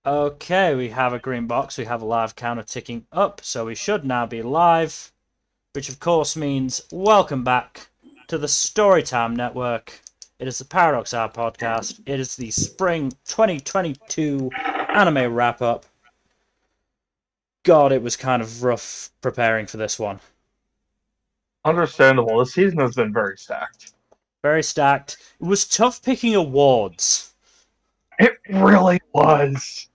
Okay, we have a green box. We have a live counter ticking up, so we should now be live, which of course means welcome back to the Storytime Network. It is the Paradox Hour podcast. It is the spring 2022 anime wrap-up. God, it was kind of rough preparing for this one. Understandable. This season has been very stacked. Very stacked. It was tough picking awards. It really was.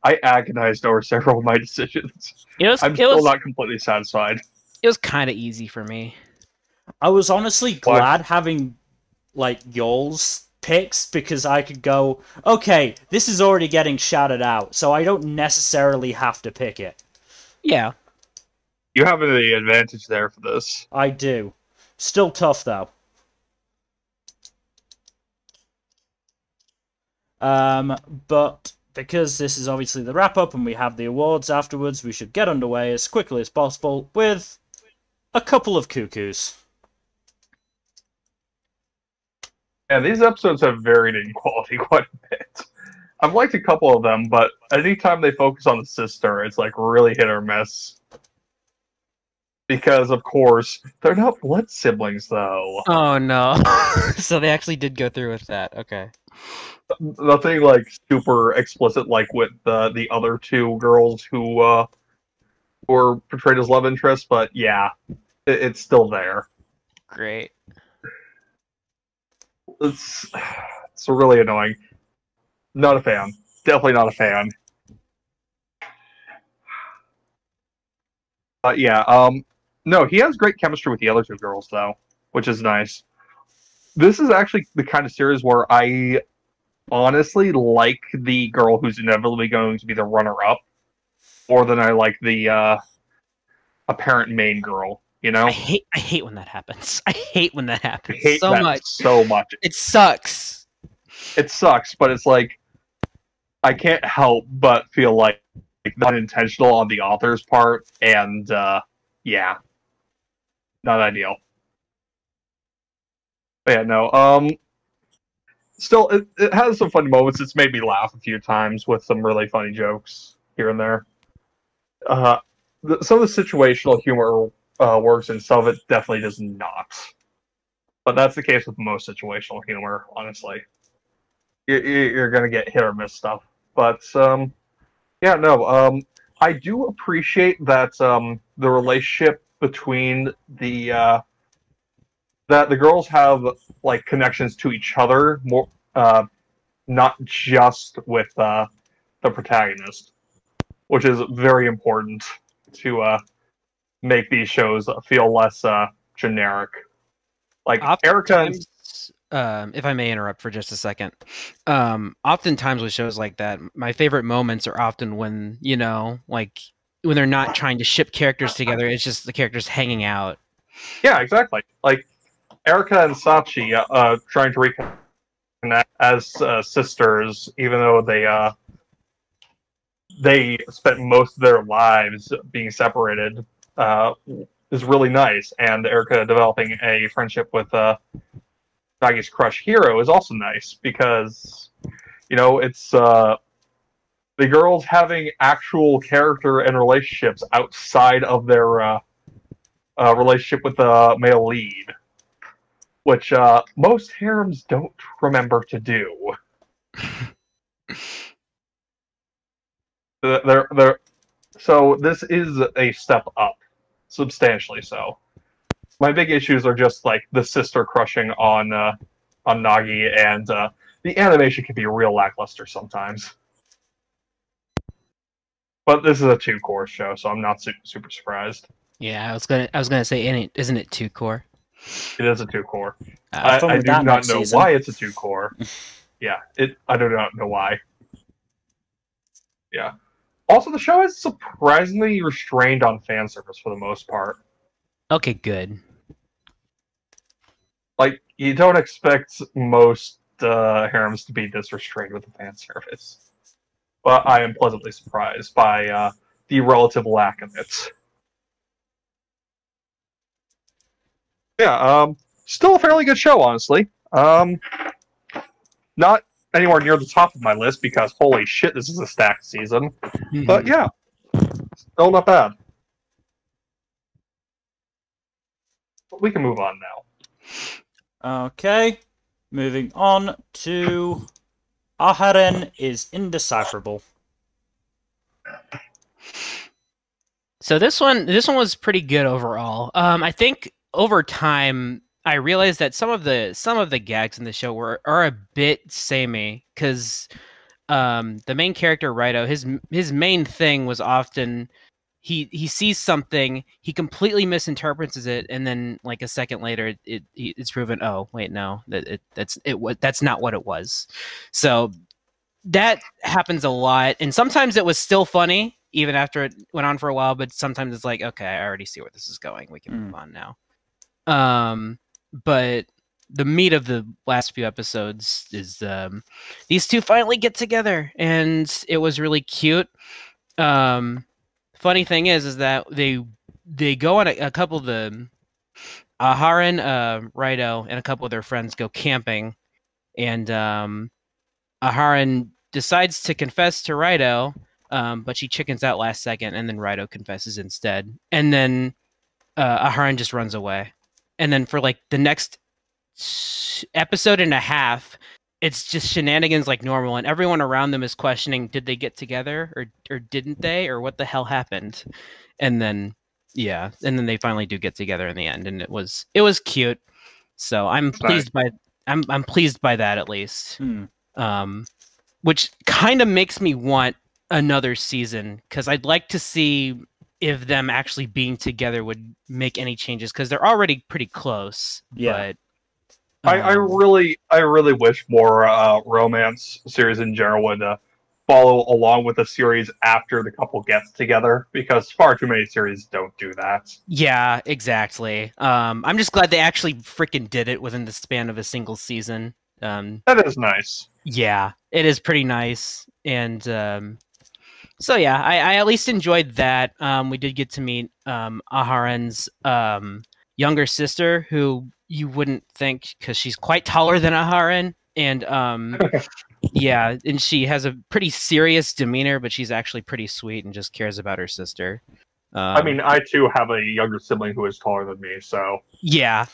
I agonized over several of my decisions. I'm still not completely satisfied. It was kind of easy for me. I was honestly glad having, like, y'all's picks, because I could go, okay, this is already getting shouted out, so I don't necessarily have to pick it. Yeah. You have the advantage there for this. I do. Still tough, though. But because this is obviously the wrap-up and we have the awards afterwards, we should get underway as quickly as possible with a couple of cuckoos. Yeah, these episodes have varied in quality quite a bit. I've liked a couple of them, but anytime they focus on the sister, it's like really hit or miss. Because, of course, they're not blood siblings, though. Oh, no. So they actually did go through with that. Okay. Nothing, like, super explicit like with the other two girls who were portrayed as love interests, but yeah, it's still there. Great. It's really annoying. Not a fan. Definitely not a fan. But yeah, no, he has great chemistry with the other two girls, though, which is nice. This is actually the kind of series where I honestly like the girl who's inevitably going to be the runner-up more than I like the apparent main girl, you know? I hate when that happens. I hate when that happens I hate so that much. so much. It sucks. It sucks, but it's like, I can't help but feel like not intentional on the author's part, and yeah, not ideal. But yeah, no, still, it has some funny moments. It's made me laugh a few times with some really funny jokes here and there. Some of the situational humor works, and some of it definitely does not. But that's the case with most situational humor, honestly. You're going to get hit or miss stuff. But, yeah, no, I do appreciate that the relationship between that the girls have, like, connections to each other, more, not just with the protagonist, which is very important to make these shows feel less generic. Like, Erica... if I may interrupt for just a second, oftentimes with shows like that, my favorite moments are often when, you know, like, when they're not trying to ship characters together, it's just the characters hanging out. Yeah, exactly. Like, Erica and Sachi trying to reconnect as sisters, even though they spent most of their lives being separated, is really nice. And Erica developing a friendship with Nagi's crush Hiro is also nice, because, you know, it's the girls having actual character and relationships outside of their relationship with the male lead, which most harems don't remember to do. So this is a step up, substantially so. My big issues are just like the sister crushing on Nagi, and the animation can be real lackluster sometimes. But this is a 2-core show, so I'm not super surprised. Yeah, I was gonna say, isn't it 2-core? It is a 2-core. I do not know why it's a 2-core. Yeah, I do not know why. Yeah. Also, the show is surprisingly restrained on fan service for the most part. Okay, good. Like, you don't expect most harems to be this restrained with the fan service. But I am pleasantly surprised by the relative lack of it. Yeah, still a fairly good show, honestly. Not anywhere near the top of my list because holy shit, this is a stacked season. But yeah, still not bad. But we can move on now. Okay, moving on to Aharen is Indecipherable. So this one was pretty good overall. I think over time I realized that some of the gags in the show are a bit samey because the main character Raito, his main thing was often he sees something, he completely misinterprets it, and then like a second later it's proven, oh wait, no, that's not what it was. So that happens a lot, and sometimes it was still funny even after it went on for a while, but sometimes it's like, okay, I already see where this is going, we can move on now. But the meat of the last few episodes is these two finally get together, and it was really cute. Funny thing is that they go on a couple of the Aharen, Raito, and a couple of their friends go camping, and Aharen decides to confess to Raito, but she chickens out last second, and then Raito confesses instead, and then Aharen just runs away, and then for like the next episode and a half, it's just shenanigans like normal, and everyone around them is questioning, did they get together or didn't they, or what the hell happened? And then yeah, and then they finally do get together in the end, and it was cute. So I'm pleased by I'm pleased by that at least. Which kind of makes me want another season, because I'd like to see if them actually being together would make any changes, because they're already pretty close. Yeah. But I really wish more romance series in general would follow along with the series after the couple gets together, because far too many series don't do that. Yeah, exactly. I'm just glad they actually freaking did it within the span of a single season. That is nice. Yeah, it is pretty nice. And so yeah, I at least enjoyed that. We did get to meet Aharen's younger sister, who you wouldn't think, because she's quite taller than Aharen, and yeah, and she has a pretty serious demeanor, but she's actually pretty sweet and just cares about her sister. I mean, I too have a younger sibling who is taller than me, so yeah.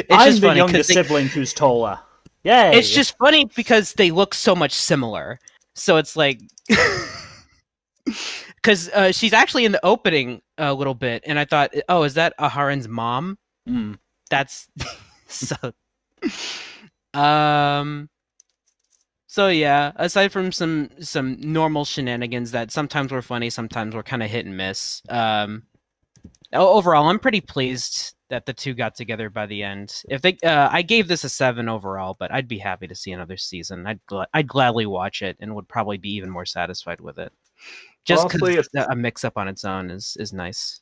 I'm the younger sibling who's taller. Yay! It's just funny because they look so much similar. So it's like, because she's actually in the opening a little bit, and I thought, oh, is that Aharen's mom? That's so. So yeah, aside from some normal shenanigans that sometimes were funny, sometimes were kind of hit and miss. Overall, I'm pretty pleased that the two got together by the end. If they, I gave this a 7 overall, but I'd be happy to see another season. I'd gladly watch it, and would probably be even more satisfied with it. Just because a mix-up on its own is nice.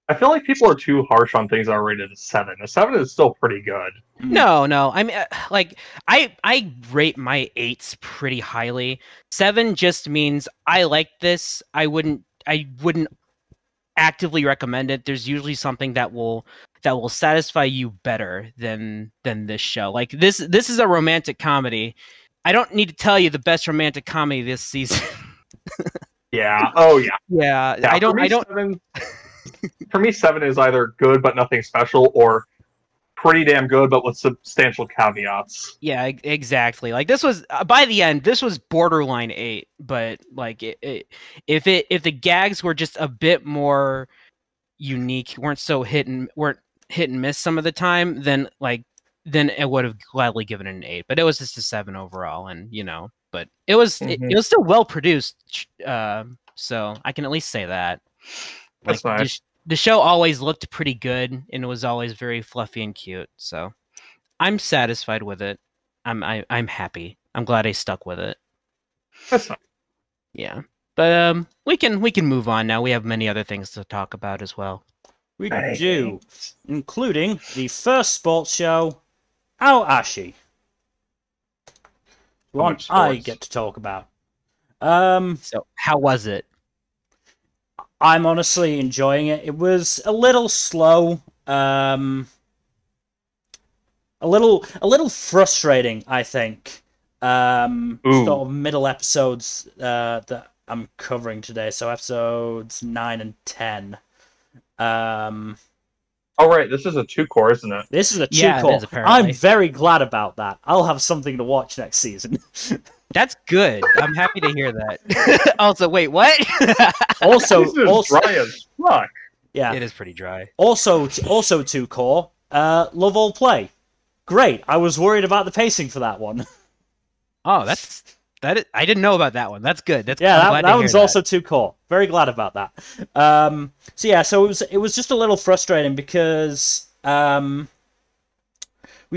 I feel like people are too harsh on things that are rated a 7. A 7 is still pretty good. No. I mean, like, I rate my 8s pretty highly. 7 just means I like this. I wouldn't actively recommend it. There's usually something that will satisfy you better than this show. Like this is a romantic comedy. I don't need to tell you the best romantic comedy this season. Yeah. Oh yeah. Yeah. I don't. For me, 7 is either good but nothing special, or pretty damn good but with substantial caveats. Yeah, exactly. Like this was by the end, this was borderline 8. But like, if the gags were just a bit more unique, weren't hit and miss some of the time, then it would have gladly given it an 8. But it was just a 7 overall, and but it was it was still well produced. So I can at least say that. Like, that's nice. The show always looked pretty good, and it was always very fluffy and cute. So I'm satisfied with it. I'm happy. I'm glad I stuck with it. That's nice. Yeah, but we can move on now. We have many other things to talk about as well. We do, including the first sports show, Aoashi. One I get to talk about. So how was it? I'm honestly enjoying it. It was a little slow, a little frustrating, I think. Ooh. sort of middle episodes that I'm covering today. So episodes 9 and 10. Oh, right, this is a 2-core, isn't it? This is a 2-core. Yeah, it is, apparently. I'm very glad about that. I'll have something to watch next season. That's good. I'm happy to hear that. Also, wait, what? also, This is dry as fuck. yeah, It is pretty dry. also 2-core. Love All Play. Great. I was worried about the pacing for that one. Oh, I didn't know about that one. That's good. I'm Yeah, glad to that hear one's that. also 2-core. Very glad about that. So it was just a little frustrating because we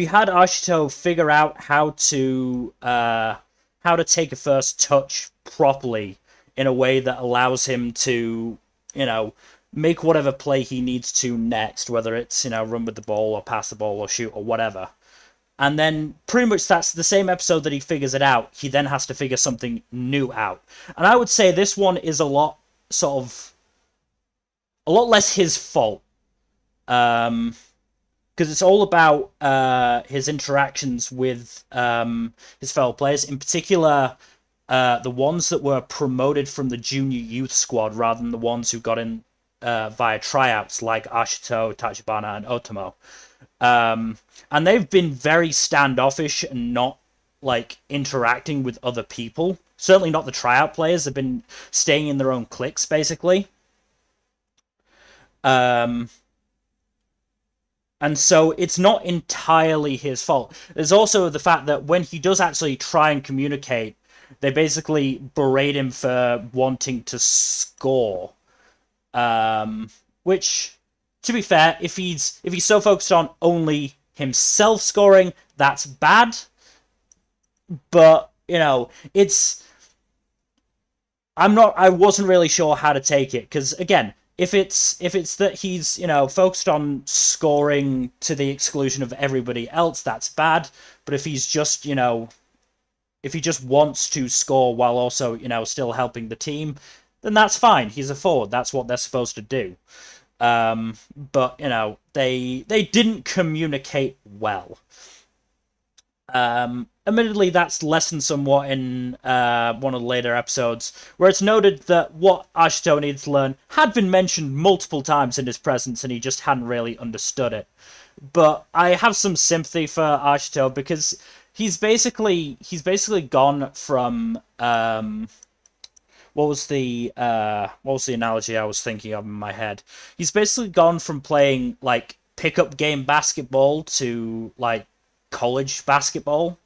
had Ashito figure out how to take a first touch properly in a way that allows him to, make whatever play he needs to next, whether it's, run with the ball or pass the ball or shoot or whatever. And then pretty much that's the same episode that he figures it out. He then has to figure something new out. And I would say this one is a lot less his fault. Because it's all about his interactions with his fellow players. In particular, the ones that were promoted from the junior youth squad rather than the ones who got in via tryouts, like Ashito, Tachibana, and Otome. And they've been very standoffish and not, interacting with other people. Certainly not the tryout players. They've been staying in their own cliques, basically. And so it's not entirely his fault. There's also the fact that when he does actually try and communicate, they basically berate him for wanting to score. Which, to be fair, if he's so focused on only himself scoring, that's bad. But, I wasn't really sure how to take it, because again, if it's that he's, focused on scoring to the exclusion of everybody else, that's bad. But if he's just, if he just wants to score while also, still helping the team, then that's fine. He's a forward. That's what they're supposed to do. But, they didn't communicate well. Admittedly, that's lessened somewhat in one of the later episodes, where it's noted that what Ashito needed to learn had been mentioned multiple times in his presence, and he just hadn't really understood it. But I have some sympathy for Ashito, because he's basically gone from what was the analogy I was thinking of in my head? He's basically gone from playing pickup game basketball to college basketball.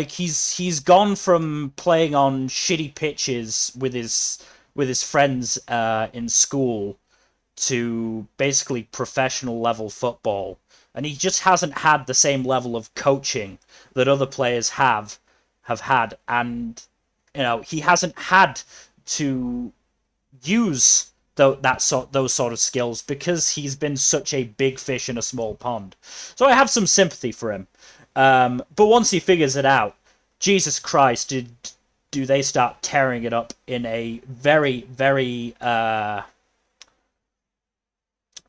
He's gone from playing on shitty pitches with his friends in school to basically professional level football, and he just hasn't had the same level of coaching that other players have had, and he hasn't had to use those sort of skills because he's been such a big fish in a small pond. So I have some sympathy for him. But once he figures it out, Jesus Christ, do they start tearing it up in a very, very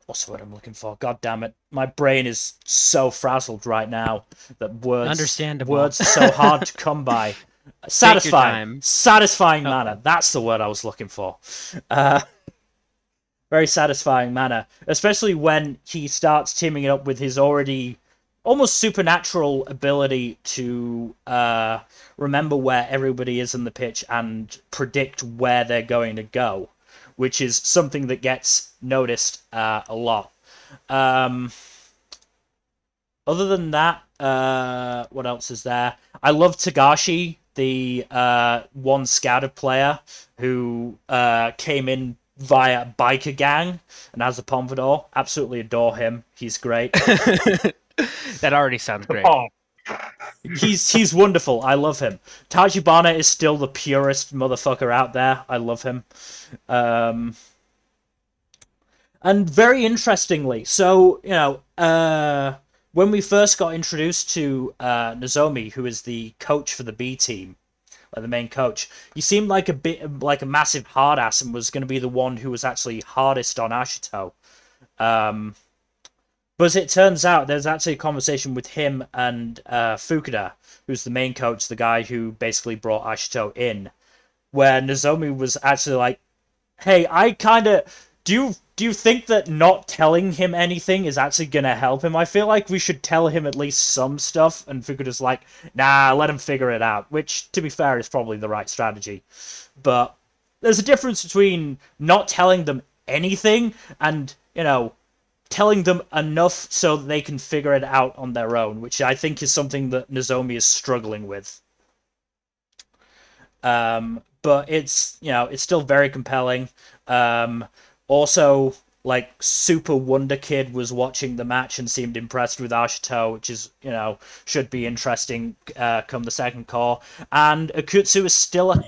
what's the word I'm looking for? God damn it. My brain is so frazzled right now that words are so hard to come by. Satisfying manner. That's the word I was looking for. Very satisfying manner, especially when he starts teaming it up with his already almost supernatural ability to remember where everybody is in the pitch and predict where they're going to go, which is something that gets noticed a lot. Other than that, what else is there? I love Tagashi, the one scouted player who came in via Biker Gang and has a Pompadour. Absolutely adore him. He's great. That already sounds great. Oh. He's wonderful. I love him. Tachibana is still the purest motherfucker out there. I love him. And very interestingly, so, when we first got introduced to Nozomi, who is the coach for the B team, the main coach, he seemed like a massive hard ass and was going to be the one who was actually hardest on Ashito. But it turns out there's actually a conversation with him and Fukuda, who's the main coach, the guy who basically brought Ashito in, where Nozomi was actually like, hey, I kind of... Do you think that not telling him anything is actually going to help him? I feel like we should tell him at least some stuff. And Fukuda's like, nah, let him figure it out. Which, to be fair, is probably the right strategy. But there's a difference between not telling them anything and, you know, telling them enough so that they can figure it out on their own, which I think is something that Nozomi is struggling with. But it's, you know, it's still very compelling. Also, like, Super Wonder Kid was watching the match and seemed impressed with Ashito, which is, you know, should be interesting come the second call. And Akutsu is still an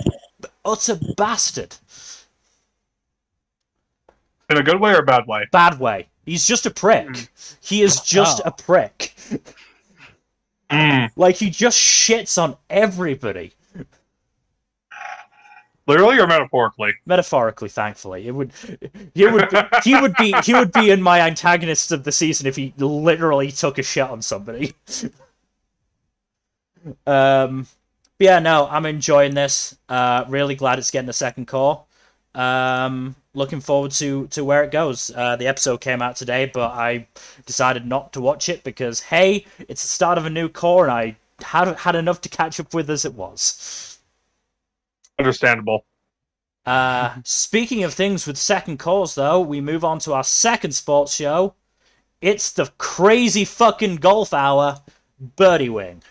utter bastard. In a good way or a bad way? Bad way. He's just a prick. He is just a prick. Like, he just shits on everybody. Literally or metaphorically? Metaphorically, thankfully. He would be in my antagonists of the season if he literally took a shit on somebody. Yeah, no, I'm enjoying this. Really glad it's getting a second call. Looking forward to where it goes. The episode came out today, but I decided not to watch it because, hey, it's the start of a new core, and I had enough to catch up with as it was. Understandable. Speaking of things with second calls, though, we move on to our second sports show. It's the crazy fucking golf hour, Birdie Wing.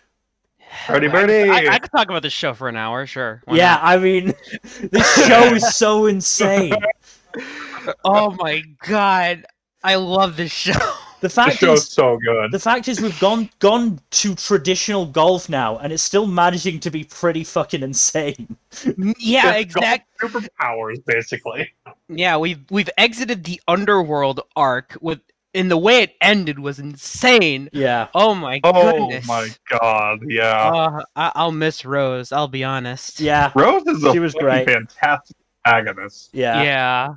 Birdie! I could talk about this show for an hour, sure. Why Yeah, not? I mean, this show is so insane. Oh my god, I love this show. The The fact show's is, so good. the fact is, we've gone to traditional golf now, and it's still managing to be pretty fucking insane. Yeah, It's exactly. got superpowers, basically. Yeah, we've exited the underworld arc and the way it ended was insane. Yeah. Oh my Oh goodness. my god, yeah. I'll miss Rose. I'll be honest. Yeah. Rose is a She was fucking great. fantastic antagonist. Yeah. Yeah.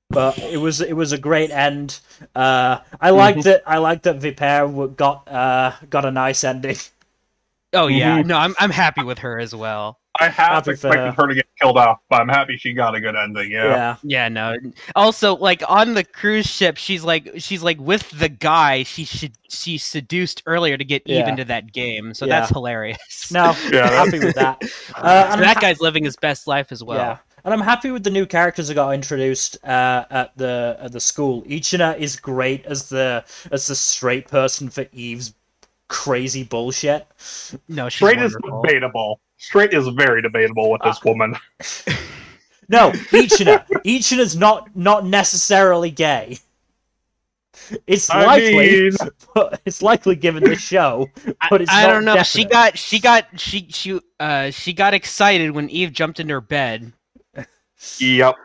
But it was a great end. I liked that Viper got a nice ending. Oh yeah. No, I'm happy with her as well. I half Happy for expected her to get killed off, but I'm happy she got a good ending. Yeah. Yeah, no. Also, like on the cruise ship, she's like with the guy she seduced earlier to get even to that game. So Yeah. that's hilarious. No, Yeah. happy with that. So And that guy's living his best life as well. yeah, and I'm happy with the new characters that got introduced at the school. Ichina is great as the straight person for Eve's crazy bullshit. No, she's Straight is wonderful. debatable. Straight is very debatable with this woman. No, Ichina's not necessarily gay. It's likely, but it's likely given this show, but it's I not don't know. definite. She got excited when Eve jumped into her bed. Yep.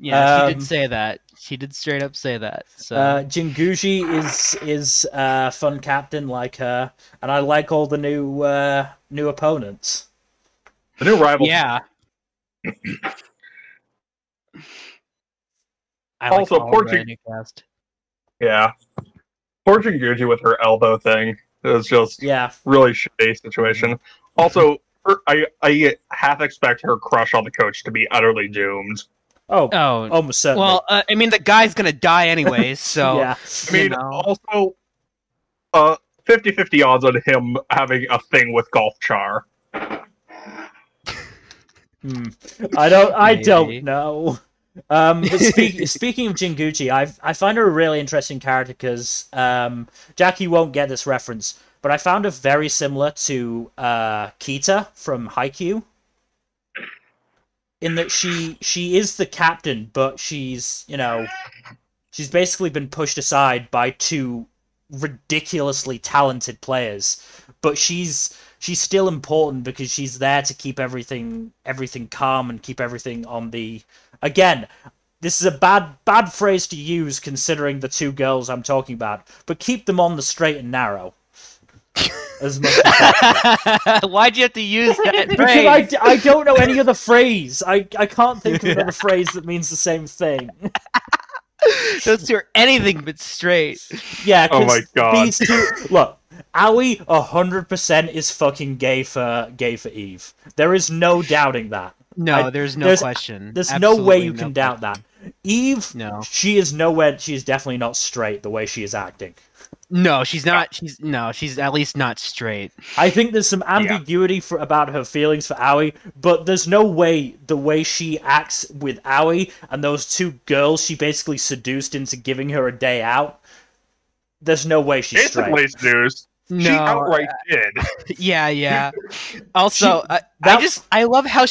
Yeah, she did say that. She did straight up say that. So Jinguji is fun captain like her, and I like all the new opponents. The new rival. yeah. I Also, all poor the Jin- new cast. Yeah. Poor Jinguji with her elbow thing. It was just Yeah, really shitty situation. Also, I half expect her crush on the coach to be utterly doomed. oh, Oh, almost certainly. well, I mean, the guy's gonna die anyways, so yeah, I mean, you know. also, 50-50 odds on him having a thing with Golf Char. I don't Maybe. know. But speaking of Jinguji, I find her a really interesting character because Jackie won't get this reference, but I found her very similar to Kita from Haikyuu, in that she is the captain, but she's basically been pushed aside by two ridiculously talented players, but she's still important because she's there to keep everything calm and keep everything on the... Again, this is a bad phrase to use considering the two girls I'm talking about, but keep them on the straight and narrow. As much as possible. Why'd you have to use that Because phrase? I don't know any other phrase. I can't think of another phrase that means the same thing. Those two are anything but straight. Yeah, Oh my because God. these two. Look, Aoi 100% is fucking gay for Eve. There is no doubting that. No, there's no question. There's no Absolutely way you no can doubt that. question. Eve, No. she is nowhere. She is definitely not straight the way she is acting. No, she's not. She's at least not straight. I think there's some ambiguity about her feelings for Aoi, but there's no way the way she acts with Aoi and those two girls she basically seduced into giving her a day out. There's no way she's straight. Basically seduced. No, She outright did. Yeah. Also, I love how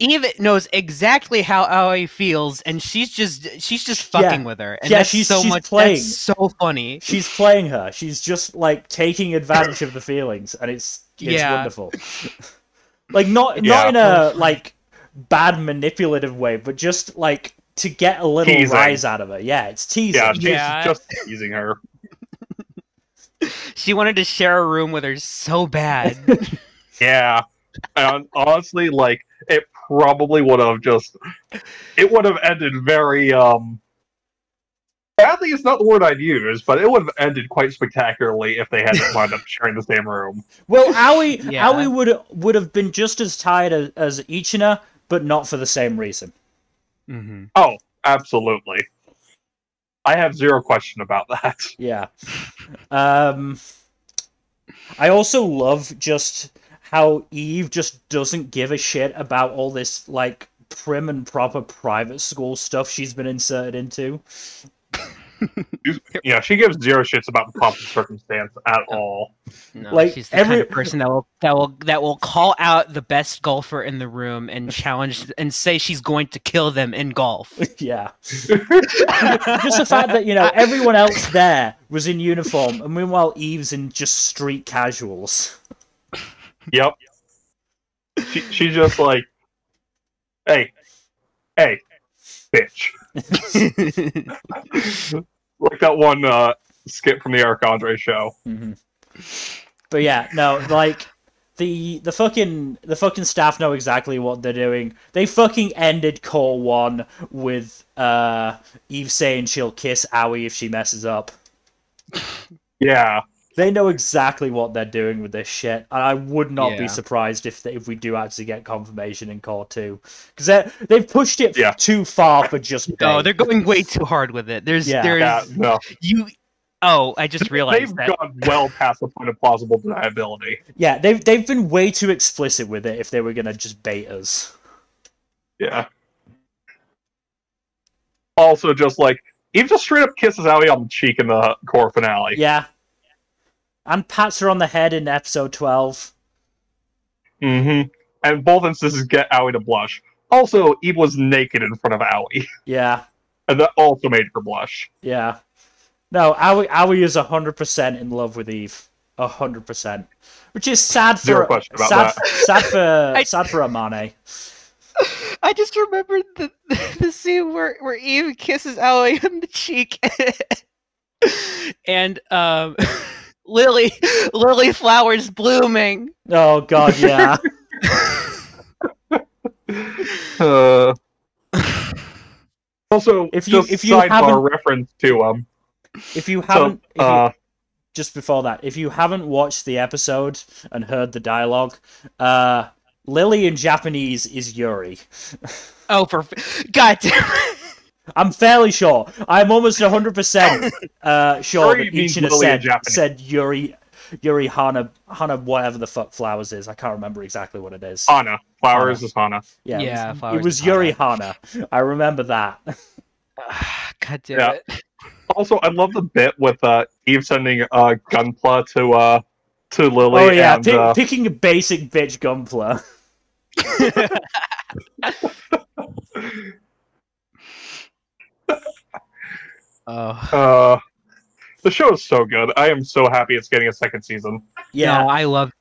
Eve knows exactly how Aoi feels, and she's just fucking with her. And that's she's playing. That's so funny. She's playing her. She's just like taking advantage of the feelings, and it's wonderful. Like not in a like bad manipulative way, but just like to get a little rise out of her. Yeah, it's teasing. Yeah, she's just teasing her. She wanted to share a room with her so bad. Yeah. And honestly, like, it probably would have ended very, badly is not the word I'd use, but it would have ended quite spectacularly if they hadn't wound up sharing the same room. Well, Aoi would have been just as tired as Ichina, but not for the same reason. Mm-hmm. Oh, absolutely. I have zero question about that. Yeah. I also love just how Eve just doesn't give a shit about all this, like, prim and proper private school stuff she's been inserted into. Yeah, she gives zero shits about the pomp and circumstance at all. No, like she's the kind of person that will call out the best golfer in the room and challenge and say she's going to kill them in golf. Yeah. Just the fact that, everyone else there was in uniform, and meanwhile Eve's in just street casuals. Yep. She's just like, hey, bitch. Like that one skit from the Eric Andre show. Mm-hmm. But yeah, no, like the fucking staff know exactly what they're doing. They fucking ended Core 1 with Eve saying she'll kiss Aoi if she messes up. Yeah. They know exactly what they're doing with this shit, and I would not be surprised if we do actually get confirmation in Core 2, because they've pushed it too far for just. No, they're going way too hard with it. I just realized they've gone well past the point of plausible deniability. Yeah, they've been way too explicit with it. If they were gonna just bait us. Yeah. Also, just like Eve just straight up kisses Aoi on the cheek in the core finale. Yeah. And pats her on the head in episode 12. Mm-hmm. And both instances get Aoi to blush. Also, Eve was naked in front of Aoi. Yeah. And that also made her blush. Yeah. No, Aoi is 100% in love with Eve. 100%. Which is sad for... Zero question about that. Sad for Amane. I just remembered the scene where Eve kisses Aoi on the cheek. And, Lily flowers blooming. Oh god, yeah. Also, if you sidebar reference to if you just before that, if you haven't watched the episode and heard the dialogue, Lily in Japanese is Yuri. Oh, God damn it. I'm fairly sure. I'm almost 100% sure that Ichina said Yuri Hana, whatever the fuck Flowers is. I can't remember exactly what it is. Hana. Flowers is Hana. Yeah, Flowers it was Yuri Hana. I remember that. God damn it. Also, I love the bit with Eve sending Gunpla to Lily. Oh yeah, and, picking a basic bitch Gunpla. The show is so good. I am so happy it's getting a second season. Yeah, no, I love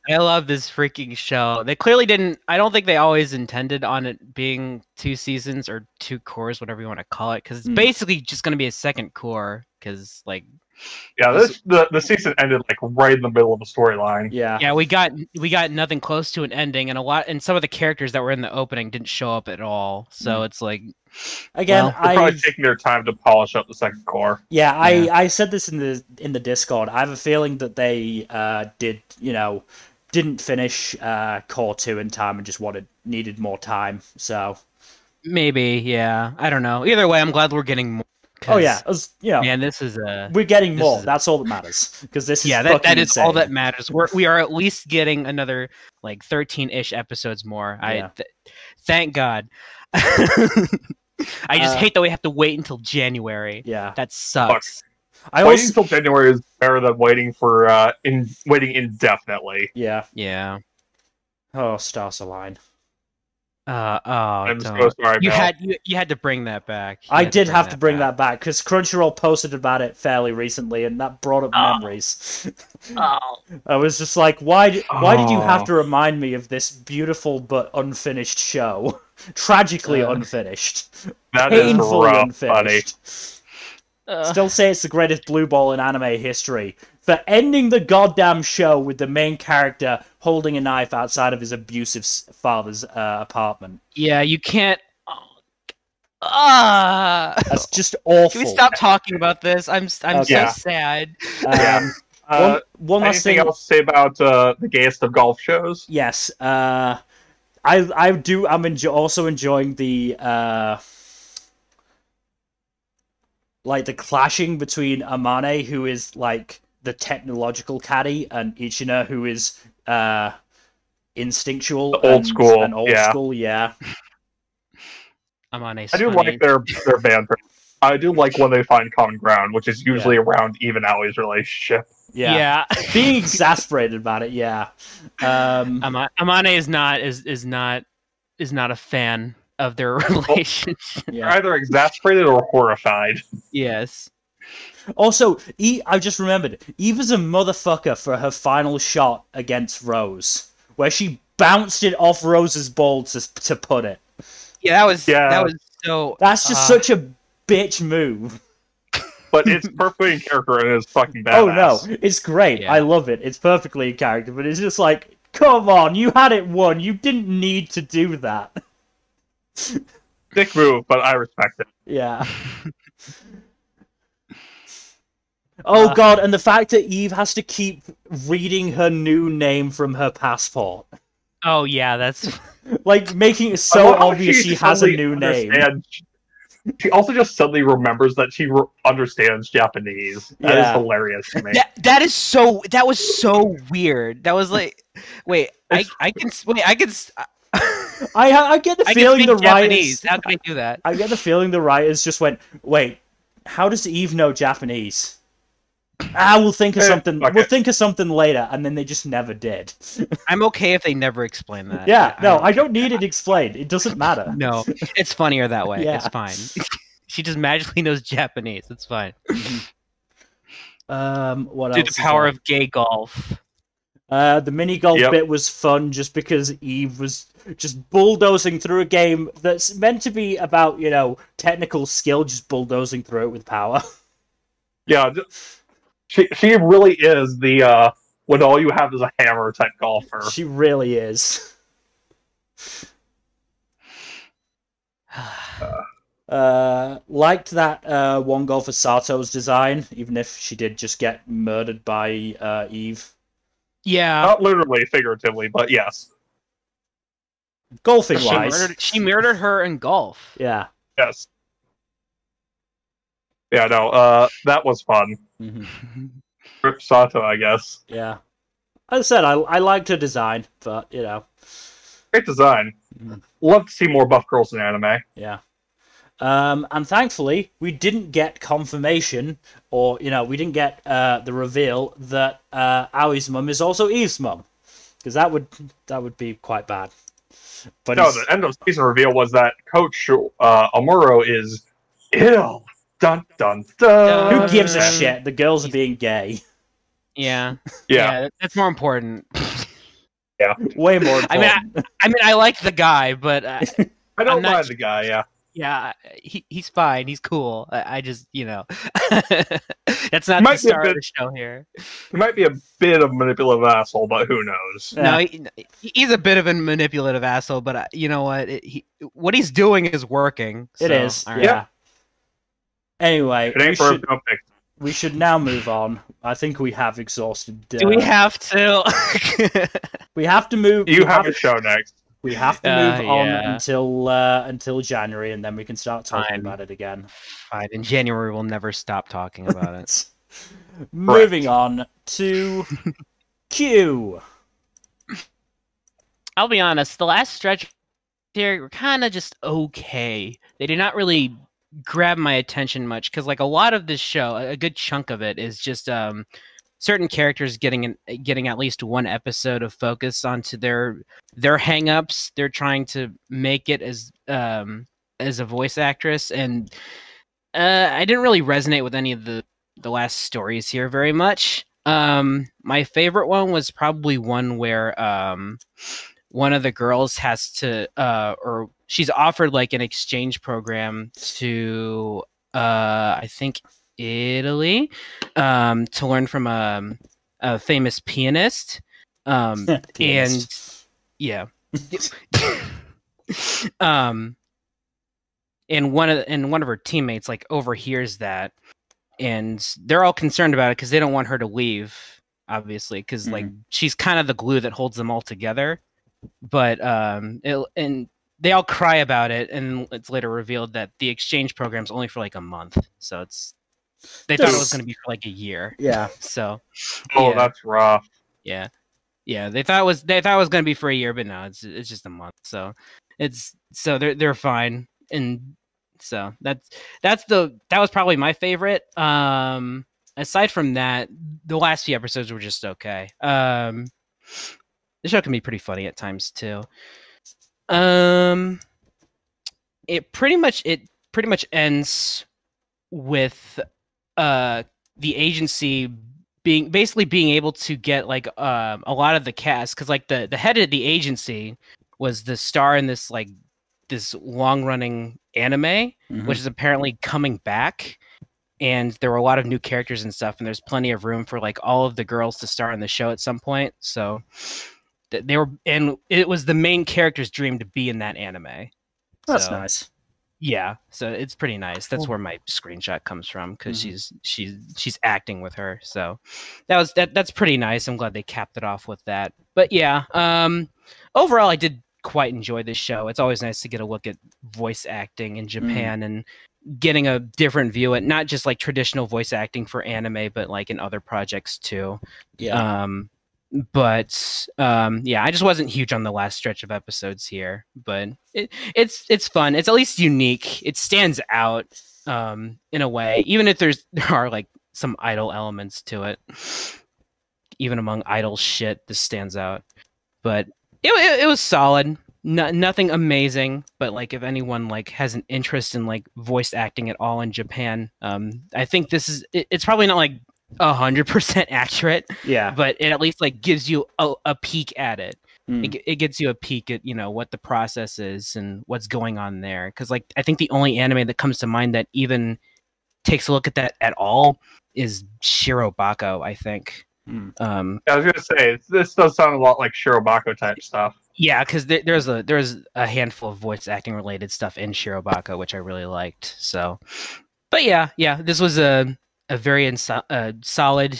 this freaking show. They clearly didn't. I don't think they always intended on it being 2 seasons or 2 cores, whatever you want to call it, because it's basically just going to be a second core. Because like Yeah, the season ended like right in the middle of the storyline. Yeah, we got nothing close to an ending, and some of the characters that were in the opening didn't show up at all. So it's like, again, well, they're probably taking their time to polish up the second core. Yeah, I said this in the Discord. I have a feeling that they didn't finish core 2 in time and just needed more time. So maybe, yeah, I don't know. Either way, I'm glad we're getting more. Oh yeah, man, this is we're getting more. That's all that matters, because this is that is insane. all that matters. We are at least getting another like 13-ish episodes more. Thank God. I just hate that we have to wait until January. Yeah, that sucks. Waiting until January is better than waiting for waiting indefinitely. Yeah. Yeah. Oh, stars align. I'm so sorry. You had to bring that back. I did have to bring that back because Crunchyroll posted about it fairly recently, and that brought up memories. I was just like, why did you have to remind me of this beautiful but unfinished show? Tragically unfinished. That is Painfully rough, unfinished. Still say it's the greatest blue ball in anime history. For ending the goddamn show with the main character holding a knife outside of his abusive father's apartment. Yeah, you can't... That's just awful. Can we stop talking about this? I'm so sad. One last thing else to say about the gayest of golf shows? Yes. I'm also enjoying the like the clashing between Amane, who is like the technological caddy, and Ichina, who is instinctual, old school. Yeah. Amane's I do funny. like their band. I do like when they find common ground, which is usually around Eve and Aoi's relationship. Yeah. Being exasperated about it. Yeah. Amane is not a fan of their relationship. They're either exasperated or horrified. Yes. Also, I just remembered, Eve is a motherfucker for her final shot against Rose, where she bounced it off Rose's ball to put it. Yeah, that was so... That's just such a bitch move. But it's perfectly in character and it's fucking badass. Oh no, it's great. Yeah. I love it. It's perfectly in character, but it's just like, come on, you had it won. You didn't need to do that. Dick move, but I respect it. Yeah. Oh god, and the fact that Eve has to keep reading her new name from her passport. Oh yeah, that's... like, making it so obvious she has a new name. She also just suddenly remembers that she understands Japanese. That is hilarious to me. That was so weird. That was like... Wait, I get the feeling the writers... How can I do that? I get the feeling the writers just went, wait, how does Eve know Japanese? We'll think of something. Okay. We'll think of something later, and then they just never did. I'm okay if they never explain that. Yeah, I don't need it explained. It doesn't matter. No, it's funnier that way. Yeah. It's fine. She just magically knows Japanese. It's fine. What Through else? The power of gay golf. The mini golf bit was fun, just because Eve was just bulldozing through a game that's meant to be about, technical skill, just bulldozing through it with power. Yeah. She really is the when all you have is a hammer type golfer. She really is. Liked that one golfer Sato's design, even if she did just get murdered by Eve. Yeah. Not literally, figuratively, but yes. Golfing wise. She murdered her in golf. Yeah. Yes. Yeah, no, that was fun. Rip Sato, I guess. Yeah. As I said, I liked her design, but, Great design. Love to see more buff girls in anime. Yeah. And thankfully, we didn't get confirmation, or, we didn't get the reveal that Aoi's mum is also Eve's mum. Because that would be quite bad. But no, the end of season reveal was that Coach Amuro is ill. Dun, dun, dun. Who gives a shit? The girls are being gay. Yeah. Yeah. That's more important. Yeah. Way more important. I mean, I like the guy, but... I don't mind the guy, yeah. Yeah, he's fine. He's cool. I just, that's not Might the be a star of bit- the show here. He might be a bit of a manipulative asshole, but who knows? Yeah. No, he's a bit of a manipulative asshole, but you know what? What he's doing is working. It so, is, all right. yeah. Anyway, If it ain't broke, don't fix it. we should now move on. I think we have exhausted. Do we have to? We have to move. You have a show next. We have to move on yeah. until January, and then we can start talking Fine. about it again. Fine. In January, we'll never stop talking about it. Moving on to Q. I'll be honest. The last stretch here were kind of just okay. They did not really grab my attention much because, like, a lot of this show, a good chunk of it is just certain characters getting at least one episode of focus onto their hang-ups. They're trying to make it as a voice actress, and I didn't really resonate with any of the last stories here very much. My favorite one was probably one where one of the girls has to or she's offered like an exchange program to I think Italy to learn from a famous pianist. And yeah. And one of her teammates like overhears that, and they're all concerned about it because they don't want her to leave, obviously, because like she's kind of the glue that holds them all together. But and they all cry about it, and it's later revealed that the exchange program's only for like a month, so they thought it was going to be for like a year. Yeah. So. Oh, that's rough. Yeah. They thought it was going to be for a year, but no, it's just a month. So they're fine, and so that was probably my favorite. Aside from that, the last few episodes were just okay. The show can be pretty funny at times too. It pretty much ends with the agency being able to get like a lot of the cast, because like the head of the agency was the star in this like this long running anime, which is apparently coming back, and there were a lot of new characters and stuff, and there's plenty of room for like all of the girls to star in the show at some point. So they were, and it was the main character's dream to be in that anime. That's nice. Yeah, so it's pretty nice. That's where my screenshot comes from, because she's acting with her. So that's pretty nice. I'm glad they capped it off with that. But yeah, overall, I did quite enjoy this show. It's always nice to get a look at voice acting in Japan and getting a different view at not just like traditional voice acting for anime, but like in other projects too. Yeah. Yeah, I just wasn't huge on the last stretch of episodes here, but it's fun. It's at least unique. It stands out in a way, even if there are like some idle elements to it. Even among idle shit, this stands out. But it was solid. Nothing amazing, but like if anyone like has an interest in like voice acting at all in Japan, I think it's probably not like 100% accurate, but it at least like gives you a peek at it. It gives you a peek at what the process is and what's going on there, because like I think the only anime that comes to mind that even takes a look at that at all is Shirobako, I think. I was gonna say this does sound a lot like Shirobako type stuff. Yeah, because there's a handful of voice acting related stuff in Shirobako which I really liked. So, but yeah, this was a very solid,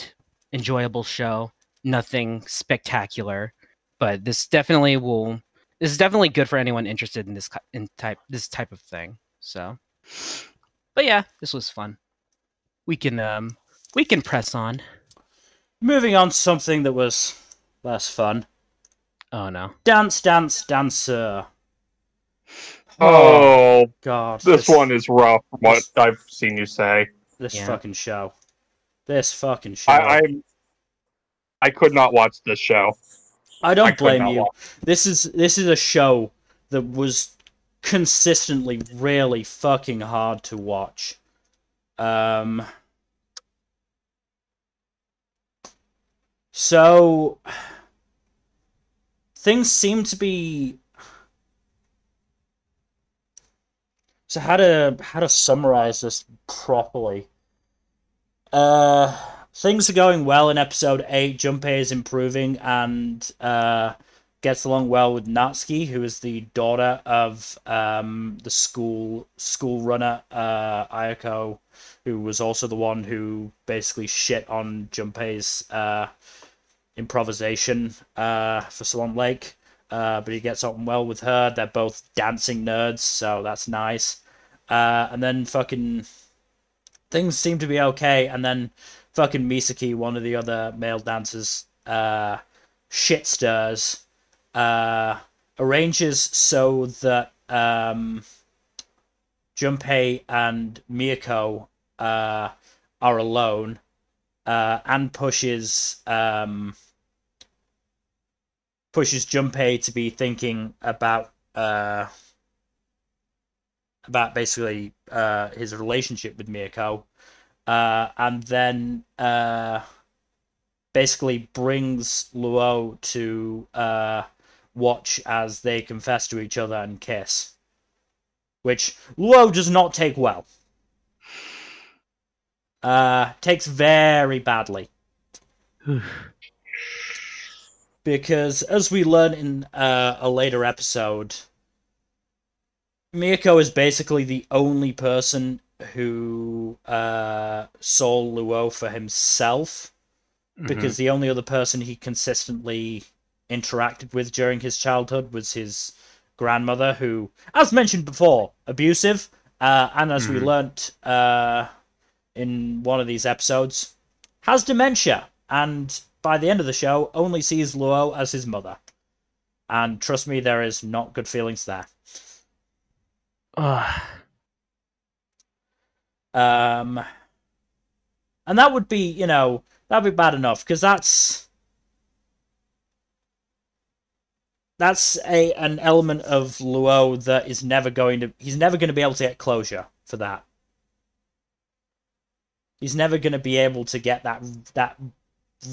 enjoyable show. Nothing spectacular, but this is definitely good for anyone interested in this type of thing. So, but yeah, this was fun. We can press on. Moving on to something that was less fun. Oh no! Danseur. Oh God! This one is rough from what I've seen you say. This fucking show. I could not watch this show. I don't blame you. This is a show that was consistently really fucking hard to watch. So things seem to be So how to summarize this properly? Uh, Things are going well in episode 8. Junpei is improving and gets along well with Natsuki, who is the daughter of the school runner Ayako, who was also the one who basically shit on Junpei's improvisation for Swan Lake. But he gets on well with her. They're both dancing nerds, so that's nice. And then fucking things seem to be okay, and then fucking Misaki, one of the other male dancers, shit stirs, arranges so that Junpei and Miyako are alone, and pushes Junpei to be thinking about basically his relationship with Miyako, and then basically brings Luo to watch as they confess to each other and kiss, which Luo does not take well. Takes very badly. Because, as we learn in a later episode, Miyako is basically the only person who saw Luo for himself, because the only other person he consistently interacted with during his childhood was his grandmother, who, as mentioned before, abusive, and as we learnt in one of these episodes, has dementia, and by the end of the show, only sees Luo as his mother. And trust me, there is not good feelings there. And that would be, that'd be bad enough, because that's an element of Luo that is he's never going to be able to get closure for that. He's never going to be able to get that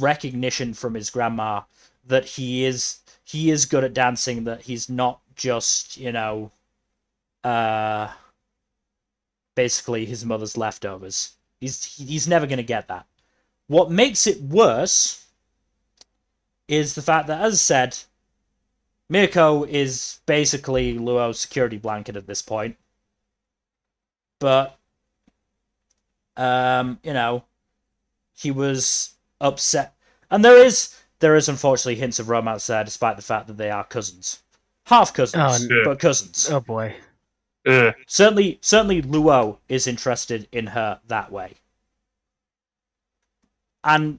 recognition from his grandma that he is good at dancing, that he's not just, basically his mother's leftovers. He's never going to get that. What makes it worse is the fact that, as I said, Miyako is basically Luo's security blanket at this point. But, he was upset. And there is unfortunately hints of romance there, despite the fact that they are cousins. Half cousins, but cousins. Oh boy. Certainly Luo is interested in her that way. And,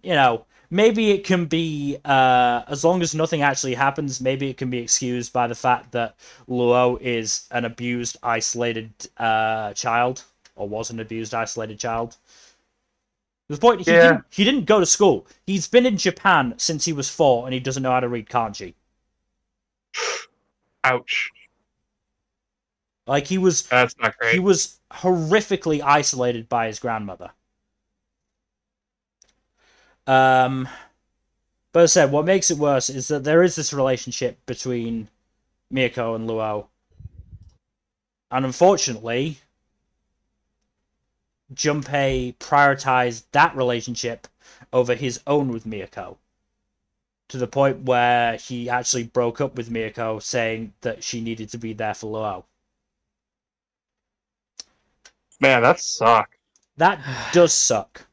maybe it can be, as long as nothing actually happens, maybe it can be excused by the fact that Luo is an abused, isolated child, or was an abused, isolated child. The point, he didn't go to school. He's been in Japan since he was 4, and he doesn't know how to read kanji. Ouch. Like, he was... That's not great. He was horrifically isolated by his grandmother. But as I said, what makes it worse is that there is this relationship between Miyako and Luo. And unfortunately, Junpei prioritized that relationship over his own with Miyako, to the point where he actually broke up with Miyako, saying that she needed to be there for Luo. Man, that sucks. That does suck.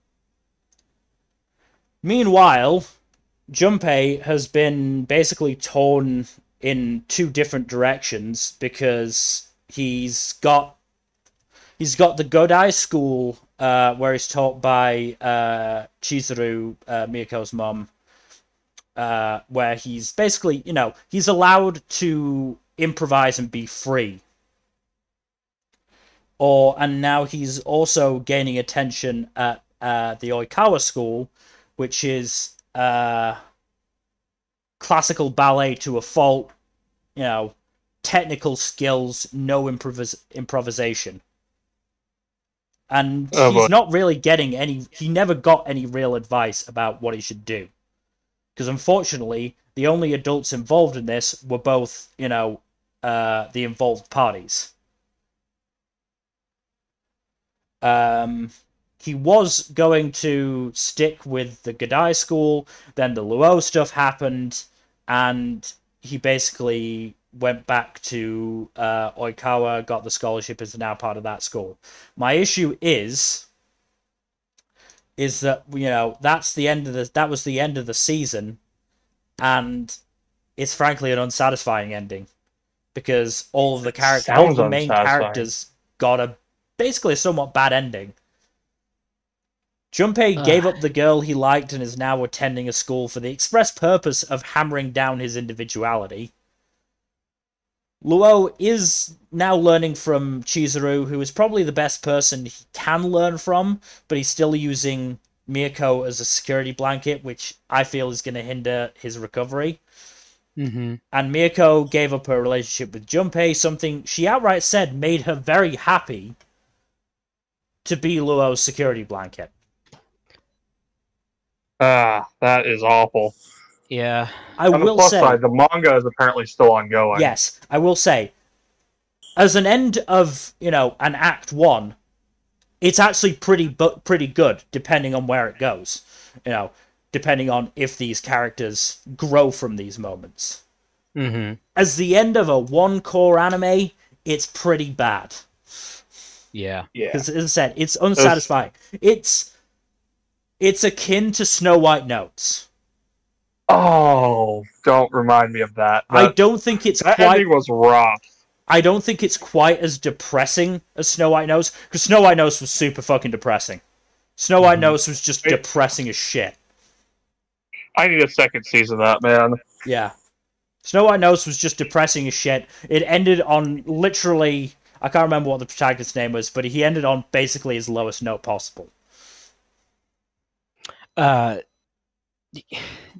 Meanwhile, Junpei has been basically torn in 2 different directions, because he's got the Godai school, where he's taught by Chizuru, Miyako's mom, where he's basically, he's allowed to improvise and be free. And now he's also gaining attention at the Oikawa school, which is classical ballet to a fault, technical skills, no improvisation. And he's not really getting he never got any real advice about what he should do. Because unfortunately, the only adults involved in this were both, the involved parties. He was going to stick with the Godai school, then the Luo stuff happened, and he basically went back to Oikawa, got the scholarship, is now part of that school. My issue is that, you know, that was the end of the season, and it's frankly an unsatisfying ending, because all of the main characters got basically a somewhat bad ending. Junpei gave up the girl he liked and is now attending a school for the express purpose of hammering down his individuality. Luo is now learning from Chizuru, who is probably the best person he can learn from, but he's still using Miyako as a security blanket, which I feel is going to hinder his recovery. Mm-hmm. And Miyako gave up her relationship with Junpei, something she outright said made her very happy to be Luo's security blanket. That is awful. Yeah. On the plus side, the manga is apparently still ongoing. Yes, I will say, as an end of, you know, an Act 1, it's actually pretty good, depending on where it goes. You know, depending on if these characters grow from these moments. Mm-hmm. As the end of a one-core anime, it's pretty bad. Yeah. Because, as I said, it's unsatisfying. It's akin to Snow White Notes. Oh, don't remind me of that. I don't think it's that quite... ending was rough. I don't think it's quite as depressing as Snow White Notes, because Snow White Notes was super fucking depressing. Snow White Notes was just depressing as shit. I need a second season of that, man. Yeah. Snow White Notes was just depressing as shit. It ended on literally... I can't remember what the protagonist's name was, but he ended on basically his lowest note possible.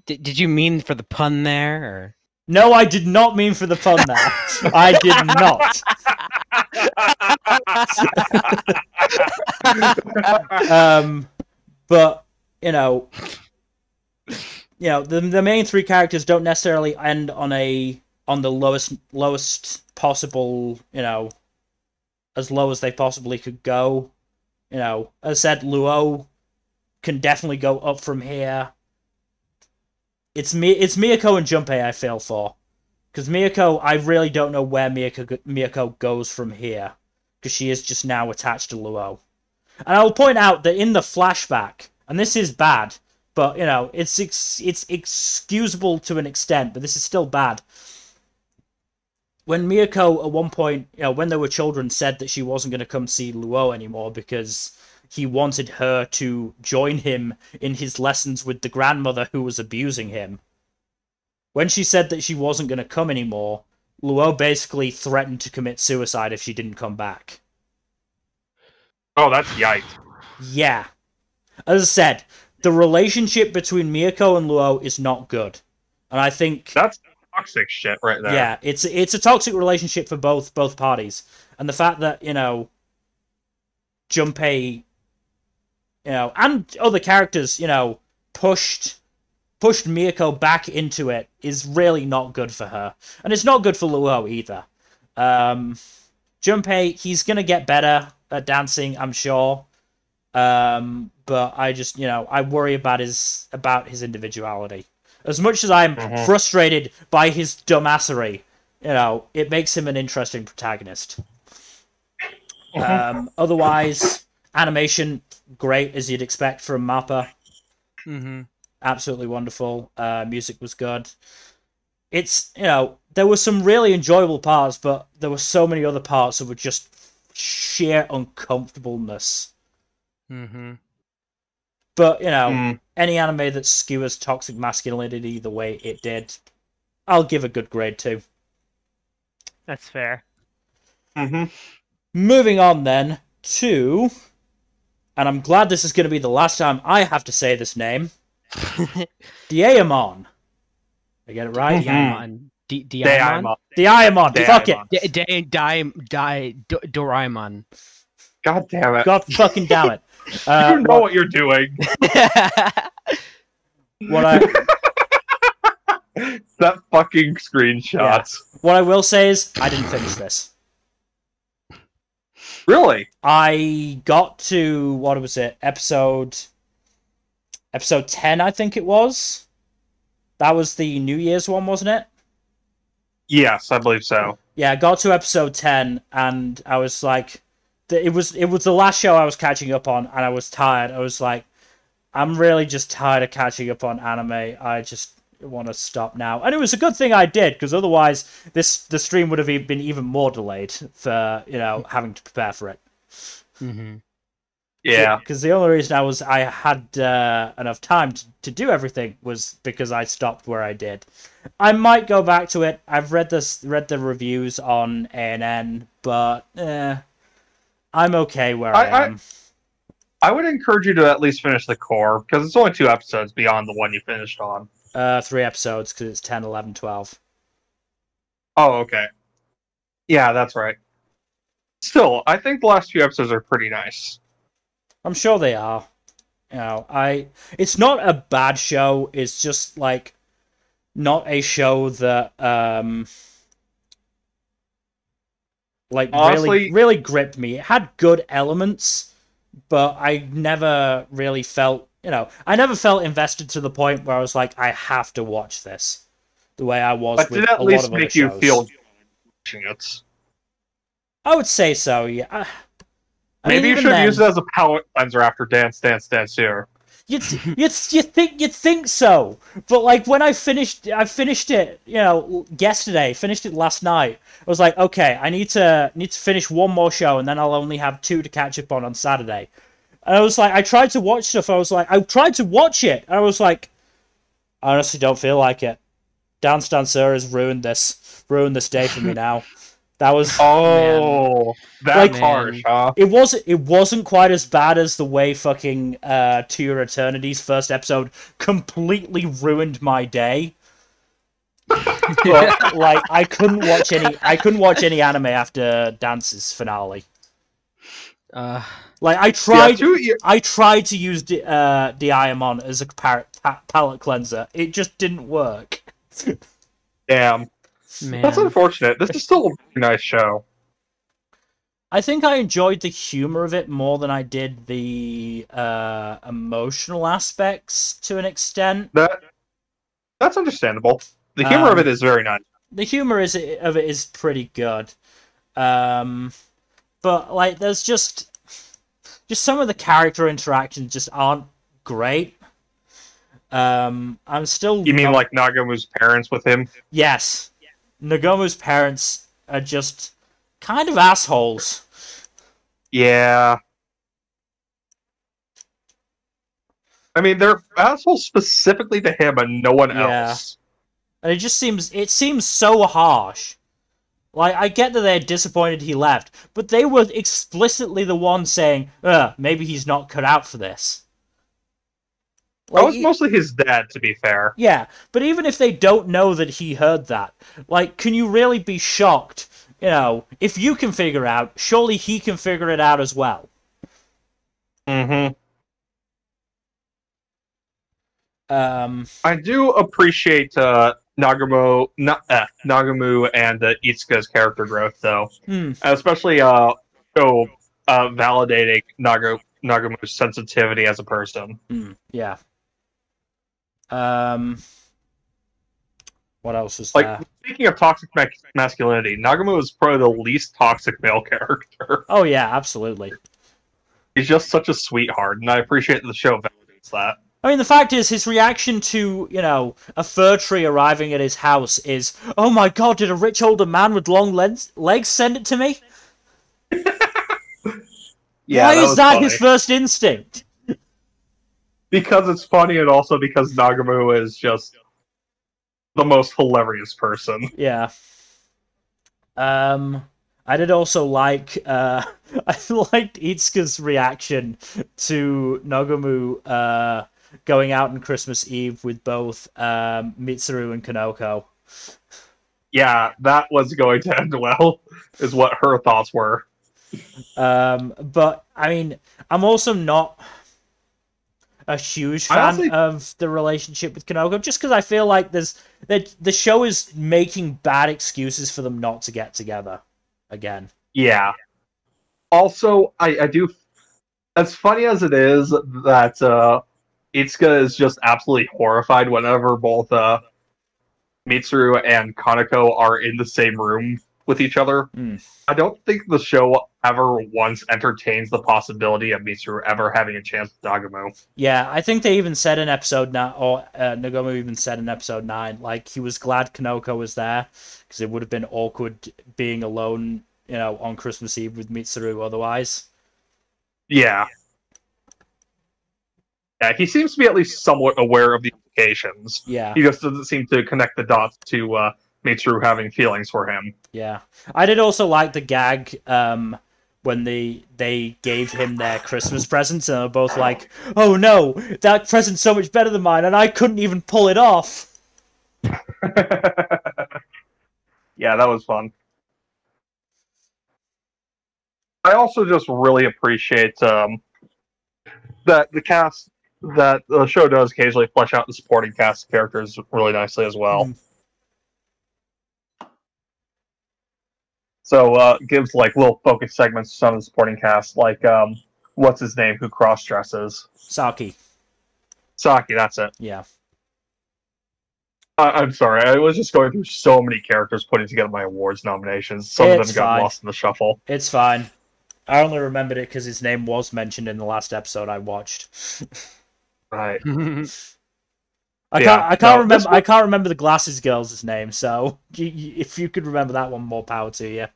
Did you mean for the pun there, or? No, I did not mean for the pun there. I did not. But you know, the main three characters don't necessarily end on the lowest possible, you know, as low as they possibly could go. You know, as I said, Luo can definitely go up from here. It's Miyako and Junpei I feel for. Because Miyako, I really don't know where Miyako goes from here. Because she is just now attached to Luo. And I'll point out that in the flashback, and this is bad, but, you know, it's excusable to an extent, but this is still bad. When Miyako, at one point, you know, when they were children, said that she wasn't going to come see Luo anymore because he wanted her to join him in his lessons with the grandmother who was abusing him. When she said that she wasn't going to come anymore, Luo basically threatened to commit suicide if she didn't come back. Oh, that's yikes. Yeah. As I said, the relationship between Miyako and Luo is not good. And I think... That's toxic shit right there. Yeah, it's a toxic relationship for both parties. And the fact that, you know, Junpei, you know, and other characters, you know, pushed Miyako back into it is really not good for her. And it's not good for Luo either. Junpei, he's going to get better at dancing, I'm sure. But I just, you know, I worry about his individuality. As much as I'm frustrated by his dumbassery, you know, it makes him an interesting protagonist. Otherwise, animation, great, as you'd expect from MAPPA. Mm-hmm. Absolutely wonderful. Music was good. It's, you know, there were some really enjoyable parts, but there were so many other parts that were just sheer uncomfortableness. Mm-hmm. But, you know, any anime that skewers toxic masculinity the way it did, I'll give a good grade to. That's fair. Mm-hmm. Moving on then to, and I'm glad this is going to be the last time I have to say this name, Daimon. I get it right? Daimon. Daimon. Fuck it. Doraemon. God damn it. God fucking damn it. You know what you're doing. That fucking screenshots. Yeah. What I will say is, I didn't finish this. Really? I got to, what was it, episode 10, I think it was. That was the New Year's one, wasn't it? Yes, I believe so. Yeah, I got to episode 10, and I was like, it was the last show I was catching up on, and I was tired. I was like, I'm really just tired of catching up on anime. I just want to stop now. And it was a good thing I did, because otherwise the stream would have been even more delayed for, having to prepare for it. Mm-hmm. Yeah. Because the only reason I had enough time to do everything was because I stopped where I did. I might go back to it. I've read the reviews on ANN, but I'm okay where I am. I would encourage you to at least finish the core, because it's only 2 episodes beyond the one you finished on. 3 episodes, because it's 10, 11, 12. Oh, okay. Yeah, that's right. Still, I think the last few episodes are pretty nice. I'm sure they are. It's not a bad show. It's just like not a show that Honestly, really gripped me. It had good elements, but I never really felt, I never felt invested to the point where I was like, I have to watch this. The way I was but with did it at a least lot of other make you shows. feel watching it? I would say so, yeah. Maybe you should use it as a palate cleanser after Danseur. You'd think so, but like when I finished it, yesterday. Finished it last night. I was like, okay, I need to finish one more show, and then I'll only have 2 to catch up on Saturday. And I was like, I tried to watch stuff. I tried to watch it, and I was like, I honestly don't feel like it. Danseur has ruined this day for me now. That was that's harsh, huh? It wasn't quite as bad as the way fucking To Your Eternity's first episode completely ruined my day. But like I couldn't watch any anime after Dance's finale. Like I tried to use Deaimon as a palate cleanser. It just didn't work. Damn. Man. That's unfortunate. This is still a very nice show. I think I enjoyed the humor of it more than I did the emotional aspects to an extent. That's understandable. The humor of it is very nice. The humor of it is pretty good. But like there's just some of the character interactions just aren't great. I'm still You mean like Nagumo's parents with him? Yes. Nagumo's parents are just kind of assholes. Yeah. I mean, they're assholes specifically to him and no one else. And it seems so harsh. Like, I get that they're disappointed he left, but they were explicitly the ones saying, maybe he's not cut out for this. Like, that was mostly his dad, to be fair. Yeah, but even if they don't know that he heard that, like, can you really be shocked? If you can figure out, surely he can figure it out as well. Mm-hmm. I do appreciate Nagumo and Itsuka's character growth, though. Especially validating Nagumo's sensitivity as a person. Yeah. What else was there? Speaking of toxic masculinity, Nagumo is probably the least toxic male character. Oh yeah, absolutely. He's just such a sweetheart, and I appreciate that the show validates that. I mean, the fact is, his reaction to, a fir tree arriving at his house is, oh my god, did a rich older man with long legs send it to me? Yeah, why is that funny. his first instinct? Because it's funny, and also because Nagumo is just the most hilarious person. Yeah. I did also like, I liked Itsuka's reaction to Nagumo, going out on Christmas Eve with both, Mitsuru and Kanoko. Yeah, that was going to end well, is what her thoughts were. But, I mean, I'm also not a huge fan of the relationship with Kanoko, just because I feel like the show is making bad excuses for them not to get together again. Yeah. Also, I do, as funny as it is that Itsuka is just absolutely horrified whenever both Mitsuru and Kaneko are in the same room with each other. I don't think the show ever once entertains the possibility of Mitsuru ever having a chance with Dagamu. Yeah, I think they even said in episode 9, or Nagomu even said in episode 9, like, he was glad Kaneko was there, because it would have been awkward being alone, you know, on Christmas Eve with Mitsuru otherwise. Yeah. Yeah, he seems to be at least somewhat aware of the implications. Yeah. He just doesn't seem to connect the dots to Mitsuru having feelings for him. Yeah. I did also like the gag when they gave him their Christmas presents, and they were both like, oh no, that present's so much better than mine, and I couldn't even pull it off. Yeah, that was fun. I also just really appreciate that the show does occasionally flesh out the supporting cast characters really nicely as well. So gives like little focus segments to some of the supporting cast, like what's his name who cross dresses? Saki. Saki, that's it. Yeah. I'm sorry, I was just going through so many characters putting together my awards nominations. Some of them got lost in the shuffle. It's fine. I only remembered it because his name was mentioned in the last episode I watched. Right. I can't remember the Glasses Girl's name. So if you could remember that one, more power to you.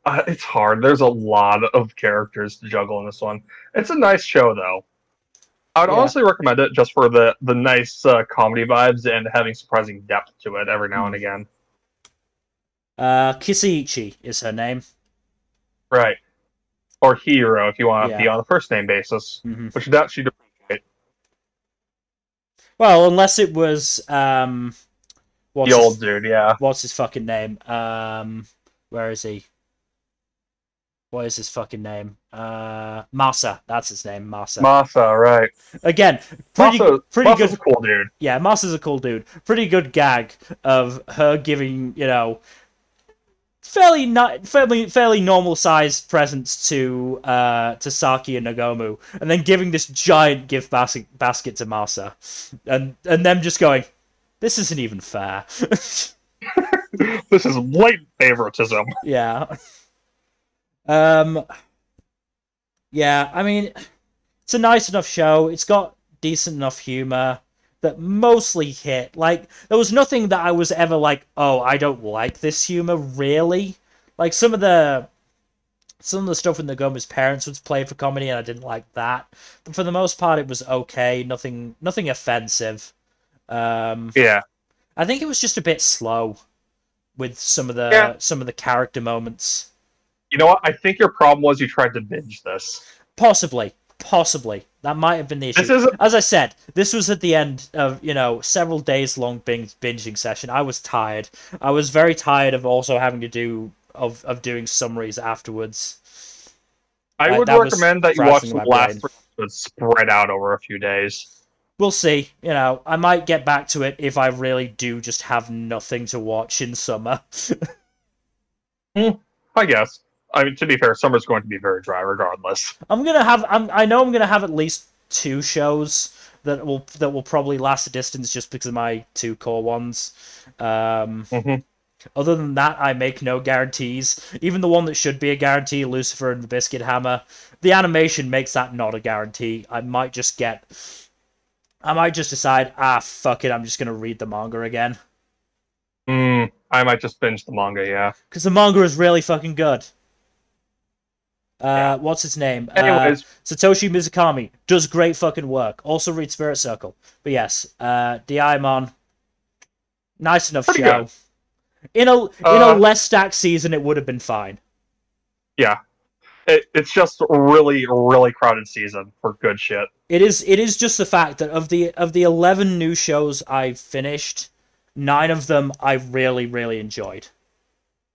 It's hard. There's a lot of characters to juggle in this one. It's a nice show, though. I would honestly recommend it just for the nice comedy vibes and having surprising depth to it every now and again. Kisaichi is her name. Right. Or Hero, if you want to be on a first name basis, which that she'd appreciate. Well, unless it was the old dude, yeah. What's his fucking name? Where is he? What is his fucking name? Masa. That's his name. Masa. Masa, right. Again, pretty Masa's good. A cool dude. Yeah, Masa's a cool dude. Pretty good gag of her giving, you know, fairly normal sized presents to Saki and Nagomu, and then giving this giant gift basket to Masa, and them just going, "This isn't even fair." This is blatant favoritism. Yeah. Yeah, I mean, it's a nice enough show. It's got decent enough humor that mostly hit. Like, there was nothing that I was ever like, oh, I don't like this humor, really. Like, some of the stuff with Nagomu's parents was played for comedy, and I didn't like that. But for the most part, it was okay. Nothing offensive. Yeah. I think it was just a bit slow with some of the character moments. You know what? I think your problem was you tried to binge this. Possibly. That might have been the issue. As I said, this was at the end of, you know, several days long binging session. I was tired. I was very tired of also having to doing summaries afterwards. I would recommend that you watch the last 3 episodes spread out over a few days. We'll see. You know, I might get back to it if I really do just have nothing to watch in summer. I guess. I mean, to be fair, summer's going to be very dry regardless. I know I'm gonna have at least 2 shows that will probably last a distance just because of my 2 core ones. Other than that, I make no guarantees. Even the one that should be a guarantee, Lucifer and the Biscuit Hammer, the animation makes that not a guarantee. I might just decide, fuck it, I'm just gonna read the manga again. I might just binge the manga, yeah. Because the manga is really fucking good. What's his name? Anyways. Satoshi Mizukami does great fucking work. Also read Spirit Circle. But yes, Daimon, nice enough Pretty show. Good. In a less stacked season, it would have been fine. Yeah, it's just a really, really crowded season for good shit. It is just the fact that of the 11 new shows I've finished, 9 of them I really, really enjoyed.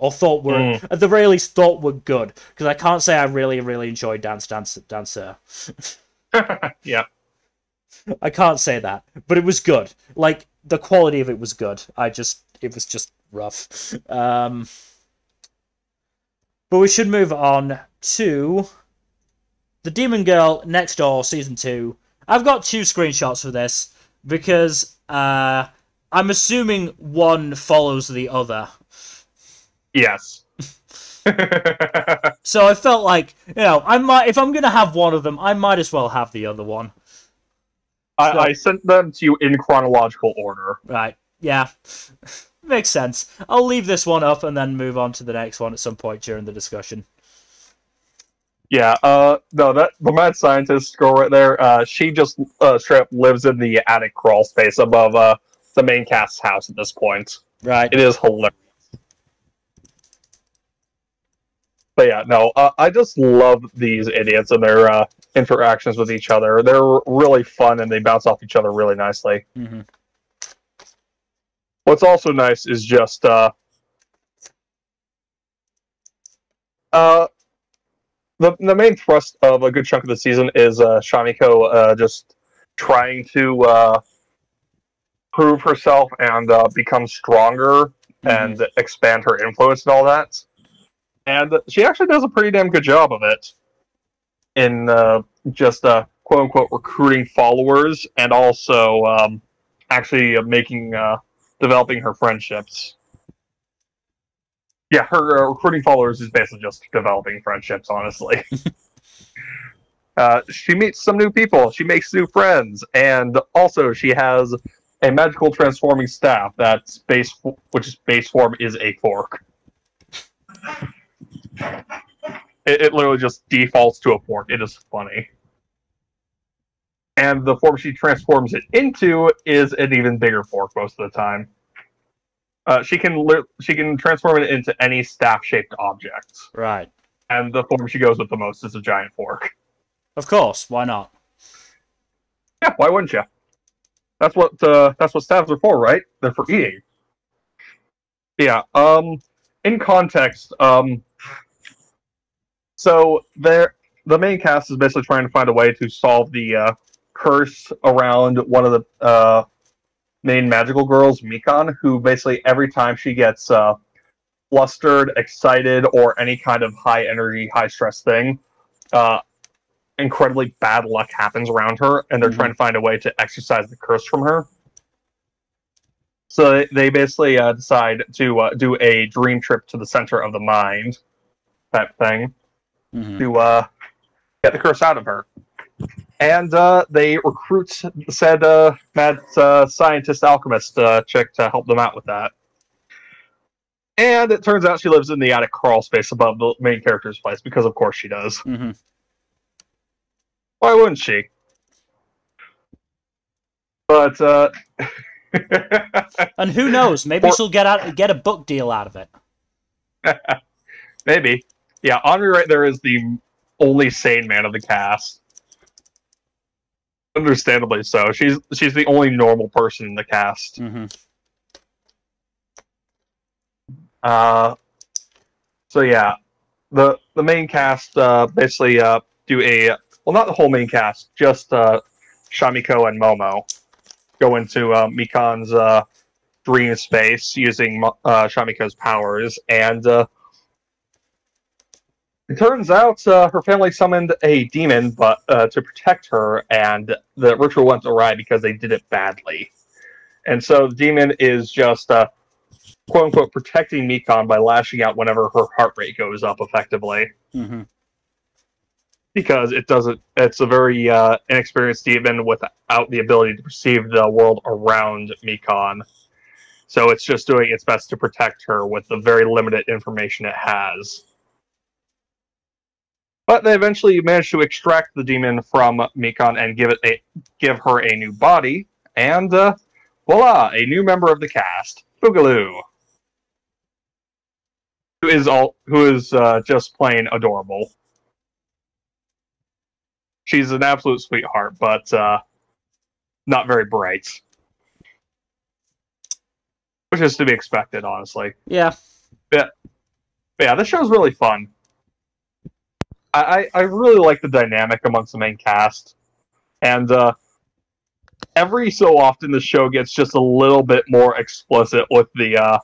Or thought were, at the very least, thought were good. Because I can't say I really, really enjoyed Danseur. Yeah. I can't say that. But it was good. Like, the quality of it was good. It was just rough. But we should move on to The Demon Girl Next Door Season 2. I've got 2 screenshots for this because I'm assuming one follows the other. Yes. So I felt like, if I'm going to have one of them, I might as well have the other one. I sent them to you in chronological order. Right, yeah. Makes sense. I'll leave this one up and then move on to the next one at some point during the discussion. Yeah, no, the mad scientist girl right there, she just straight up lives in the attic crawl space above the main cast's house at this point. Right. It is hilarious. But yeah, no, I just love these idiots and their interactions with each other. They're really fun and they bounce off each other really nicely. Mm-hmm. What's also nice is just the main thrust of a good chunk of the season is Shamiko just trying to prove herself and become stronger and expand her influence and all that. And she actually does a pretty damn good job of it in just quote-unquote recruiting followers and also actually developing her friendships. Yeah, her recruiting followers is basically just developing friendships, honestly. She meets some new people, she makes new friends, and also she has a magical transforming staff which base form is a fork. It literally just defaults to a fork. It is funny. And the form she transforms it into is an even bigger fork most of the time. She can transform it into any staff-shaped object. Right. And the form she goes with the most is a giant fork. Of course, why not? Yeah, why wouldn't you? That's what staffs are for, right? They're for eating. Yeah. In context, so the main cast is basically trying to find a way to solve the curse around one of the main magical girls, Mikan, who basically every time she gets flustered, excited, or any kind of high energy, high stress thing, incredibly bad luck happens around her, and they're trying to find a way to exorcise the curse from her. So they basically decide to do a dream trip to the center of the mind, type thing, to get the curse out of her. And they recruit said mad scientist alchemist chick to help them out with that. And it turns out she lives in the attic crawl space above the main character's place, because of course she does. Why wouldn't she? But and who knows? Maybe she'll get a book deal out of it. Maybe. Yeah, Henri right there is the only sane man of the cast. Understandably so. She's the only normal person in the cast. So yeah, the main cast basically do a not the whole main cast, just Shamiko and Momo go into Mikan's dream space using Shamiko's powers, and it turns out her family summoned a demon, but to protect her, and the ritual went awry because they did it badly. And so the demon is just quote-unquote protecting Mikan by lashing out whenever her heart rate goes up effectively. Because it's a very inexperienced demon without the ability to perceive the world around Mikan. So it's just doing its best to protect her with the very limited information it has. But they eventually manage to extract the demon from Mikan and give her a new body, and voila, a new member of the cast, Boogaloo, who is just plain adorable. She's an absolute sweetheart, but not very bright, which is to be expected, honestly. Yeah. Yeah, this show's really fun. I really like the dynamic amongst the main cast, and every so often the show gets just a little bit more explicit with the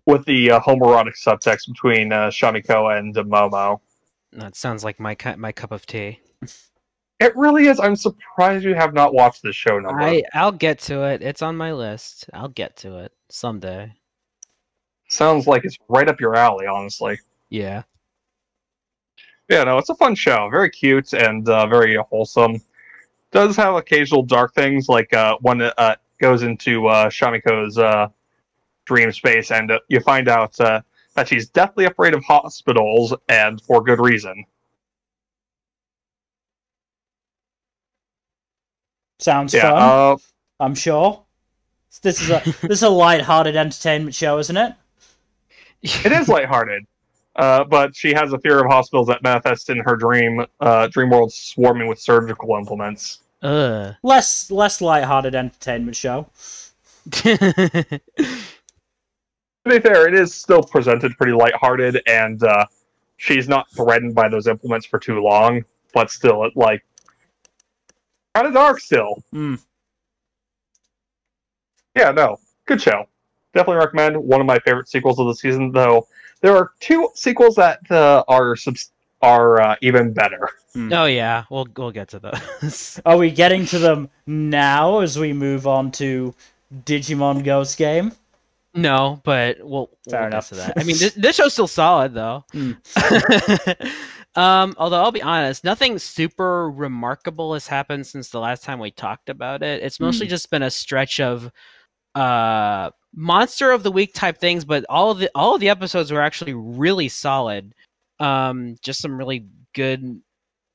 with the homoerotic subtext between Shamiko and Momo. That sounds like my cup of tea. It really is. I'm surprised you have not watched this show, Nmbr. I'll get to it. It's on my list. I'll get to it someday. Sounds like it's right up your alley, honestly. Yeah. Yeah, no, it's a fun show. Very cute and very wholesome. Does have occasional dark things, like when it goes into Shamiko's dream space, and you find out that she's deathly afraid of hospitals, and for good reason. Sounds Yeah, fun. I'm sure. This is a light-hearted entertainment show, isn't it? it is lighthearted. But she has a fear of hospitals that manifests in her dream world swarming with surgical implements. Less light-hearted entertainment show. To be fair, it is still presented pretty lighthearted, and she's not threatened by those implements for too long, but still, kind of dark still. Mm. Yeah, no, good show. Definitely recommend. One of my favorite sequels of the season, though. There are 2 sequels that are even better. Oh yeah, we'll get to those. Are we getting to them now as we move on to Digimon Ghost Game? No, but we'll Fair enough. get to that. I mean, this show's still solid though. Although I'll be honest, nothing super remarkable has happened since the last time we talked about it. It's mostly just been a stretch of monster of the week type things, but all of the episodes were actually really solid. Just some really good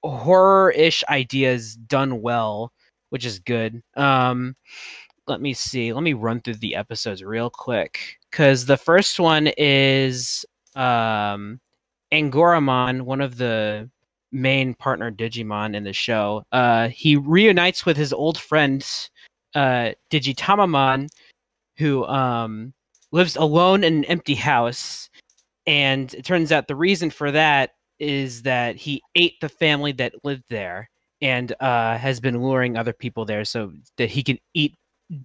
horror-ish ideas done well, which is good. Let me see. Let me run through the episodes real quick, because the first one is Angoramon, one of the main partner Digimon in the show. He reunites with his old friend Digitamamon, who lives alone in an empty house, and it turns out the reason for that is that he ate the family that lived there, and has been luring other people there so that he can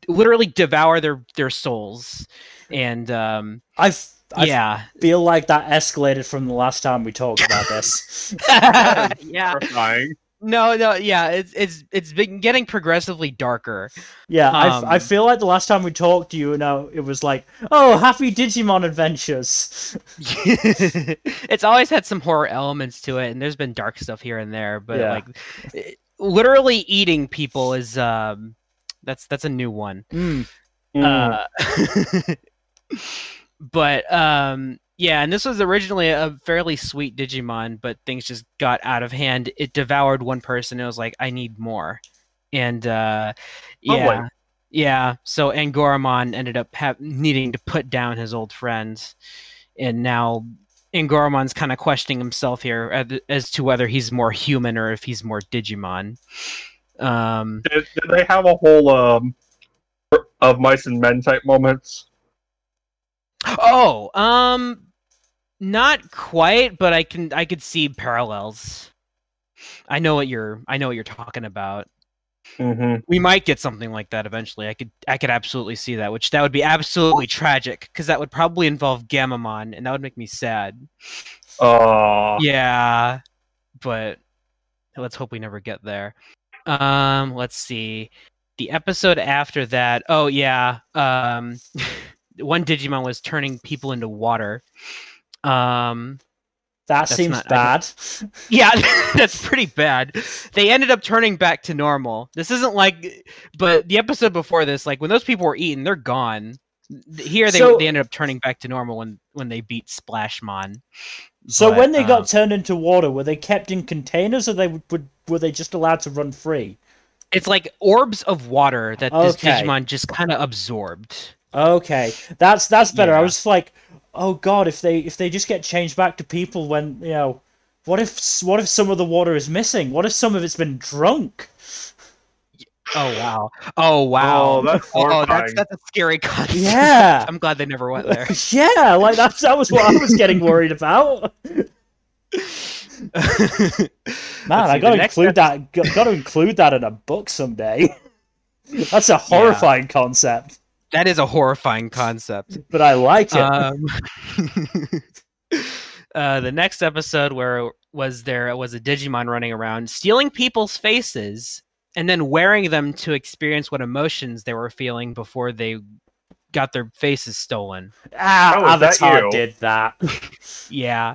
literally devour their souls. And I feel like that escalated from the last time we talked about this. Yeah. Terrifying. No, yeah, it's been getting progressively darker. Yeah, I feel like the last time we talked to you, it was like, oh, happy Digimon adventures. It's always had some horror elements to it, and there's been dark stuff here and there, but literally eating people is that's a new one. But yeah, and this was originally a fairly sweet Digimon, but things just got out of hand. It devoured one person, and it was like, I need more. And so Angoramon ended up needing to put down his old friends, and now Angoramon's kind of questioning himself here as to whether he's more human or if he's more Digimon. Did they have a whole of mice and men type moments? Oh, not quite, but I could see parallels. I know what you're talking about. Mm-hmm. We might get something like that eventually. I could absolutely see that, that would be absolutely tragic, because that would probably involve Gamamon, and that would make me sad. Yeah, but let's hope we never get there. Let's see. The episode after that, one Digimon was turning people into water. That seems bad. Yeah, that's pretty bad. They ended up turning back to normal. This isn't but the episode before this, when those people were eaten, they're gone. Here they ended up turning back to normal when they beat Splashmon. So when they got turned into water, were they kept in containers, or were they just allowed to run free? It's like orbs of water that this Digimon just kind of absorbed. Okay, that's better. Yeah. I was like, oh god, if they just get changed back to people, when what if some of the water is missing? What if some of it's been drunk? Oh wow! Oh wow! Oh, that's horrifying. That's a scary concept. Yeah, I'm glad they never went there. Yeah, that was what I was getting worried about. Man, I gotta include that in a book someday. That's a horrifying concept. That is a horrifying concept. But I liked it. The next episode where there was a Digimon running around stealing people's faces and then wearing them to experience what emotions they were feeling before they got their faces stolen. Avatar did that. Yeah.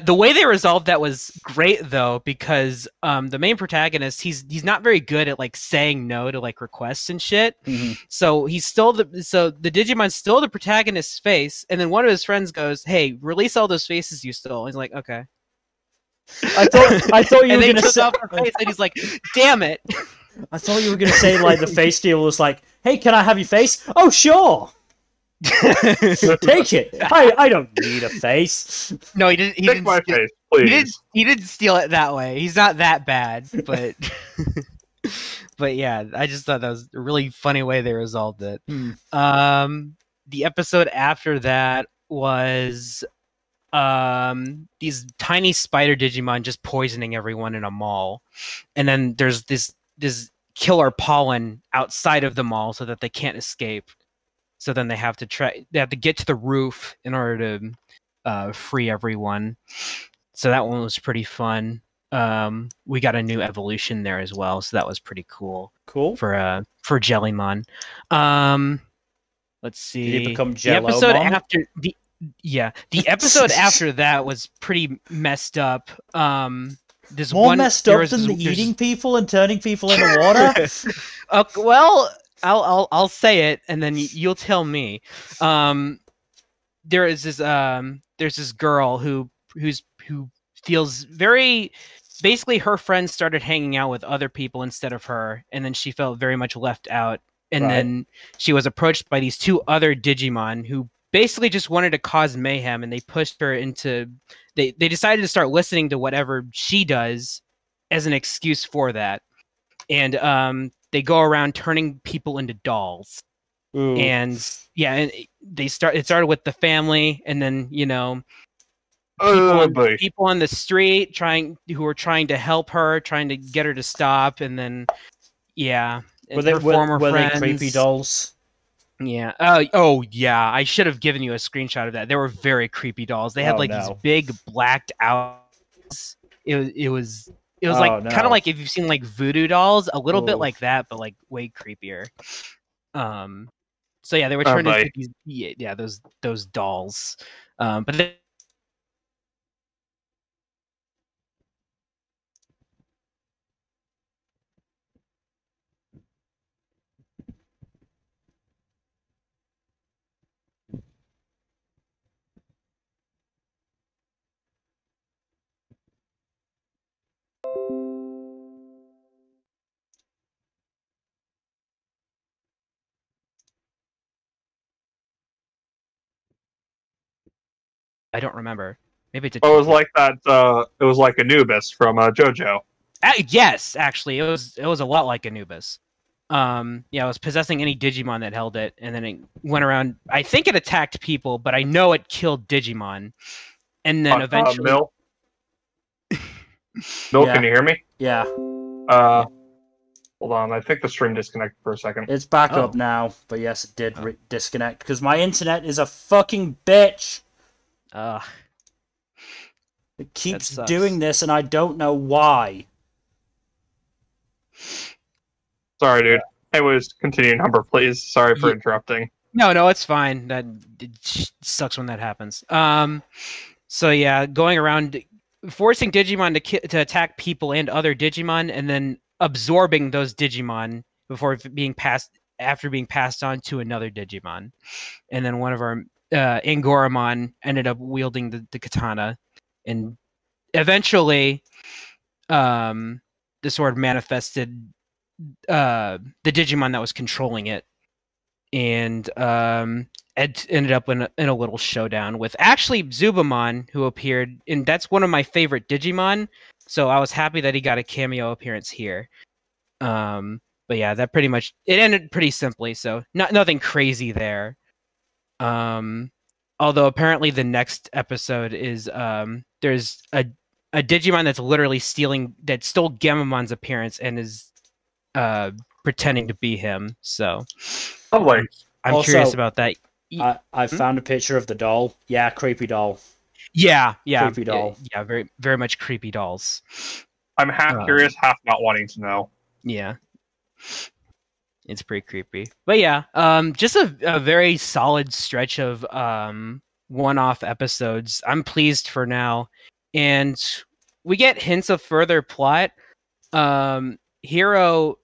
The way they resolved that was great though, because the main protagonist, he's not very good at like saying no to like requests and shit. Mm-hmm. So the Digimon stole the protagonist's face, and then one of his friends goes, "Hey, release all those faces you stole." He's like, "Okay." I thought you were gonna say, off her face, and he's like, "Damn it." I thought you were gonna say like the face stealer was like, "Hey, can I have your face?" "Oh, sure." Take it. I don't need a face. No, he didn't. Take my face, please. He didn't steal it that way. He's not that bad, but but yeah, I just thought that was a really funny way they resolved it. The episode after that was these tiny spider Digimon just poisoning everyone in a mall, and then there's this killer pollen outside of the mall so that they can't escape. So then they have to get to the roof in order to free everyone. So that one was pretty fun. We got a new evolution there as well, so that was pretty cool. Cool for Jellymon. Let's see. Did he become Jello? The episode after that was pretty messed up. Messed up than the eating people and turning people into water. Well, I'll say it, and then you'll tell me. There's this girl who feels very. Basically, her friends started hanging out with other people instead of her, and then she felt very much left out. And then she was approached by these two other Digimon who basically just wanted to cause mayhem, and they pushed her into. They decided to start listening to whatever she does as an excuse for that, and they go around turning people into dolls. Ooh. And yeah, and it started with the family, and then people on the street who were trying to help her, trying to get her to stop, and then were they creepy dolls? Yeah. Oh yeah. I should have given you a screenshot of that. They were very creepy dolls. They had these big blacked out. It was kind of like if you've seen like voodoo dolls, a little bit like that, but like way creepier. So yeah, they were turned into these those dolls. But I don't remember. Maybe it's it was like that. It was like Anubis from JoJo. Yes, actually, it was a lot like Anubis. It was possessing any Digimon that held it, and then it went around. I think it attacked people, but I know it killed Digimon. And then eventually, Mill, can you hear me? Yeah. Hold on, I think the stream disconnected for a second. It's back up now, but yes, it did disconnect because my internet is a fucking bitch. It keeps doing this, and I don't know why. Sorry, dude. Anyways, continue number, please. Sorry for interrupting. No, it's fine. It sucks when that happens. So yeah, going around forcing Digimon to attack people and other Digimon, and then absorbing those Digimon after being passed on to another Digimon, and then one of our Angoramon ended up wielding the katana, and eventually, the sword manifested the Digimon that was controlling it, and it ended up in a little showdown with actually Zubamon, who appeared, and that's one of my favorite Digimon. So I was happy that he got a cameo appearance here. But yeah, that pretty much it ended pretty simply. So nothing crazy there. Although apparently the next episode is there's a Digimon that's literally stole Gamamon's appearance and is pretending to be him. So Oh, like I'm Also, curious about that. I found a picture of the doll. Yeah, creepy doll. Yeah, Creepy doll. Yeah, very, very much creepy dolls. I'm half curious, half not wanting to know. Yeah, it's pretty creepy. But yeah, just a very solid stretch of one-off episodes. I'm pleased for now, and we get hints of further plot. Hero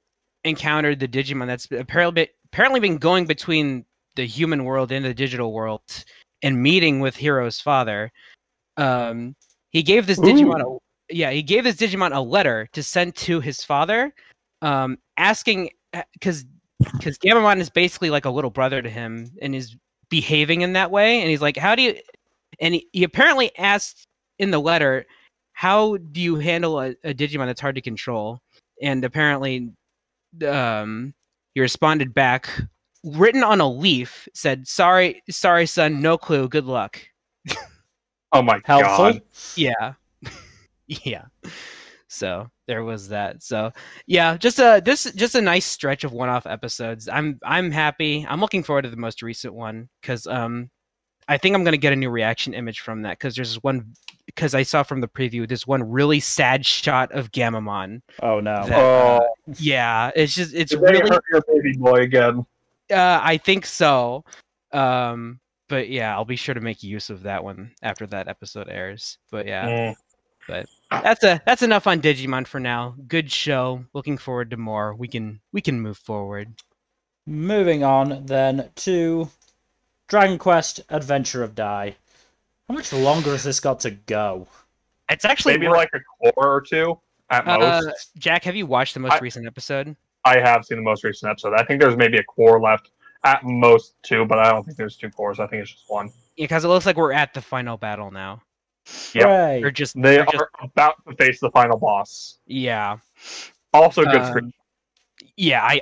encountered the Digimon that's apparently been going between the human world and the digital world, and meeting with Hero's father. He gave this Digimon he gave this Digimon a letter to send to his father, asking because Gammamon is basically like a little brother to him and is behaving in that way, and he's like, how do you? And he apparently asked in the letter, how do you handle a Digimon that's hard to control? And apparently, he responded back, written on a leaf, said, sorry, son, no clue, good luck. Oh my Helpful. god. Yeah. Yeah. So there was that. So yeah, just a nice stretch of one-off episodes. I'm happy. I'm looking forward to the most recent one because I think I'm gonna get a new reaction image from that because I saw from the preview this one really sad shot of Gammamon. Oh no. That, yeah, it's Did really they hurt your baby boy again. I think so. But yeah, I'll be sure to make use of that one after that episode airs. But yeah. But that's enough on Digimon for now. Good show. Looking forward to more. We can move forward. Moving on then to Dragon Quest Adventure of Dai. How much longer has this got to go? It's actually maybe like a quarter or two at most. Jack, have you watched the most recent episode? I have seen the most recent episode. I think there's maybe a core left. At most two, but I don't think there's two cores. I think it's just one. Yeah, because it looks like we're at the final battle now. Yeah, they are about to face the final boss. Yeah. Also, good screen. Yeah,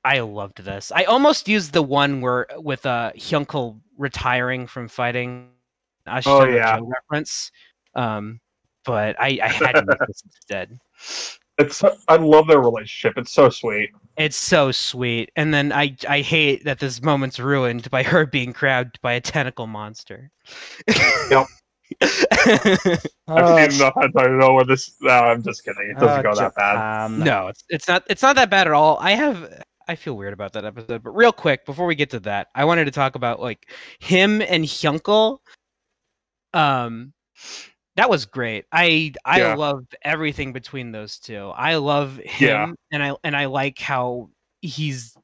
I loved this. I almost used the one where with Hyunkel retiring from fighting. Joe reference. But I had to make this instead. I love their relationship. It's so sweet. It's so sweet. And then I hate that this moment's ruined by her being grabbed by a tentacle monster. Yep. I've seen enough. I don't know where this. No, I'm just kidding. It doesn't go that bad. No, it's not. It's not that bad at all. I feel weird about that episode. But real quick, before we get to that, I wanted to talk about like him and Hyunkel. That was great. I loved everything between those two. I love him, and I like how he's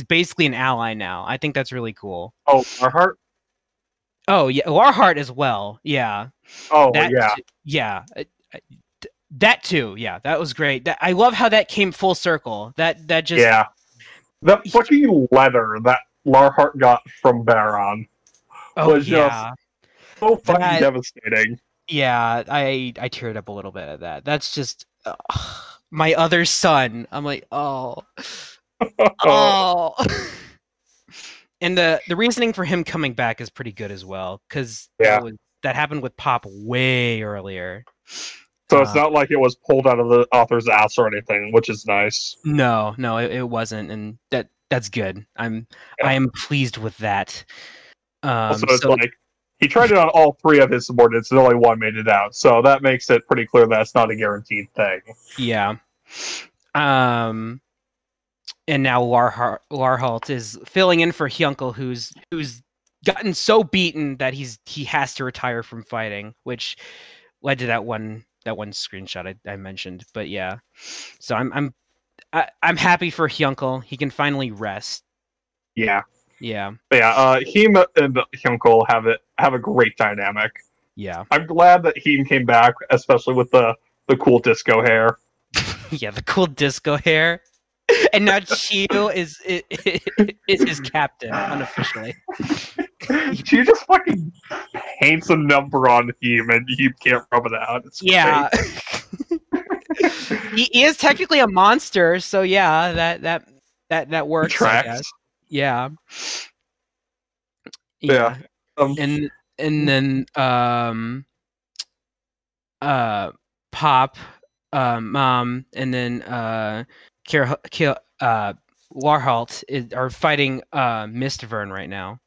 basically an ally now. I think that's really cool. Oh, Warheart? Oh yeah, Warheart as well. Yeah. Oh yeah. That too. Yeah, that was great. I love how that came full circle. That just the fucking letter that Larhart got from Baron was just so fucking devastating. Yeah, I teared up a little bit at that. That's just my other son. I'm like, oh. And the reasoning for him coming back is pretty good as well, because that happened with Pop way earlier. So it's not like it was pulled out of the author's ass or anything, which is nice. No, it wasn't, and that's good. I am pleased with that. So it's like he tried it on all three of his subordinates, and only one made it out. So that makes it pretty clear that's not a guaranteed thing. Yeah. And now Larhalt is filling in for Hyunkel, who's gotten so beaten that he has to retire from fighting, which led to that one screenshot I mentioned. But yeah, so I'm happy for Hyunkel. He can finally rest. Yeah. Yeah. But yeah. Him and Hyunkel have a great dynamic. Yeah. I'm glad that Him came back, especially with the cool disco hair. Yeah, the cool disco hair. And now Chiyo is his captain unofficially. She just fucking paints a number on him, and he can't rub it out. It's he is technically a monster, so yeah, that works. Tracks. I guess. Yeah. And then Pop, Mom, and then Warhalt are fighting Mist Vern right now.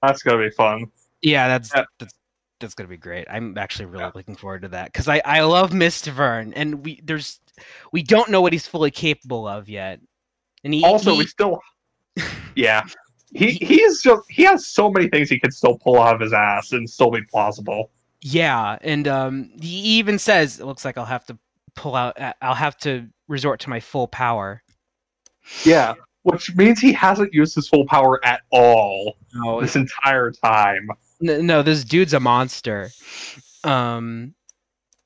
That's gonna be fun. Yeah, that's gonna be great. I'm actually really looking forward to that because I love Mist Vern, and we don't know what he's fully capable of yet. And we still, yeah, he has so many things he could still pull out of his ass and still be plausible. Yeah, and he even says it looks like I'll have to resort to my full power. Yeah, which means he hasn't used his full power at all this entire time. No, this dude's a monster. I'm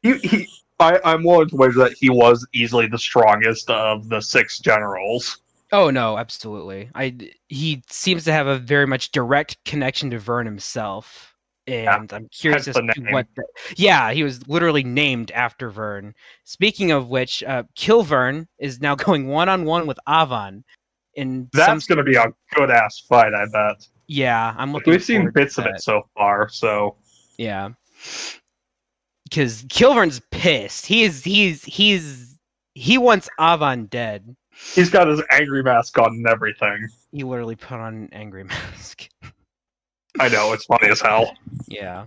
willing to wager that he was easily the strongest of the 6 generals. Oh no, absolutely. He seems to have a very much direct connection to Vern himself, and I'm curious as to what. Yeah, he was literally named after Vern. Speaking of which, Kill Vern is now going one-on-one with Avon. That's going to be a good-ass fight, I bet. Yeah, I'm looking. We've seen bits of it so far, so yeah. Because Kilvern's pissed. He wants Avon dead. He's got his angry mask on and everything. He literally put on an angry mask. I know, it's funny as hell. Yeah.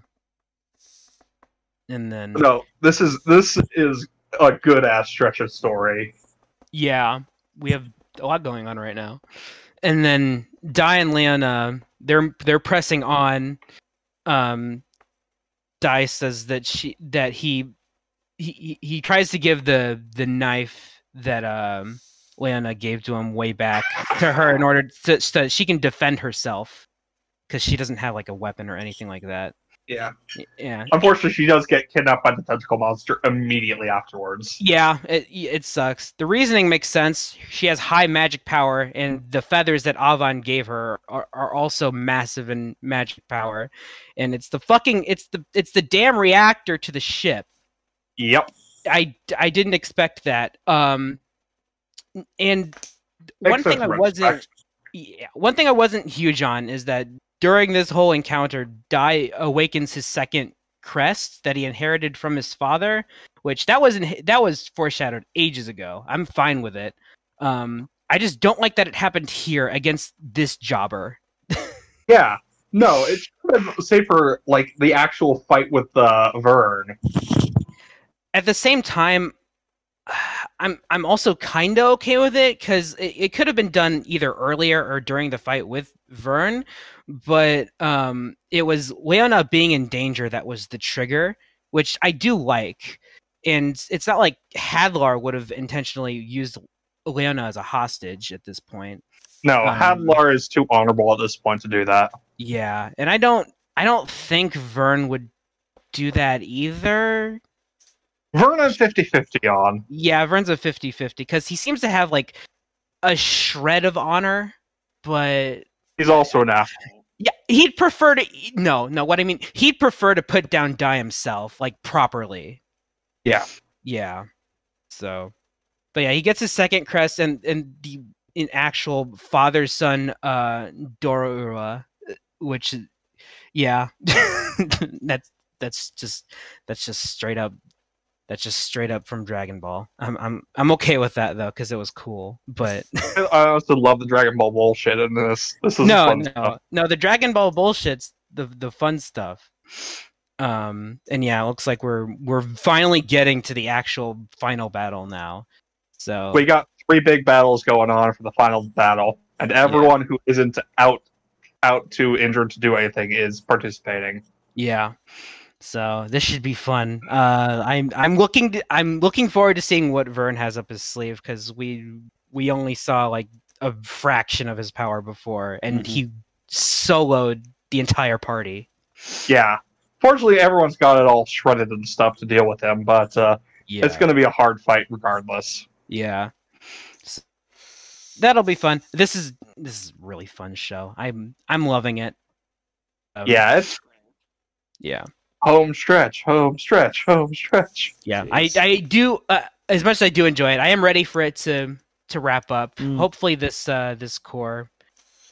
And then no, this is a good ass stretch of story. Yeah, we have a lot going on right now. And then Dai and Leona, they're pressing on. Dai says that he tries to give the knife that Leona gave to him way back to her in order so that she can defend herself because she doesn't have like a weapon or anything like that. Yeah. Yeah. Unfortunately, she does get kidnapped by the tentacle monster immediately afterwards. Yeah, it sucks. The reasoning makes sense. She has high magic power, and the feathers that Avon gave her are also massive in magic power. And it's the damn reactor to the ship. Yep. I didn't expect that. And one thing I wasn't huge on is that during this whole encounter, Dai awakens his second crest that he inherited from his father, which that was foreshadowed ages ago. I'm fine with it. I just don't like that it happened here against this jobber. Yeah. No, it should have been safer, like, the actual fight with Vern. At the same time, I'm also kind of okay with it because it could have been done either earlier or during the fight with Vern, but it was Leona being in danger that was the trigger, which I do like. And it's not like Hadlar would have intentionally used Leona as a hostage at this point. No, Hadlar is too honorable at this point to do that. Yeah, and I don't think Vern would do that either. Vern is 50-50 on. Yeah, Vern's a 50-50 because he seems to have like a shred of honor, but he's also an asshole. Yeah, he'd prefer to what I mean, he'd prefer to put down Dai himself, like properly. Yeah. Yeah. So, but yeah, he gets his second crest and in actual father-son Doroura, which yeah. that's just straight up from Dragon Ball. I'm okay with that though because it was cool. But I also love the Dragon Ball bullshit in this. This is fun stuff. No, the Dragon Ball bullshit's the fun stuff. And yeah, it looks like we're finally getting to the actual final battle now. So we got 3 big battles going on for the final battle, and everyone who isn't out too injured to do anything is participating. Yeah. So this should be fun. I'm looking forward to seeing what Vern has up his sleeve because we only saw like a fraction of his power before, and he soloed the entire party. Yeah. Fortunately, everyone's got it all shredded and stuff to deal with him, but it's going to be a hard fight regardless. Yeah. So, that'll be fun. This is a really fun show. I'm loving it. Yeah, it's home stretch. Yeah, I do as much as I do enjoy it. I am ready for it to wrap up. Hopefully this core.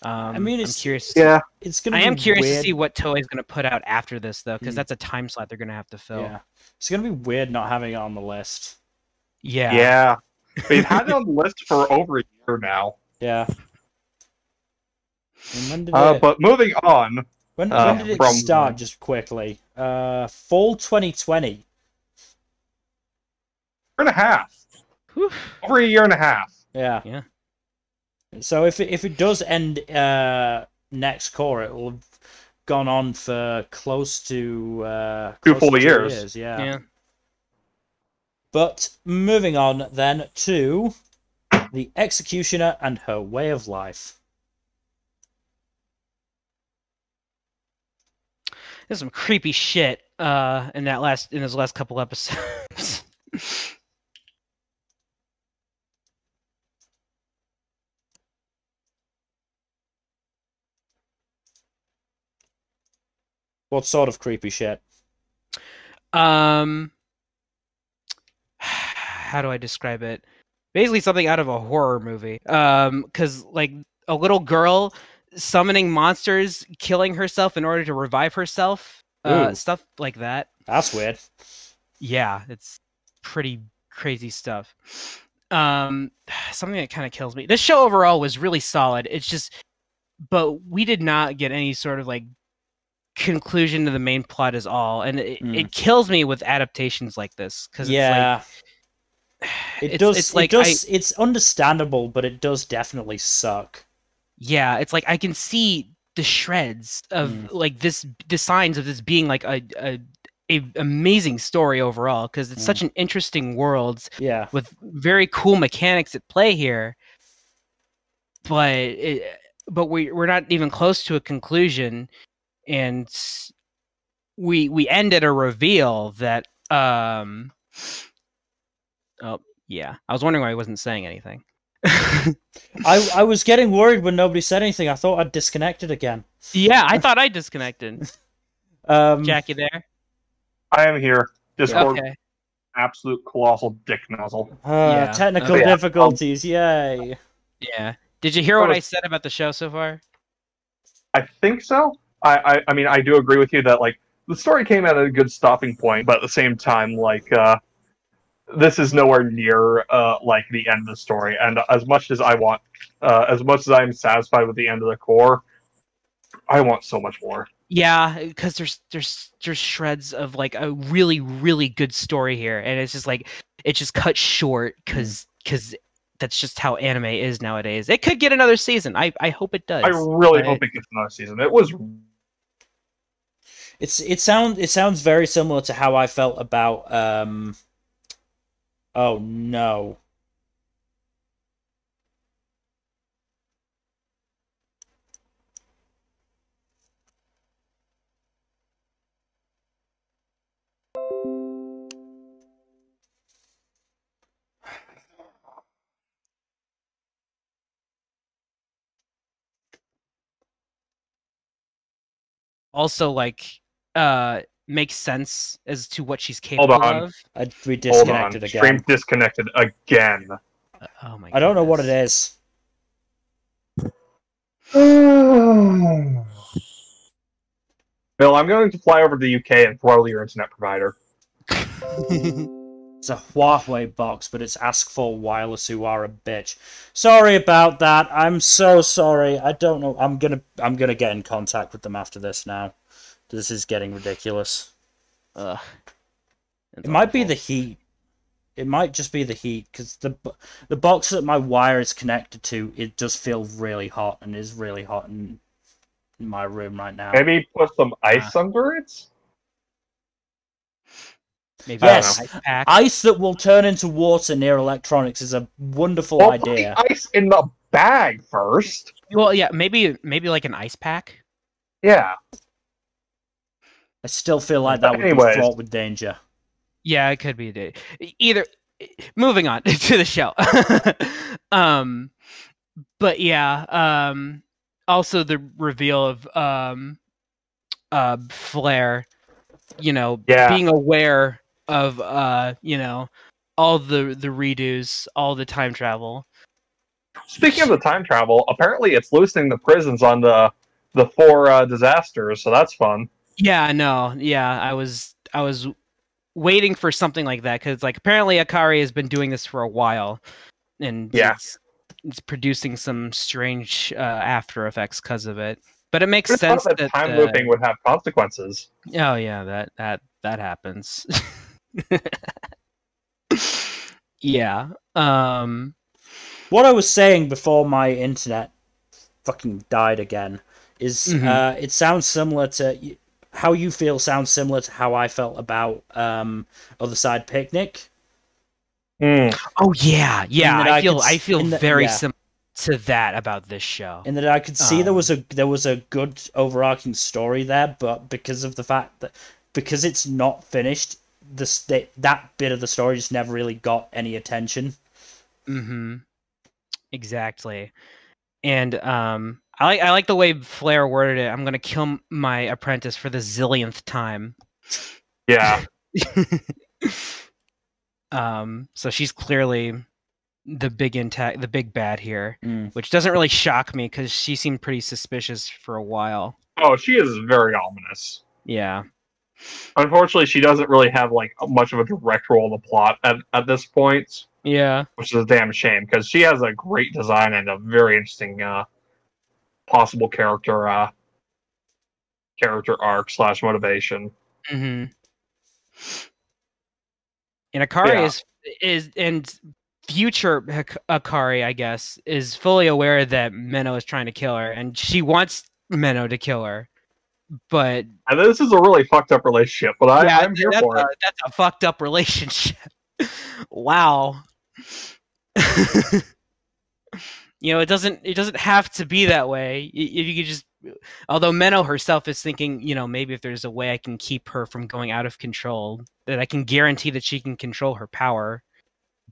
I mean, I'm curious. Yeah, it's gonna. I am curious to see what Toei's going to put out after this though, because that's a time slot they're going to have to fill. Yeah, it's gonna be weird not having it on the list. Yeah. Yeah. We've had it on the list for over a year now. Yeah. And when did it... But moving on. When did it from start, just quickly? Fall 2020. Year and a half. Whew. Over a year and a half. Yeah. Yeah. So if it does end next core, it will have gone on for close to 2 full years. Yeah. But moving on then to the Executioner and her way of life. There's some creepy shit in those last couple episodes. What sort of creepy shit? How do I describe it? Basically something out of a horror movie. Because like a little girl summoning monsters, killing herself in order to revive herself, stuff like that. That's weird. Yeah, it's pretty crazy stuff. Something that kind of kills me. This show overall was really solid. It's just, but we did not get any sort of like conclusion to the main plot at all, and it kills me with adaptations like this because it's understandable, but it does definitely suck. Yeah, it's like I can see the shreds of like the signs of this being like a amazing story overall, because it's such an interesting world with very cool mechanics at play here, but we're not even close to a conclusion, and we end at a reveal that oh yeah, I was wondering why I wasn't saying anything. I was getting worried when nobody said anything. I thought I'd disconnected again. Yeah, I thought I disconnected. Jack, you there? I am here. Discord, okay. Absolute colossal dick nozzle. Technical difficulties, yay. Yeah. Did you hear what I said about the show so far? I think so. I mean, I do agree with you that, like, the story came at a good stopping point, but at the same time, like, this is nowhere near, like, the end of the story. And as much as I want, as much as I'm satisfied with the end of the core, I want so much more. Yeah, because there's shreds of, like, a really, really good story here. And it's just, like, it just cut short because that's just how anime is nowadays. It could get another season. I hope it does. I really hope it gets another season. It was... It sounds very similar to how I felt about oh no. Also, like, makes sense as to what she's capable Hold on. of. We disconnected again. Stream disconnected again. Oh my! I don't know what it is. Bill, I'm going to fly over to the UK and throttle your internet provider. It's a Huawei box, but it's Ask for Wireless, who are a bitch. Sorry about that. I'm so sorry. I don't know. I'm gonna get in contact with them after this now. This is getting ridiculous. It might be the heat. It might just be the heat, because the box that my wire is connected to, it does feel really hot, and is really hot in my room right now. Maybe put some ice under it? Maybe yes, ice pack. Ice that will turn into water near electronics is a wonderful idea. Put the ice in the bag first. Well, yeah, maybe like an ice pack. Yeah. I still feel like that would be fraught with danger. Yeah, it could be. Either. Moving on to the show. But yeah. Also, the reveal of Flare. Being aware of all the redos, all the time travel. Speaking of the time travel, apparently it's loosening the prisons on the 4 disasters, so that's fun. Yeah, no, yeah, I was waiting for something like that, because, like, apparently Akari has been doing this for a while, and it's producing some strange after effects because of it. But it makes I sense thought that time looping would have consequences. Oh yeah, that happens. Yeah. What I was saying before my internet fucking died again is it sounds similar to how you feel. Sounds similar to how I felt about Other Side Picnic. Oh yeah, yeah. I feel very yeah. similar to that about this show. In that I could see there was a good overarching story there, but because of the fact that because it's not finished, that bit of the story just never really got any attention. Exactly. And I like the way Flair worded it. I'm gonna kill my apprentice for the zillionth time. Yeah. So she's clearly the big bad here, which doesn't really shock me because she seemed pretty suspicious for a while. Oh, she is very ominous. Yeah. Unfortunately, she doesn't really have like much of a direct role in the plot at this point. Yeah. Which is a damn shame because she has a great design and a very interesting possible character arc / motivation. And Akari is and future Akari, I guess, is fully aware that Menno is trying to kill her, and she wants Menno to kill her. But and this is a really fucked up relationship, but I'm here for it. That's a fucked up relationship. Wow. It doesn't have to be that way. If you could just, although Menno herself is thinking, maybe if there's a way I can keep her from going out of control, that I can guarantee that she can control her power.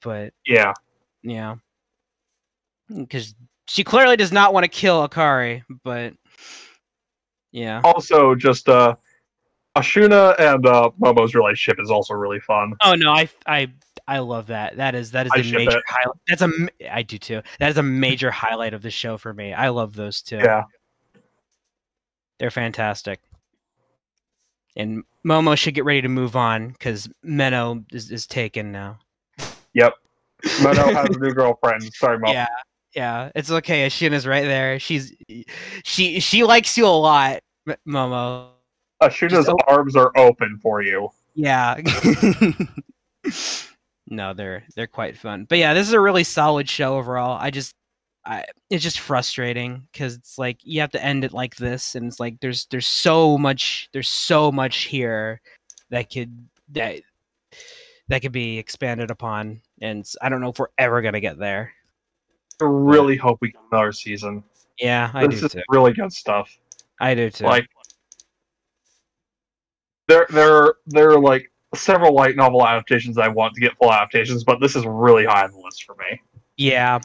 But yeah, because she clearly does not want to kill Akari. But yeah. Also, just Ashuna and Momo's relationship is also really fun. Oh no, I love that. That is a major highlight. I do too. That is a major highlight of the show for me. I love those two. Yeah. They're fantastic. And Momo should get ready to move on because Menno is taken now. Yep. Menno has a new girlfriend. Sorry, Momo. Yeah. It's okay. Ashuna's right there. She likes you a lot, Momo. Ashuna's arms are open for you. Yeah. No, they're quite fun. But yeah, this is a really solid show overall. It's just frustrating because it's like you have to end it like this, and it's like there's so much here that could be expanded upon, and I don't know if we're ever gonna get there. I really hope we get another season. Yeah, I do too. This is really good stuff. I do too. Like there are like several light novel adaptations I want to get full adaptations, but this is really high on the list for me. Yeah.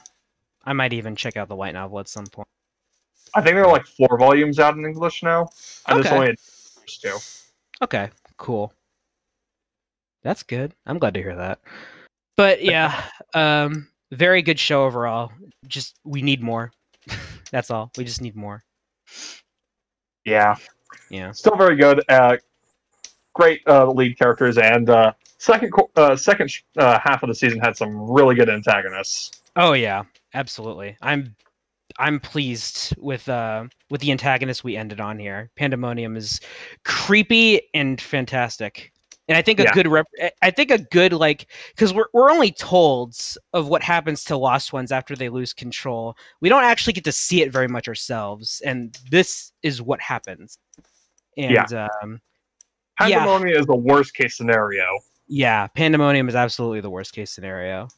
I might even check out the light novel at some point. I think there are like 4 volumes out in English now. And this only had 2. Okay, cool. That's good. I'm glad to hear that. But yeah, very good show overall. Just we need more. That's all. We just need more. Yeah. Yeah. Still very good. Great lead characters, and second half of the season had some really good antagonists. Oh yeah, absolutely. I'm pleased with the antagonist we ended on here. Pandemonium is creepy and fantastic, and I think a good like because we're only told of what happens to Lost Ones after they lose control. We don't actually get to see it very much ourselves, and this is what happens. And Pandemonium is the worst case scenario. Yeah, Pandemonium is absolutely the worst case scenario.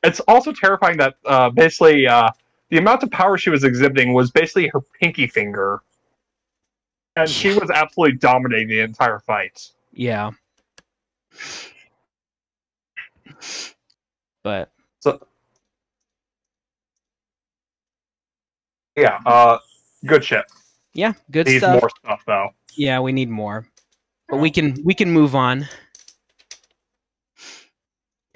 It's also terrifying that basically the amount of power she was exhibiting was basically her pinky finger. And she was absolutely dominating the entire fight. Yeah. But good shit. Yeah, good Needs stuff. More stuff though. Yeah, we need more. But we can move on.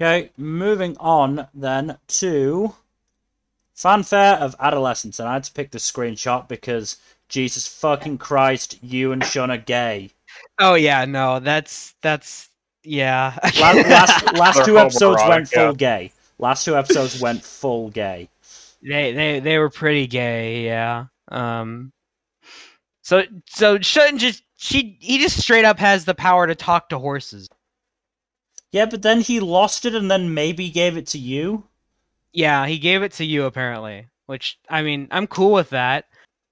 Okay, moving on then to Fanfare of Adolescence, and I had to pick the screenshot because Jesus fucking Christ, you and Sean are gay. Oh yeah, no, that's yeah. Last 2 episodes went full gay. Last 2 episodes went full gay. They were pretty gay, yeah. So Shun he just straight up has the power to talk to horses. Yeah, but then he lost it and then maybe gave it to you. Yeah, he gave it to you apparently, which I mean, I'm cool with that.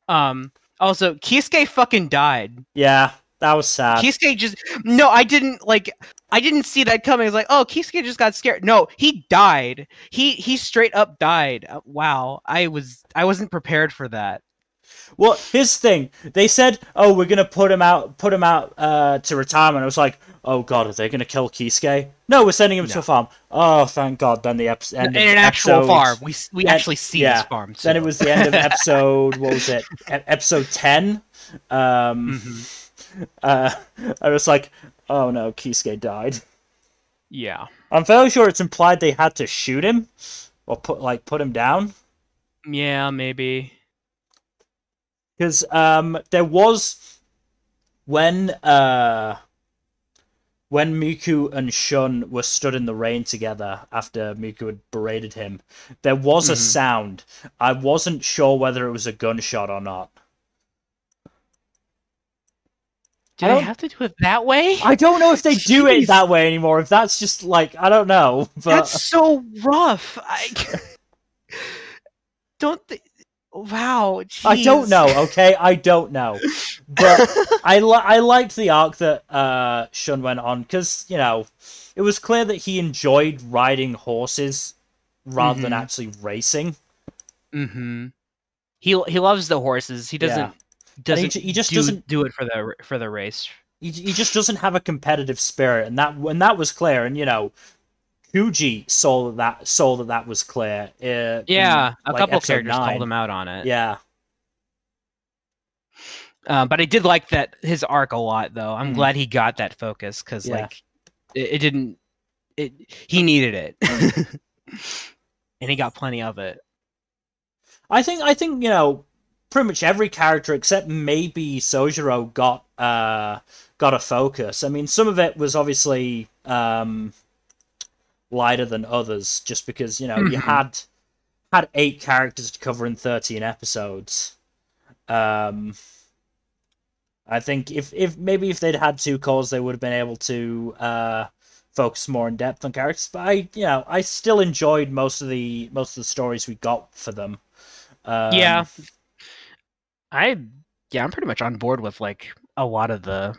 Also, Kisuke fucking died. Yeah, that was sad. Kisuke just no, I didn't see that coming. It's like, oh, Kisuke just got scared. No, he died. He straight up died. Wow, I wasn't prepared for that. Well, here's the thing. They said, "Oh, we're gonna put him out to retirement." I was like, "Oh God, are they gonna kill Kisuke?" No, we're sending him to a farm. Oh, thank God. Then the end in an actual farm. We actually see this farm. Then it was the end of episode. What was it? Episode 10. I was like, "Oh no, Kisuke died." Yeah, I'm fairly sure it's implied they had to shoot him or put him down. Yeah, maybe. Because there was when Miku and Shun were stood in the rain together after Miku had berated him, there was a sound. I wasn't sure whether it was a gunshot or not. Do they have to do it that way? I don't know if they do it that way anymore. If that's just like, I don't know. But... That's so rough. Wow, geez. I don't know, okay? I don't know. But I liked the arc that Shun went on, because, you know, it was clear that he enjoyed riding horses rather than actually racing. Mm-hmm. He loves the horses. He doesn't doesn't do it for the race. He just doesn't have a competitive spirit, and that was clear, and, you know, Kuji saw that was clear. A couple of characters called him out on it. Yeah. But I did like that his arc a lot, though. I'm glad he got that focus, because like he needed it, and he got plenty of it. I think you know, pretty much every character except maybe Sojiro got a focus. I mean, some of it was obviously lighter than others, just because, you know, you had 8 characters to cover in 13 episodes. I think if they'd had 2 calls, they would have been able to focus more in depth on characters. But I still enjoyed most of the stories we got for them. I'm pretty much on board with like a lot of the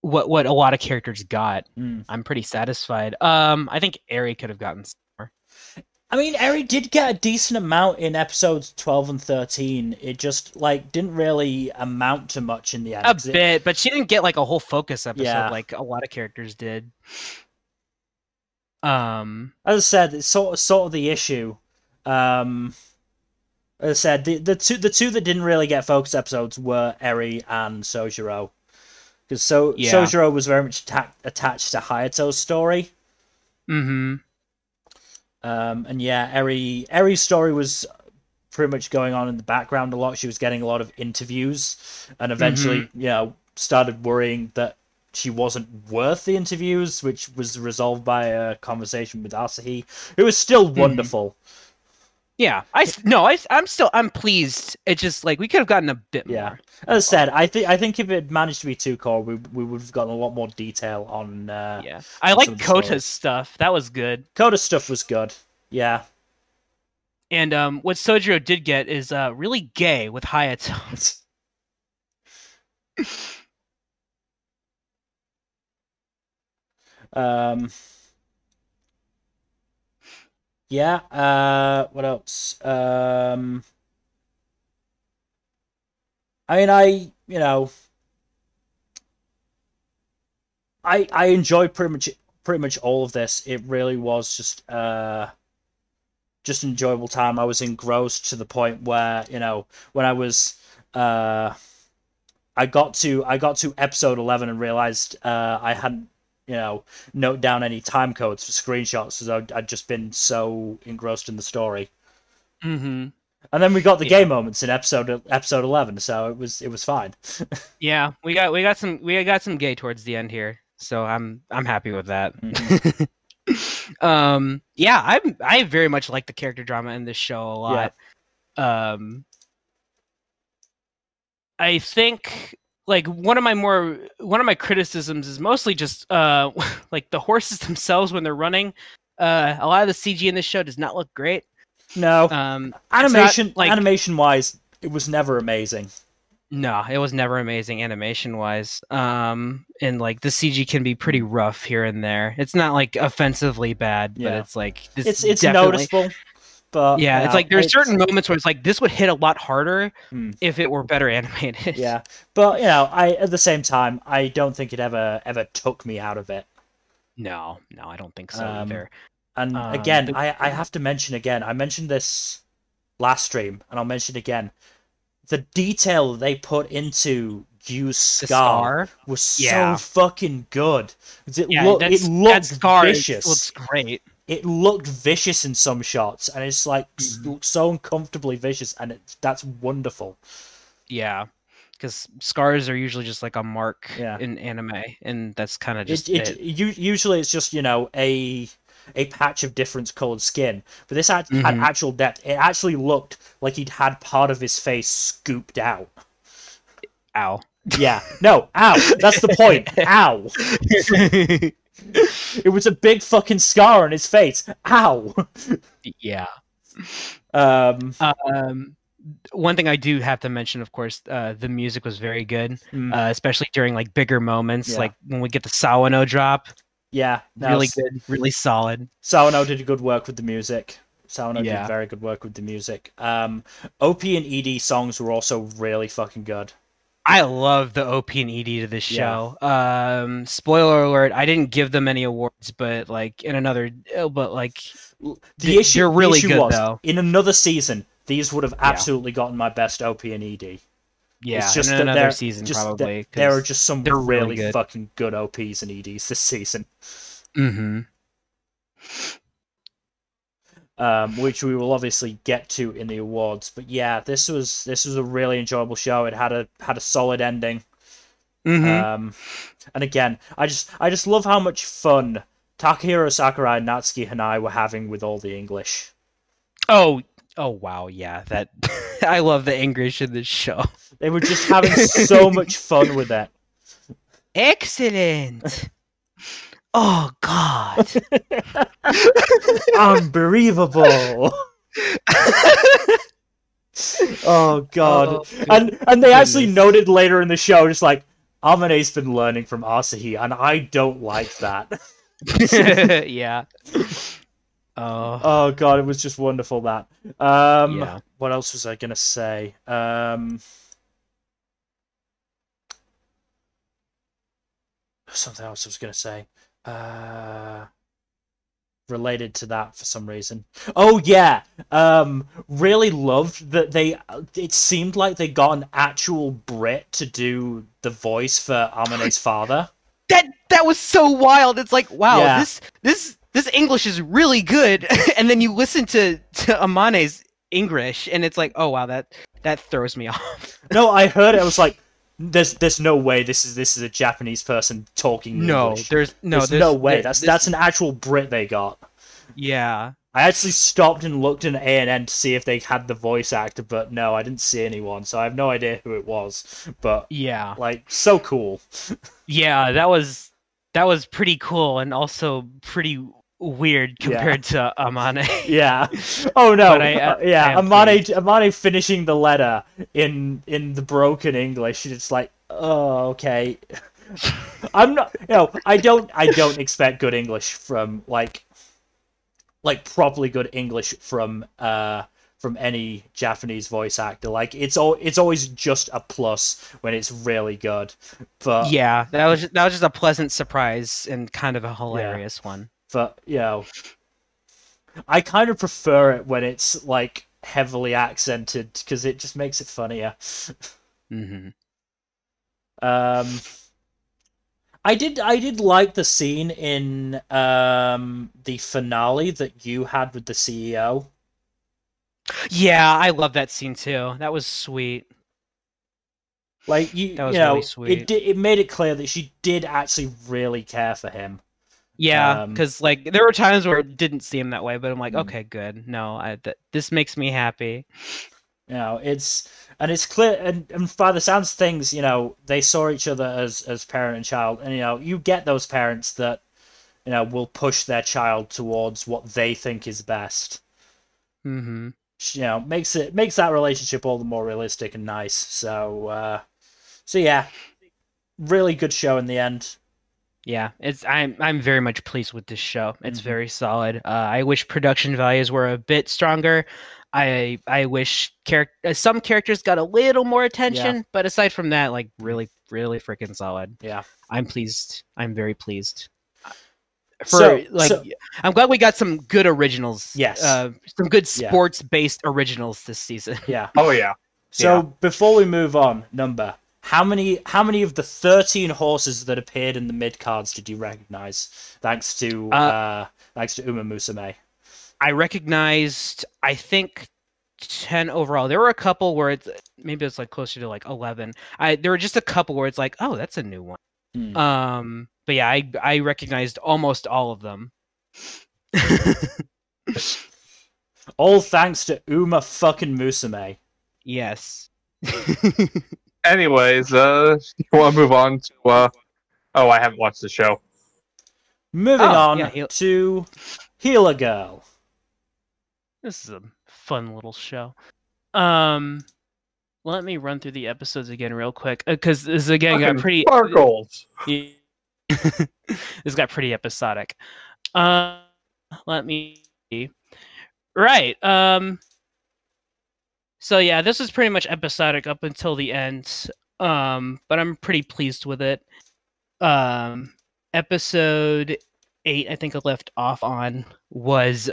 what a lot of characters got. I'm pretty satisfied. I think Eri could have gotten some more. I mean, Eri did get a decent amount in episodes 12 and 13. It just like didn't really amount to much in the end. A bit, but she didn't get like a whole focus episode like a lot of characters did. As I said, it's sort of the issue. As I said, the two that didn't really get focus episodes were Eri and Sojiro. Because Sojiro was very much attached to Hayato's story. Mm-hmm. And yeah, Eri's story was pretty much going on in the background a lot. She was getting a lot of interviews, and eventually, you know, started worrying that she wasn't worth the interviews, which was resolved by a conversation with Asahi, who was still wonderful. Yeah, I'm pleased. It's just like we could have gotten a bit more. As I said, I think if it managed to be 2 core, we would have gotten a lot more detail on. I like Kota's stuff. That was good. Kota's stuff was good. Yeah. And what Sojiro did get is really gay with Hayato. Yeah, what else? I mean, I enjoyed pretty much all of this. It really was just an enjoyable time. I was engrossed to the point where, you know, when I was I got to episode 11 and realized I hadn't, you know, note down any time codes for screenshots because I'd just been so engrossed in the story. Mm-hmm. And then we got the gay moments in episode 11, so it was fine. Yeah, we got some gay towards the end here, so I'm happy with that. Yeah, I very much like the character drama in this show a lot. I think like one of my criticisms is mostly just like the horses themselves when they're running. A lot of the CG in this show does not look great. No, animation like, animation wise, it was never amazing. No, it was never amazing animation wise. And like the CG can be pretty rough here and there. It's not like offensively bad, but it's like it's noticeable. But yeah, it's like there's certain moments where it's like this would hit a lot harder if it were better animated. Yeah, but at the same time, I don't think it ever took me out of it. No, I don't think so either. And again, I have to mention again. I mentioned this last stream, and I'll mention it again. The detail they put into Yu's scar was so fucking good. It looked vicious. Looks great. It looked vicious in some shots, and it's like so uncomfortably vicious, and that's wonderful. Yeah, because scars are usually just like a mark in anime, and that's kind of just it. Usually it's just a patch of different colored skin, but this had actual depth. It actually looked like he'd had part of his face scooped out. Ow. Yeah. No, ow. That's the point. Ow. It was a big fucking scar on his face. Ow. Yeah. One thing I do have to mention, of course, the music was very good, especially during like bigger moments, like when we get the Sawano drop. Yeah, really good, really solid. Sawano did good work with the music. Sawano did very good work with the music. OP and ED songs were also really fucking good. I love the OP and ED to this show. Spoiler alert: I didn't give them any awards, but like they're really good though. In another season, these would have absolutely gotten my best OP and ED. Yeah, it's just in another season probably. There are just some really fucking good OPs and EDs this season. Which we will obviously get to in the awards. But yeah, this was a really enjoyable show. It had a solid ending. And again, I just love how much fun Takahiro Sakurai and Natsuki Hanai were having with all the English. Oh wow, yeah, that I love the English in this show. They were just having so much fun with it. Excellent. Oh God. Unbelievable. Oh God. And they actually noted later in the show, just like, Amane's been learning from Asahi, and I don't like that. Yeah. Oh God, it was just wonderful that. What else was I gonna say? Something else I was gonna say. Related to that for some reason. Oh yeah. Really loved that it seemed like they got an actual Brit to do the voice for Amane's father. That was so wild. It's like, wow, this English is really good. And then you listen to Amane's English, and it's like, oh wow, that throws me off. No, I heard it. I was like, there's no way this is a Japanese person talking English. There's no way. That's an actual Brit they got. Yeah. I actually stopped and looked in ANN to see if they had the voice actor, but no, I didn't see anyone, so I have no idea who it was. But yeah, like, so cool. Yeah, that was pretty cool and also pretty weird compared to Amane. Yeah. Oh no. Amane finishing the letter in the broken English. It's like, oh, okay. I'm not. I don't expect good English from like properly good English from any Japanese voice actor. Like it's always just a plus when it's really good. But yeah, that was just a pleasant surprise and kind of a hilarious one. But I kind of prefer it when it's like heavily accented because it just makes it funnier. I did like the scene in the finale that you had with the CEO. Yeah, I love that scene too. That was sweet. Like really sweet. It made it clear that she did actually really care for him. Yeah, because like there were times where it didn't seem that way, but I'm like, okay, good. No, this makes me happy. You know, it's clear, and by the sounds of things, you know, they saw each other as parent and child, and you know, you get those parents that, you know, will push their child towards what they think is best. Mm-hmm. You know, makes that relationship all the more realistic and nice. So yeah, really good show in the end. Yeah, I'm very much pleased with this show. It's very solid. I wish production values were a bit stronger. I wish some characters got a little more attention, but aside from that, like really freaking solid. Yeah, I'm pleased. I'm very pleased. So I'm glad we got some good originals. Yes, some good sports-based originals this season. Yeah. Oh yeah. So before we move on, Nmbr, how many of the 13 horses that appeared in the mid cards did you recognize? Thanks to Uma Musume. I recognized, I think, 10 overall. There were a couple where maybe it's like closer to like 11. There were just a couple where it's like, oh, that's a new one. But yeah, I recognized almost all of them. All thanks to Uma fucking Musume. Yes. Anyways, you want to move on to oh, I haven't watched the show. Moving on to Healer Girl. This is a fun little show. Let me run through the episodes again real quick, because this again got pretty sparkles. This got pretty episodic. Let me see. Right. So yeah, this is pretty much episodic up until the end. But I'm pretty pleased with it. Episode 8, I think I left off on, was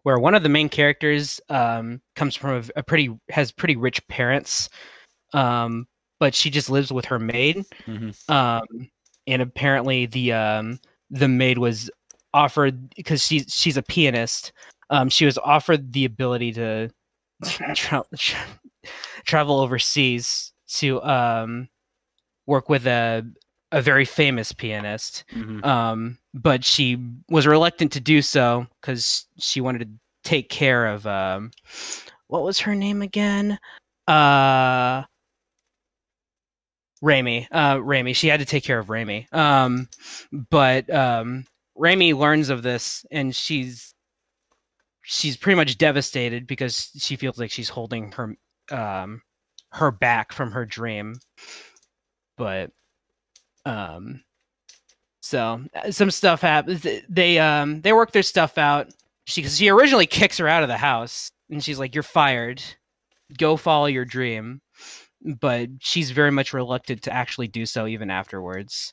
where one of the main characters comes from has pretty rich parents, but she just lives with her maid. And apparently the maid was offered, because she's a pianist. She was offered the ability to travel overseas to work with a very famous pianist. But she was reluctant to do so because she wanted to take care of what was her name again? Raimi. Raimi. She had to take care of Raimi. But Raimi learns of this, and she's pretty much devastated because she feels like she's holding her back from her dream. But so some stuff happens. They work their stuff out. She originally kicks her out of the house, and she's like, "You're fired. Go follow your dream." But she's very much reluctant to actually do so even afterwards.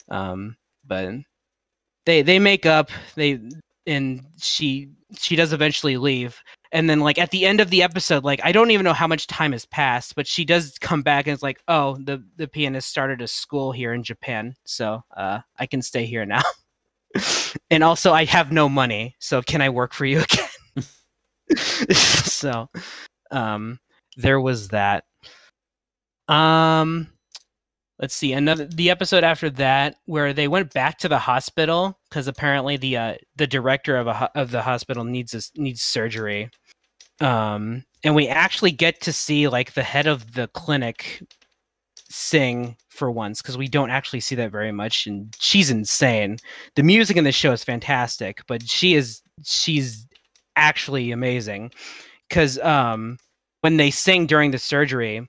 But they make up. And she does eventually leave. And then, like, at the end of the episode, like, I don't even know how much time has passed, but she does come back and it's like, oh, the pianist started a school here in Japan, so I can stay here now. And also, I have no money, so can I work for you again? So, there was that. Let's see, the episode after that, where they went back to the hospital because apparently the director of the hospital needs surgery, and we actually get to see like the head of the clinic sing for once, because we don't actually see that very much, and she's insane. The music in this show is fantastic, but she's actually amazing, because when they sing during the surgery,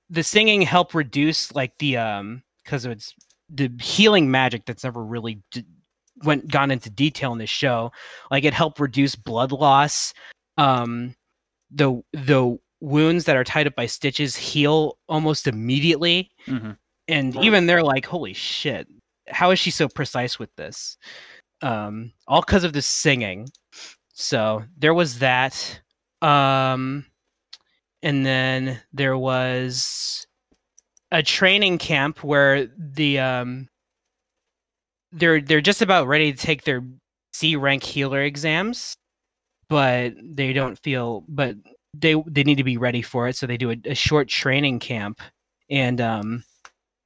the singing helped reduce like the because it's the healing magic that's never really gone into detail in this show. Like, it helped reduce blood loss. The wounds that are tied up by stitches heal almost immediately. And even they're like, holy shit, how is she so precise with this? All because of the singing. So there was that. And then there was a training camp where they're just about ready to take their C rank healer exams, but they don't feel, but they need to be ready for it, so they do a short training camp. And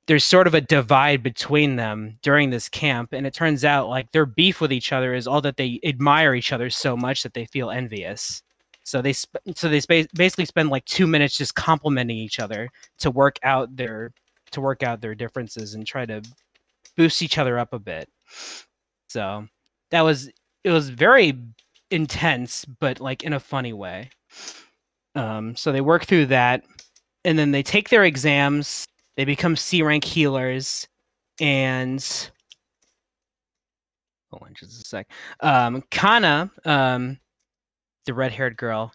there's sort of a divide between them during this camp, and it turns out like their beef with each other is all that they admire each other so much that they feel envious. So basically spend like 2 minutes just complimenting each other to work out their differences and try to boost each other up a bit. So it was very intense, but like in a funny way. So they work through that, and then they take their exams. They become C rank healers, and hold on just a sec. Kana, the red-haired girl,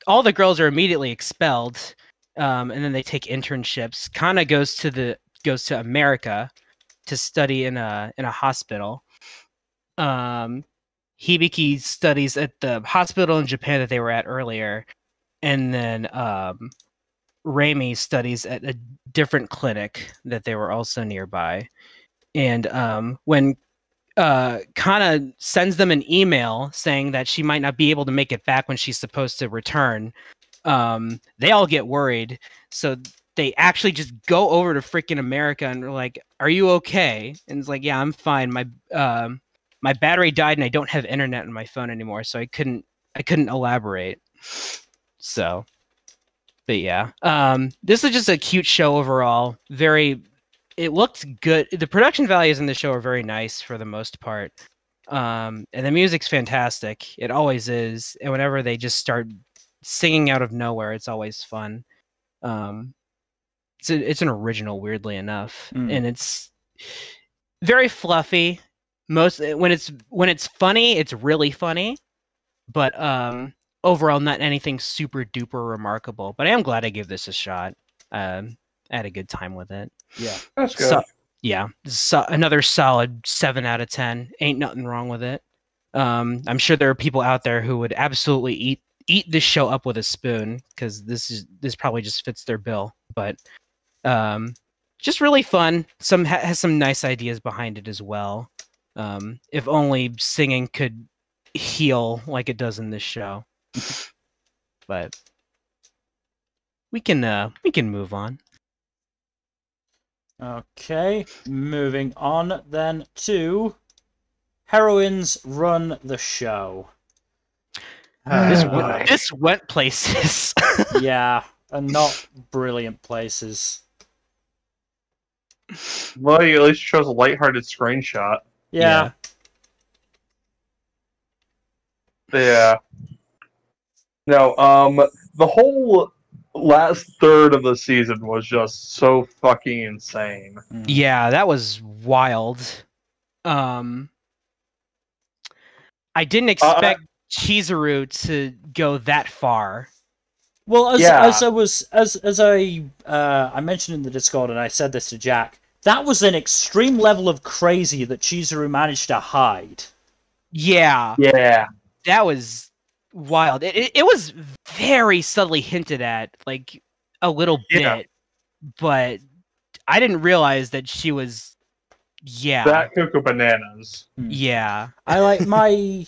all the girls are immediately expelled, and then they take internships. Kana goes to America to study in a hospital. Hibiki studies at the hospital in Japan that they were at earlier, and then Reimi studies at a different clinic that they were also nearby. And when Kana sends them an email saying that she might not be able to make it back when she's supposed to return, they all get worried. So they actually just go over to freaking America and are like, "Are you okay?" And it's like, "Yeah, I'm fine. My battery died and I don't have internet on my phone anymore, so I couldn't elaborate." So, but yeah, this is just a cute show overall. It looked good. The production values in the show are very nice for the most part. And the music's fantastic. It always is. And whenever they just start singing out of nowhere, it's always fun. It's an original, weirdly enough, and it's very fluffy. When it's funny, it's really funny, but overall not anything super duper remarkable. But I am glad I gave this a shot. I had a good time with it. Yeah, That's good. Another solid 7 out of 10. Ain't nothing wrong with it. I'm sure there are people out there who would absolutely eat this show up with a spoon, because this probably just fits their bill. But just really fun. Has some nice ideas behind it as well. If only singing could heal like it does in this show. But we can move on. Okay, moving on then to Heroines Run the Show. This went places. Yeah, and not brilliant places. Well, you at least chose a lighthearted screenshot. Yeah. Yeah. No, the whole last third of the season was just so fucking insane. Yeah, that was wild. I didn't expect Chizuru to go that far. Well, as I mentioned in the Discord, and I said this to Jack, that was an extreme level of crazy that Chizuru managed to hide. Yeah. Yeah. That was wild. It was very subtly hinted at, like a little bit, but I didn't realize that she was. Yeah. That cuckoo bananas. Yeah. I like my.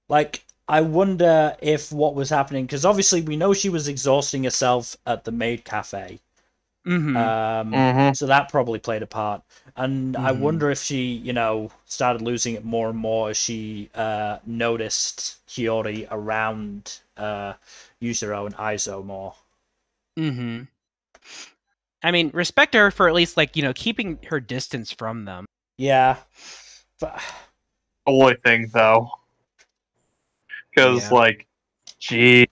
Like, I wonder if what was happening, because obviously we know she was exhausting herself at the maid cafe. So that probably played a part. And I wonder if she, started losing it more and more as she noticed Hiyori around Yuzuru and Aizo more. I mean, respect her for at least, keeping her distance from them. Yeah. But... only thing, though. Because, gee.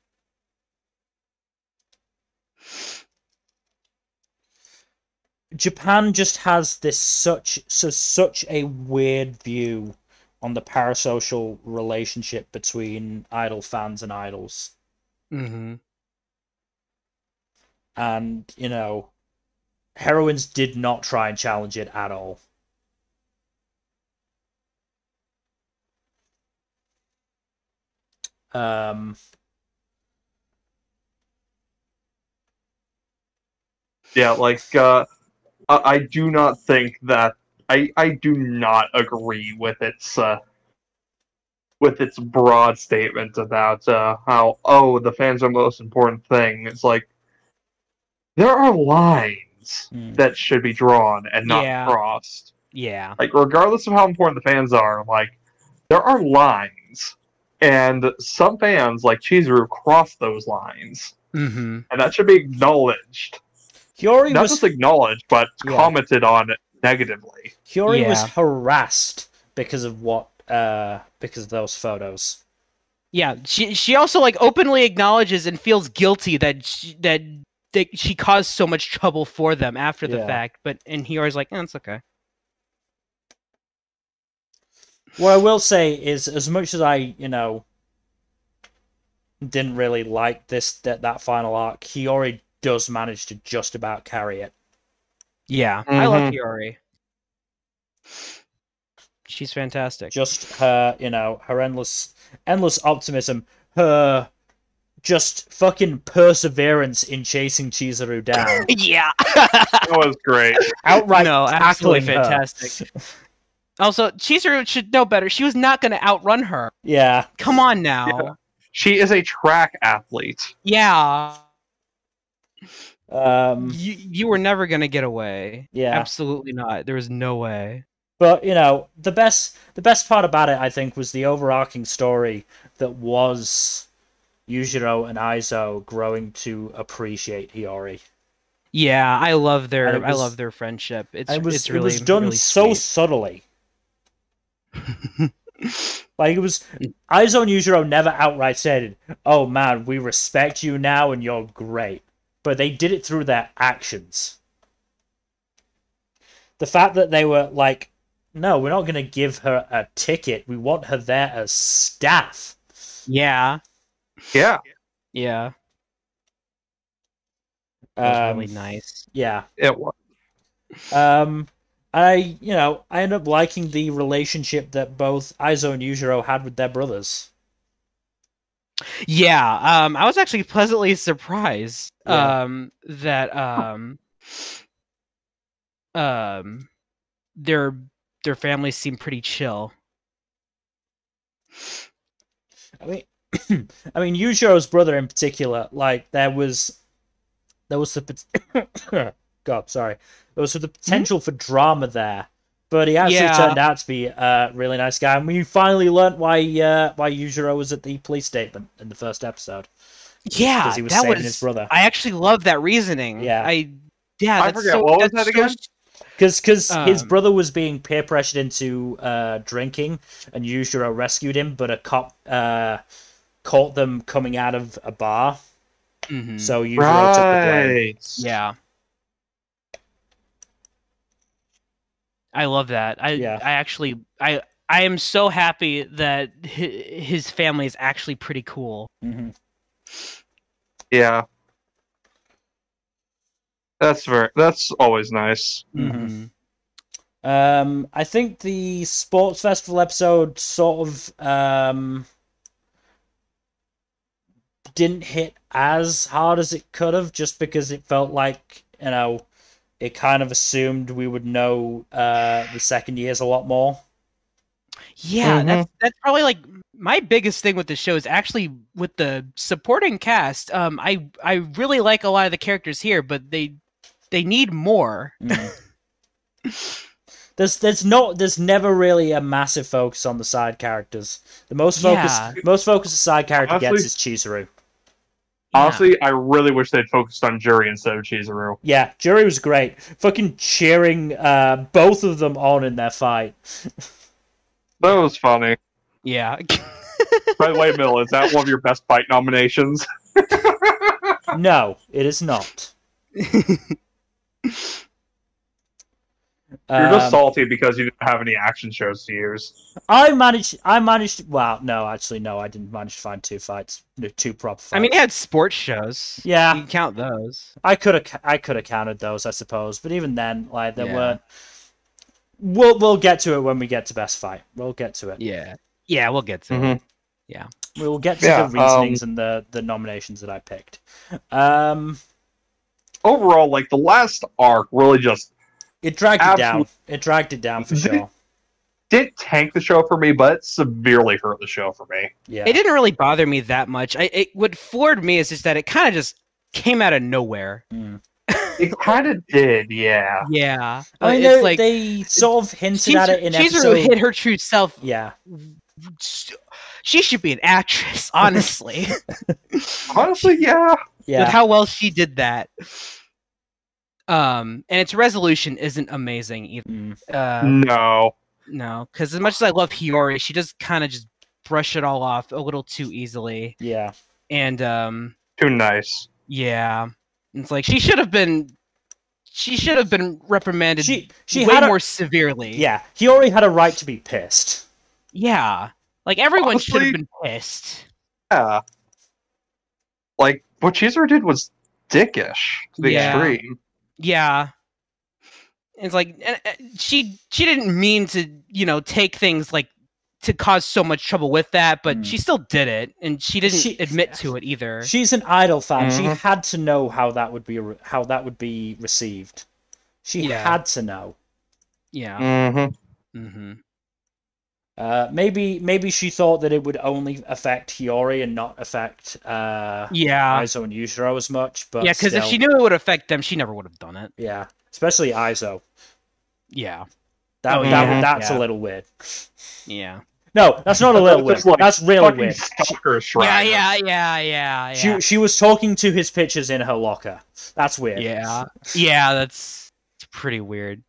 Japan just has this such a weird view on the parasocial relationship between idol fans and idols. And, Heroines did not try and challenge it at all. Yeah, I do not think that I do not agree with with its broad statement about how, oh, the fans are the most important thing. It's like, there are lines that should be drawn and not crossed. Yeah. Like, regardless of how important the fans are, like, there are lines. And some fans, like Chizuru, cross those lines. Mm-hmm. And that should be acknowledged. Hiyori Not was just acknowledged, but commented on negatively. Hiyori was harassed because of because of those photos. Yeah, she also like openly acknowledges and feels guilty that she caused so much trouble for them after the fact, and Hiyori's like, it's okay. What I will say is, as much as I, didn't really like that final arc, Hiyori does manage to just about carry it. Yeah, I love Hiyori. She's fantastic. Just her, her endless optimism, her just fucking perseverance in chasing Chizuru down. Yeah. That was great. Outright absolutely tackling fantastic. Also, Chizuru should know better. She was not going to outrun her. Yeah. Come on now. Yeah. She is a track athlete. Yeah. You were never going to get away. Yeah. Absolutely not. There was no way. But, the best part about it, I think, was the overarching story that was Yujiro and Aizo growing to appreciate Hiyori. Yeah, I love their friendship. It was done really so sweet. subtly. Like, it was Aizo and Yujiro never outright said, "Oh man, we respect you now and you're great." But they did it through their actions. The fact that they were like, "No, we're not going to give her a ticket. We want her there as staff." Yeah. Yeah. Yeah. That was really nice. Yeah. It was. I end up liking the relationship that both Aizo and Yujiro had with their brothers. Yeah, I was actually pleasantly surprised that their families seem pretty chill. I mean, Yujiro's brother in particular, like there was the God, sorry. There was the potential for drama there, but he actually turned out to be a really nice guy, and we finally learnt why Yujiro was at the police statement in the first episode. Yeah, because he was saving his brother. I actually love that reasoning. Yeah, I forget what was that again. Because his brother was being peer pressured into drinking, and Yujiro rescued him, but a cop caught them coming out of a bar. Mm-hmm. So Yujiro took the blame. Yeah. I love that. I am so happy that his family is actually pretty cool. Mm-hmm. Yeah. That's always nice. Mm-hmm. I think the sports festival episode sort of didn't hit as hard as it could have, just because it felt like, it kind of assumed we would know the second years a lot more. Yeah, that's probably like my biggest thing with the show is actually with the supporting cast. I really like a lot of the characters here, but they need more. There's never really a massive focus on the side characters. The most focus a side character gets is Chizuru. Honestly, I really wish they'd focused on Juri instead of Chizuru. Yeah, Juri was great. Fucking cheering both of them on in their fight. That was funny. Yeah. By the way, Mill, is that one of your best fight nominations? No, it is not. You're just salty because you didn't have any action shows to use. I managed. Well, no, actually, no, I didn't manage to find two proper fights. I mean, he had sports shows. Yeah, you can count those. I could have counted those, I suppose, but even then, like, there weren't. We'll get to it when we get to best fight. We'll get to it. Yeah, we'll get to it. Yeah, we'll get to the reasonings and the nominations that I picked. Overall, like, the last arc really just. It dragged it down. It dragged it down for sure. didn't tank the show for me, but it severely hurt the show for me. Yeah. It didn't really bother me that much. What floored me is just that it kind of just came out of nowhere. Mm. It kind of did, yeah. Yeah, I mean, it's like they sort of hinted at it in she's episode. hit her true self. Yeah. She should be an actress, honestly. Honestly, yeah. Yeah. With how well she did that. And its resolution isn't amazing either. No. No, because as much as I love Hiyori, she does kind of just brush it all off a little too easily. Yeah. And Too nice. yeah, it's like she should have been reprimanded She way had more severely. Yeah. Hiyori had a right to be pissed. Yeah, like everyone should Honestly, have been pissed. Yeah. Like, what Chizuru did was dickish to the Yeah. extreme. Yeah. It's like she didn't mean to, take things like to cause so much trouble with that, but she still did it, and she didn't admit to it either. She's an Idol fan. Mhm. She had to know how that would be received. She had to know. Yeah. Mm-hmm. Mm-hmm. Maybe she thought that it would only affect Hiyori and not affect Aizo and Yujiro as much. But yeah, because if she knew it would affect them, she never would have done it. Yeah, especially Aizo. Yeah. That's a little weird. Yeah. No, that's not a little weird. Like, that's really weird. Yeah. She was talking to his pictures in her locker. That's weird. Yeah, that's pretty weird.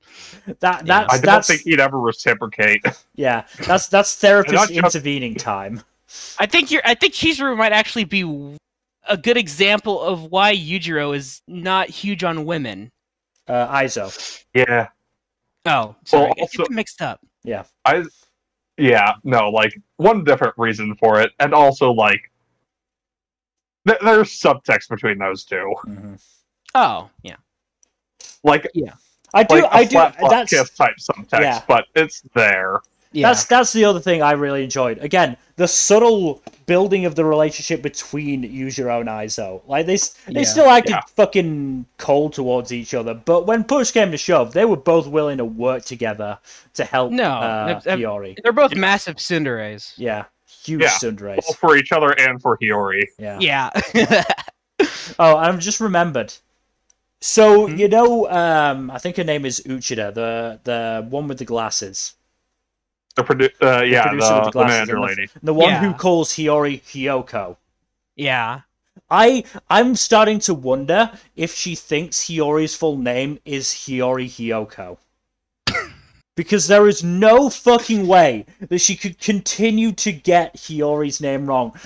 I don't think he'd ever reciprocate. Yeah, that's therapist intervening time. I think Chizuru might actually be a good example of why Yujiro is not huge on women. Aizo. Yeah. Oh, sorry, Well, I get them mixed up. Yeah. One different reason for it, and also like there's subtext between those two. Mm-hmm. Oh, yeah. Like, yeah, I do. That's kiss type subtext, but it's there. Yeah. That's the other thing I really enjoyed. Again, the subtle building of the relationship between Yujiro and Aizo. Like they still acted fucking cold towards each other, but when push came to shove, they were both willing to work together to help Hiyori. They're both massive tsunderes. Yeah, huge tsunderes. Both for each other and for Hiyori. Yeah. Oh, I've just remembered. So I think her name is Uchida, the one with the glasses. The producer with the manager lady. The one who calls Hiyori Hyoko. Yeah. I'm starting to wonder if she thinks Hiyori's full name is Hiyori Hyoko. Because there is no fucking way that she could continue to get Hiyori's name wrong.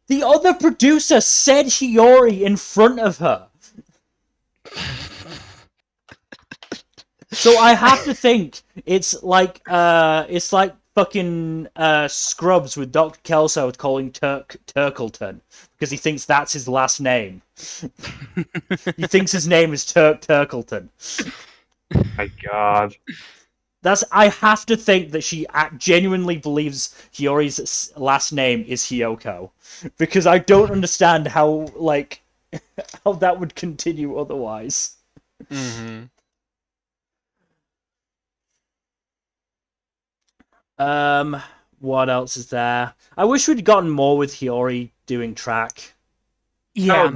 The other producer said Hiyori in front of her. So I have to think it's like fucking Scrubs with Dr. Kelso calling Turkleton because he thinks that's his last name. He thinks his name is Turkleton. My God. I have to think that she genuinely believes Hiyori's last name is Hyoko, because I don't understand how that would continue otherwise. Mm-hmm. What else is there? I wish we'd gotten more with Hiyori doing track. Yeah,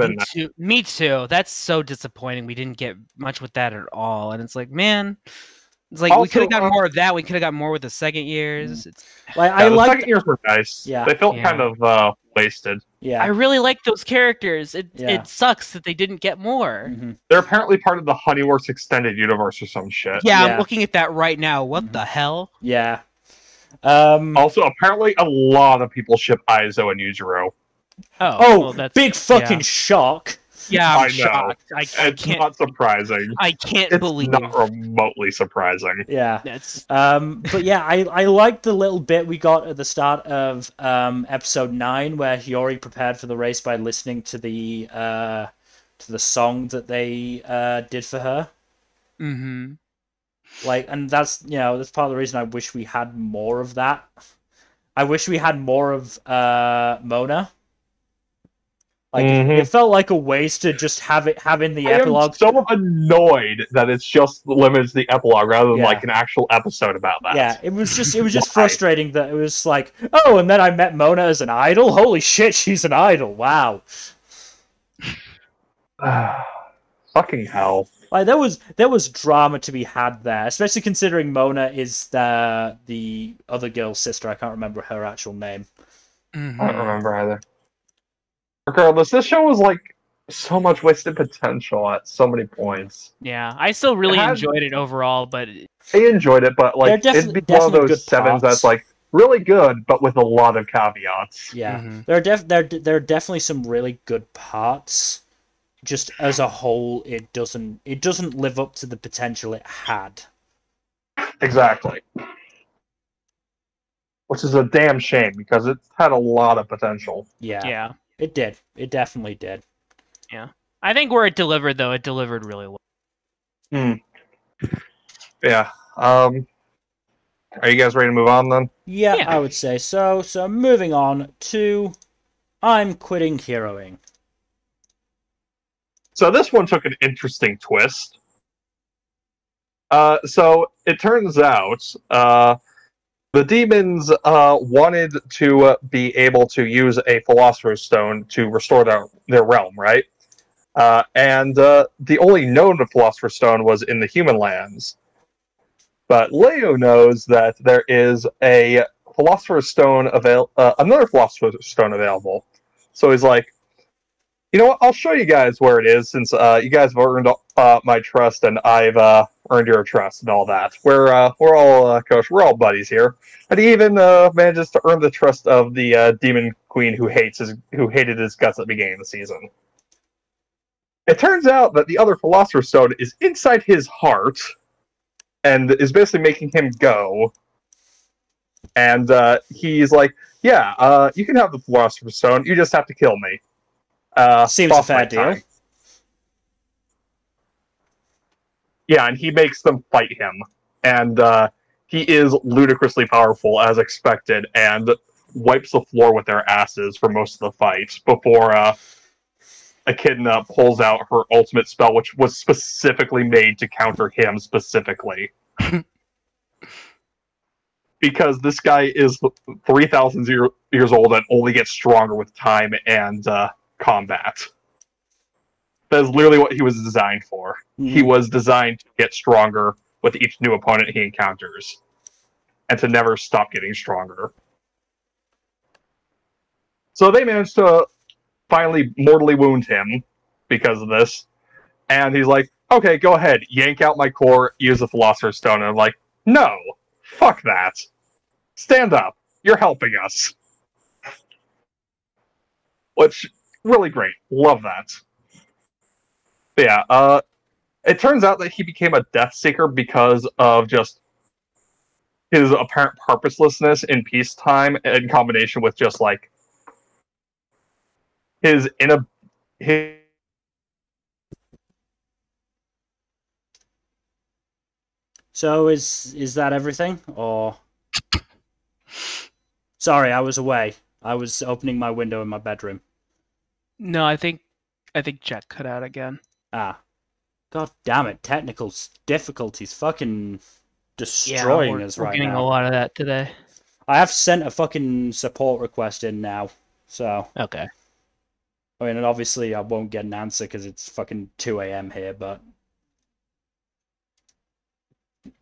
me too. That's so disappointing. We didn't get much with that at all. And it's like, man, we could have gotten more of that. We could have got more with the second years. It's the second years were nice. Yeah. They felt kind of wasted. Yeah. I really like those characters. It sucks that they didn't get more. Mm-hmm. They're apparently part of the Honeyworks extended universe or some shit. Yeah, I'm looking at that right now. What the hell? Yeah. Also, apparently a lot of people ship Aizo and Yujiro. Well, that's big fucking shock. Yeah, I'm shocked. It's not surprising. I can't believe it's not remotely surprising. Yeah. But yeah, I liked the little bit we got at the start of episode 9 where Hiyori prepared for the race by listening to the song that they did for her. Mm-hmm. And that's part of the reason I wish we had more of that. I wish we had more of Mona. Like it felt like a waste to just have it in the epilogue. I'm so annoyed that it's just limited to the epilogue rather than Yeah. like an actual episode about that. Yeah, it was just frustrating that it was like, oh, and then I met Mona as an idol. Holy shit, she's an idol! Wow. Fucking hell. Like there was drama to be had there, especially considering Mona is the other girl's sister. I can't remember her actual name. I don't remember either. Regardless, this show was like so much wasted potential at so many points. Yeah, I still really enjoyed it overall, but I enjoyed it, but like it'd be one of those sevens that's like really good, but with a lot of caveats. Yeah, there are definitely some really good parts. Just as a whole, it doesn't live up to the potential it had. Exactly. Which is a damn shame because it had a lot of potential. yeah, it did. It definitely did. Yeah, I think where it delivered though, it delivered really well. Yeah. Are you guys ready to move on then? Yeah, I would say so. So moving on to I'm Quitting Heroing. So this one took an interesting twist. So it turns out the demons wanted to be able to use a Philosopher's Stone to restore their realm, right? And the only known Philosopher's Stone was in the human lands. But Leo knows that there is a Philosopher's Stone another Philosopher's Stone available. So he's like, you know what? I'll show you guys where it is, since you guys have earned my trust, and I've earned your trust, and all that. We're all Coach. We're all buddies here. And he even manages to earn the trust of the Demon Queen, who hated his guts at the beginning of the season. It turns out that the other Philosopher's Stone is inside his heart, and is basically making him go. And he's like, "Yeah, you can have the Philosopher's Stone. You just have to kill me." Seems a fair deal. Yeah, and he makes them fight him. And he is ludicrously powerful, as expected, and wipes the floor with their asses for most of the fight before Echidna pulls out her ultimate spell, which was specifically made to counter him specifically. Because this guy is 3,000 years old and only gets stronger with time and combat. That is literally what he was designed for. He was designed to get stronger with each new opponent he encounters, and to never stop getting stronger. So they managed to finally mortally wound him because of this, and he's like, okay, go ahead, yank out my core, use the Philosopher's Stone. And I'm like, no, fuck that. Stand up, you're helping us. Which, really great. Love that. But yeah, it turns out that he became a Death Seeker because of just his apparent purposelessness in peacetime, in combination with just like his So is that everything, or? Sorry, I was away. I was opening my window in my bedroom. No, I think Jack cut out again. Ah. God damn it, technical difficulties fucking destroying us right now. We're getting a lot of that today. I have sent a fucking support request in now, so... Okay. I mean, and obviously I won't get an answer because it's fucking 2 a.m. here, but...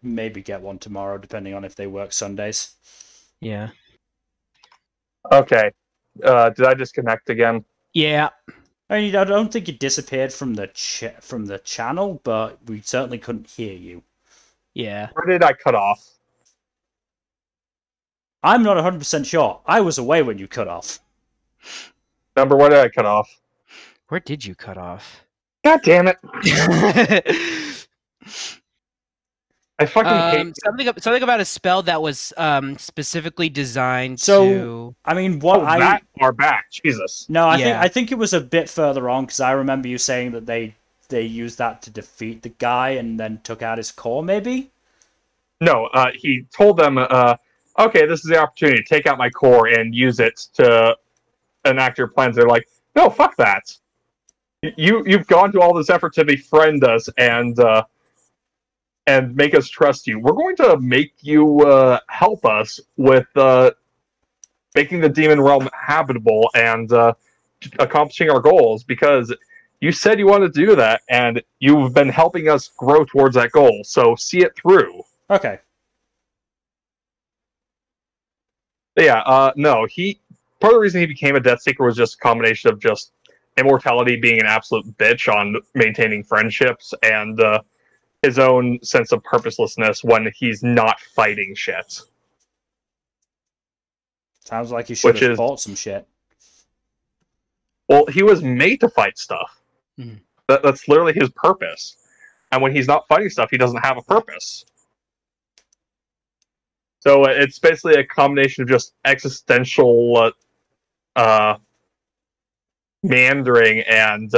maybe get one tomorrow, depending on if they work Sundays. Yeah. Okay. Did I disconnect again? Yeah. I mean, I don't think you disappeared from the channel, but we certainly couldn't hear you. Yeah. Where did I cut off? I'm not 100% sure. I was away when you cut off. Nmbr, where did I cut off? Where did you cut off? God damn it. I fucking hate something about a spell that was specifically designed so, to... I mean, what that far back, Jesus. No, I think it was a bit further on, because I remember you saying that they used that to defeat the guy and then took out his core, maybe? No, he told them, okay, this is the opportunity. Take out my core and use it to enact your plans. They're like, No, fuck that. You've gone to all this effort to befriend us and make us trust you. We're going to make you help us with making the demon realm habitable and accomplishing our goals, because you said you wanted to do that, and you've been helping us grow towards that goal, so see it through. Okay. Yeah, no, part of the reason he became a Death Seeker was just a combination of just immortality, being an absolute bitch on maintaining friendships, and his own sense of purposelessness when he's not fighting shit. Sounds like you should have bought some shit. Well, he was made to fight stuff. Mm. That's literally his purpose. And when he's not fighting stuff, he doesn't have a purpose. So it's basically a combination of just existential meandering and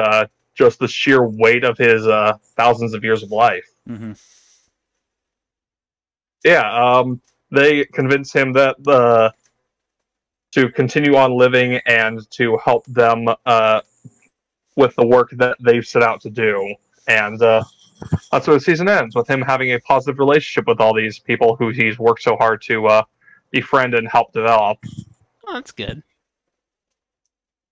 just the sheer weight of his thousands of years of life. Mm-hmm. Yeah, they convince him that to continue on living and to help them with the work that they've set out to do. And that's where the season ends, with him having a positive relationship with all these people who he's worked so hard to befriend and help develop. Oh, that's good.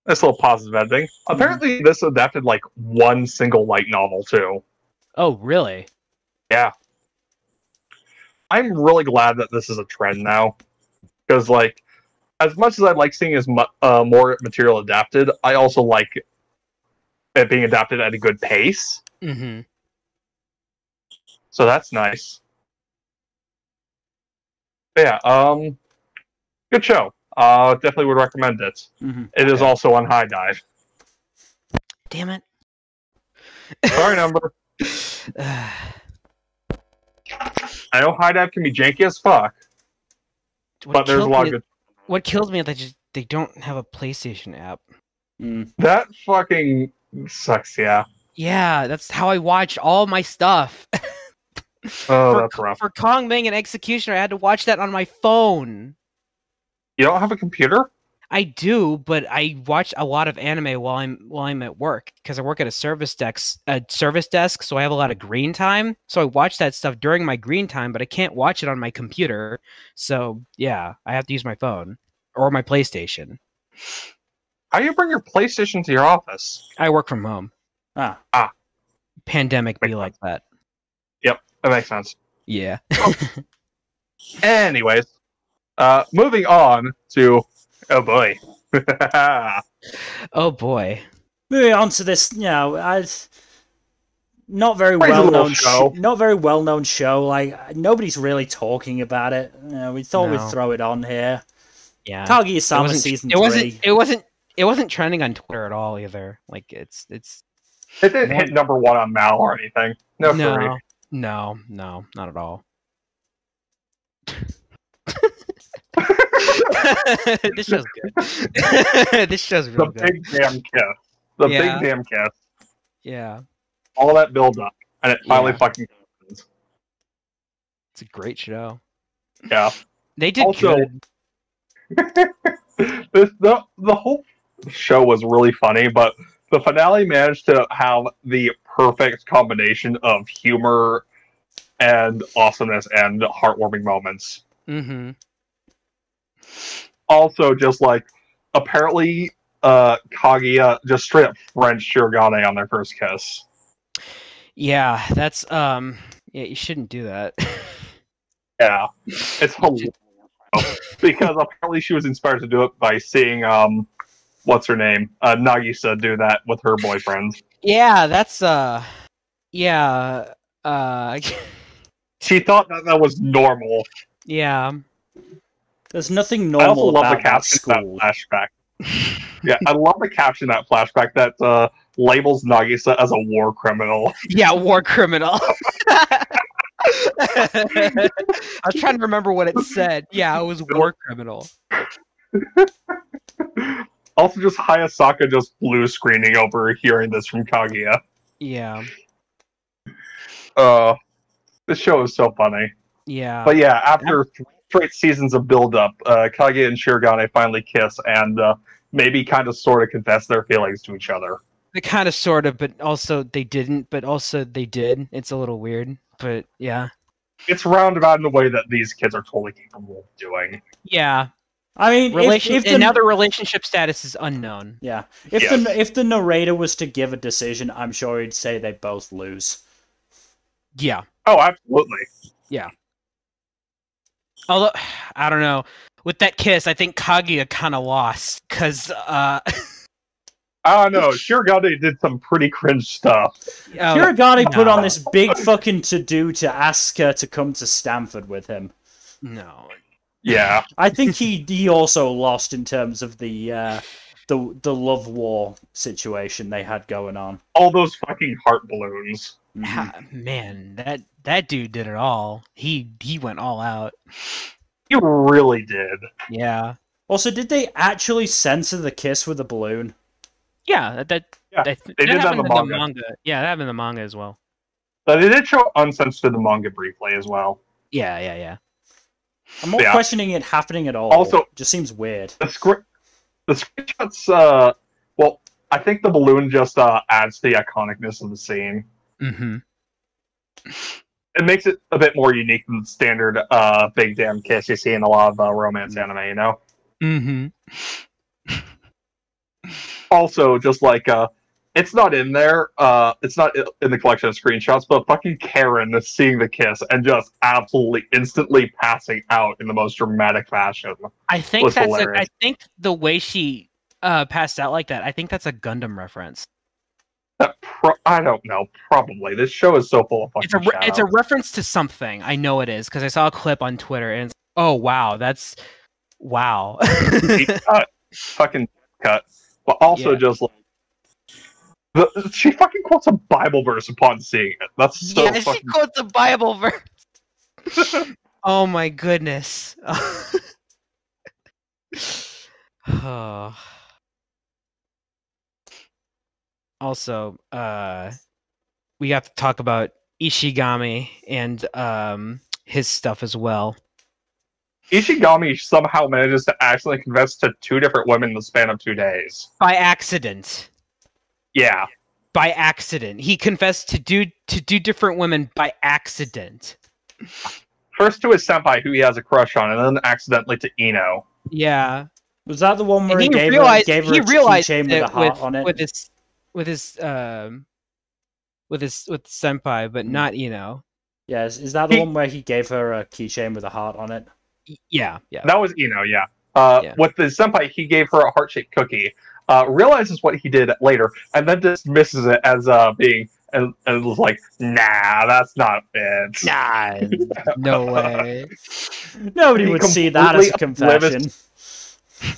This little positive ending. Apparently, this adapted like one single light novel, too. Oh, really? Yeah. I'm really glad that this is a trend now. Because, like, as much as I like seeing as more material adapted, I also like it being adapted at a good pace. Mm-hmm. So that's nice. Yeah, good show. Definitely would recommend it. Mm-hmm. It is also on High Dive. Damn it. Sorry, Nmbr. I know High Dive can be janky as fuck, but there's a lot of good. What kills me is that they don't have a PlayStation app. Mm. That fucking sucks, yeah. Yeah, that's how I watch all my stuff. That's rough. For Kongming and Executioner, I had to watch that on my phone. You don't have a computer? I do, but I watch a lot of anime while I'm at work because I work at a service desk, so I have a lot of green time. So I watch that stuff during my green time, but I can't watch it on my computer. So yeah, I have to use my phone or my PlayStation. How do you bring your PlayStation to your office? I work from home. Ah. Pandemic be like that. Yep, that makes sense. Yeah. Anyways, moving on to oh boy. Oh boy. Moving on to this, not very Praise the well known little show. not very well known show. Like nobody's really talking about it. We thought we'd throw it on here. Yeah. Kaguya-sama season 3. It wasn't trending on Twitter at all either. Like it's It didn't hit #1 on Mal or anything. No, not at all. This show's good. This show's real good. Big damn kiss. Big damn kiss. Yeah. All that build up, and it finally fucking happens. It's a great show. Yeah. They did Also, good. the whole show was really funny, but the finale managed to have the perfect combination of humor and awesomeness and heartwarming moments. Mm-hmm. Also, just like apparently, Kaguya just straight up French Shirogane on their first kiss. Yeah, that's yeah, you shouldn't do that. Yeah, it's hilarious because apparently she was inspired to do it by seeing what's her name, Nagisa do that with her boyfriend. Yeah, that's yeah, She thought that was normal. yeah. There's nothing I also normal love about the caption that of school. that flashback. Yeah, I love the caption of that flashback that labels Nagisa as a war criminal. Yeah, war criminal. I was trying to remember what it said. Yeah, it was war criminal. Also, just Hayasaka just blue screening over hearing this from Kaguya. Yeah. This show is so funny. Yeah. But yeah, after straight seasons of build-up, Kaguya and Shirogane finally kiss and maybe kind of sort of confess their feelings to each other. They kind of, sort of, but also they didn't, but also they did. It's a little weird, but yeah. It's roundabout in the way that these kids are totally capable of doing. Yeah. I mean, and now the relationship status is unknown. Yeah. If the narrator was to give a decision, I'm sure he'd say they both lose. Yeah. Oh, absolutely. Yeah. Although, I don't know. With that kiss, I think Kaguya kind of lost, because, I don't know. Shirogane did some pretty cringe stuff. Shirogane put on this big fucking to-do to ask her to come to Stanford with him. No. Yeah. I think he also lost in terms of the love war situation they had going on. All those fucking heart balloons. Man, that dude did it all. He went all out. He really did. Yeah. Also, did they actually censor the kiss with the balloon? Yeah, they did that in the manga. Yeah, that happened in the manga as well. But they did show uncensored in the manga briefly as well. Yeah. I'm not questioning it happening at all. Also, it just seems weird. The screenshots, well, I think the balloon just adds to the iconicness of the scene. Mm-hmm. It makes it a bit more unique than the standard big damn kiss you see in a lot of romance anime, you know? Mm-hmm. Also, just like, it's not in there, it's not in the collection of screenshots, but fucking Karen is seeing the kiss and just absolutely instantly passing out in the most dramatic fashion. I think I think the way she passed out like that, I think that's a Gundam reference. I don't know, probably. This show is so full of fucking It's a reference to something. I know it is, because I saw a clip on Twitter, and it's, oh, wow, that's... Wow. Fucking cut. But also just like... she fucking quotes a Bible verse upon seeing it. That's so fucking... she quotes a Bible verse! Oh my goodness. Oh. Also, we have to talk about Ishigami and his stuff as well. Ishigami somehow manages to actually confess to 2 different women in the span of 2 days. By accident. Yeah. By accident. He confessed to 2 different women by accident. First to his senpai, who he has a crush on, and then accidentally to Ino. Yeah. Was that the one where he gave her a keychain with a heart on it? With his senpai, but not Ino. Yeah, is that the one where he gave her a keychain with a heart on it? Yeah. That was Ino, yeah. With the senpai, he gave her a heart-shaped cookie, realizes what he did later, and then dismisses it as being, and was like, nah, that's not it. Nah, no way. Nobody would see that as a confession.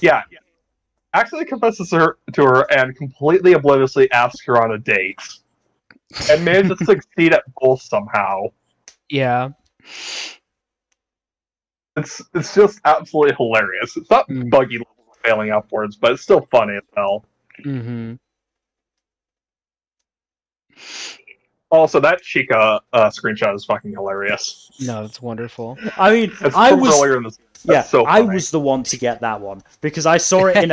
Yeah. Actually confesses to her and completely obliviously asks her on a date. And manages to succeed at both somehow. Yeah. It's just absolutely hilarious. It's not buggy levels of failing upwards, but it's still funny as hell. Mm-hmm. Also, that Chica screenshot is fucking hilarious. No, it's wonderful. I mean, I was the one to get that one because I saw it in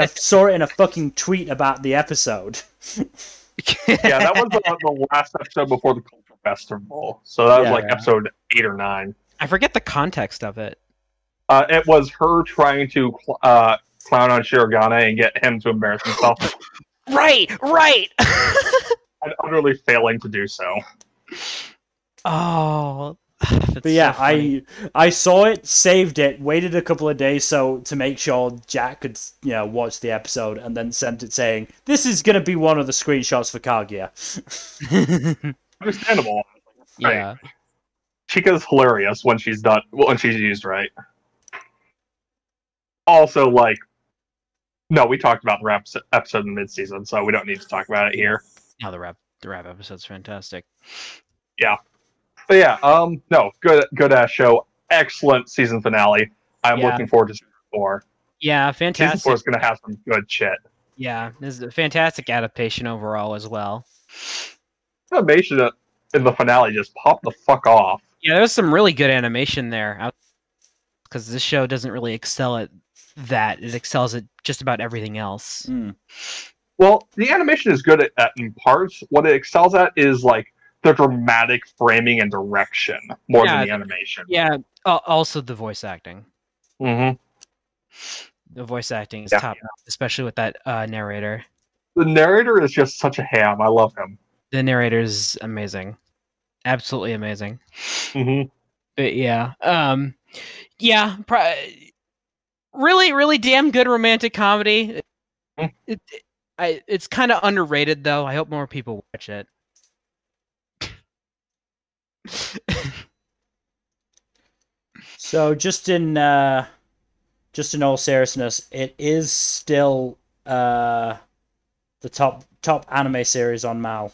a fucking tweet about the episode. Yeah, that was the last episode before the Culture Festival, so that was episode 8 or 9. I forget the context of it. It was her trying to clown on Shirogane and get him to embarrass himself. Right. And utterly failing to do so. Oh, but yeah, so I saw it, saved it, waited a couple of days to make sure Jack could watch the episode, and then sent it saying, "This is going to be one of the screenshots for Kaguya." Understandable. Yeah. Right. Chica's hilarious when she's used right. Also, no, we talked about the rap episode in mid-season, so we don't need to talk about it here. No, the rap episode's fantastic. Yeah. But yeah, no, good ass show. Excellent season finale. I'm looking forward to season 4. Yeah, fantastic. Season 4 is going to have some good shit. Yeah, this is a fantastic adaptation overall as well. Animation in the finale just popped the fuck off. Yeah, there was some really good animation there. because this show doesn't really excel at that. It excels at just about everything else. Well, the animation is good at in parts. What it excels at is like the dramatic framing and direction more than the animation. Yeah. Also the voice acting. Mm-hmm. The voice acting is top notch, especially with that narrator. The narrator is just such a ham. I love him. The narrator is amazing. Absolutely amazing. Mm-hmm. But yeah. Really, really damn good romantic comedy. It's kind of underrated, though. I hope more people watch it. So just in all seriousness, it is still the top anime series on MAL.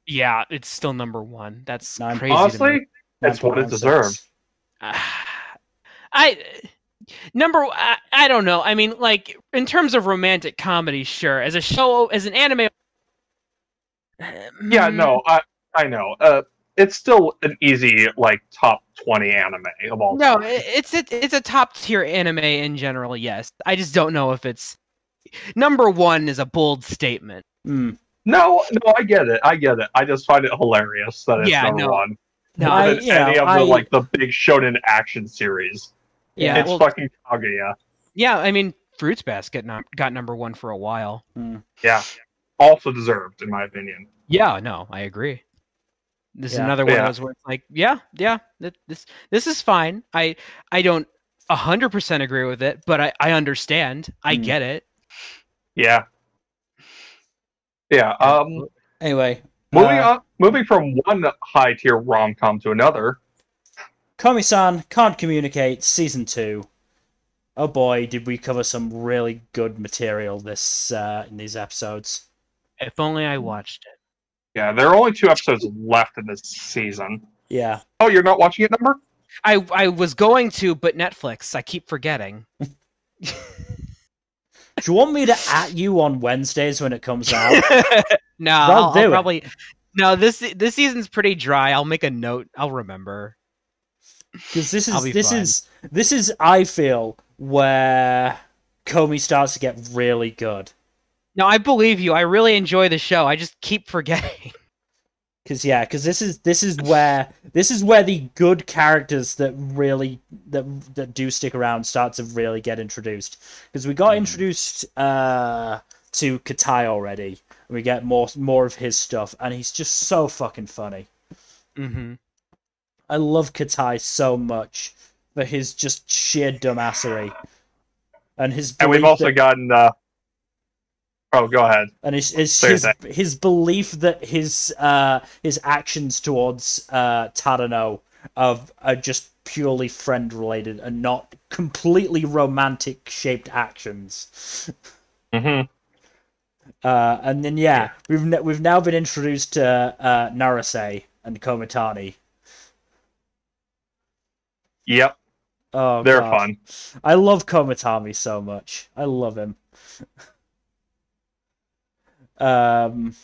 Yeah, it's still #1. That's crazy. Honestly, that's what it deserves. I don't know. I mean, like, in terms of romantic comedy, sure. As a show, as an anime... Yeah, no, I know. It's still an easy, like, top 20 anime of all time. No, it's a top-tier anime in general, yes. I just don't know if it's... #1 is a bold statement. No, I get it. I just find it hilarious that it's #1. No, More than any of the big shonen action series. Yeah, it's fucking Kaguya. Yeah, I mean, Fruits Basket got #1 for a while. Yeah, also deserved, in my opinion. Yeah, no, I agree. This is another one of those where it's like, this is fine. I don't 100% agree with it, but I understand. I get it. Yeah. Anyway, moving from one high tier rom-com to another. Komi-san Can't Communicate Season 2. Oh boy, did we cover some really good material in these episodes. If only I watched it. Yeah, there are only 2 episodes left in this season. Yeah. Oh, you're not watching it, Nmbr? I was going to, but Netflix. I keep forgetting. Do you want me to at you on Wednesdays when it comes out? No, I'll probably. No, this season's pretty dry. I'll make a note. I'll remember. Because this is I feel where Komi starts to get really good. No, I believe you. I really enjoy the show. I just keep forgetting. Because this is where the good characters that do stick around start to really get introduced. Because we got introduced to Katai already, and we get more of his stuff, and he's just so fucking funny. I love Katai so much for his just sheer dumbassery, and we've also gotten. Oh, go ahead. And his belief that his actions towards Tadano are just purely friend related and not completely romantic shaped actions. And then we've now been introduced to Narase and Komitani. Yep. Oh, they're God. fun. I love Komitami so much. I love him. And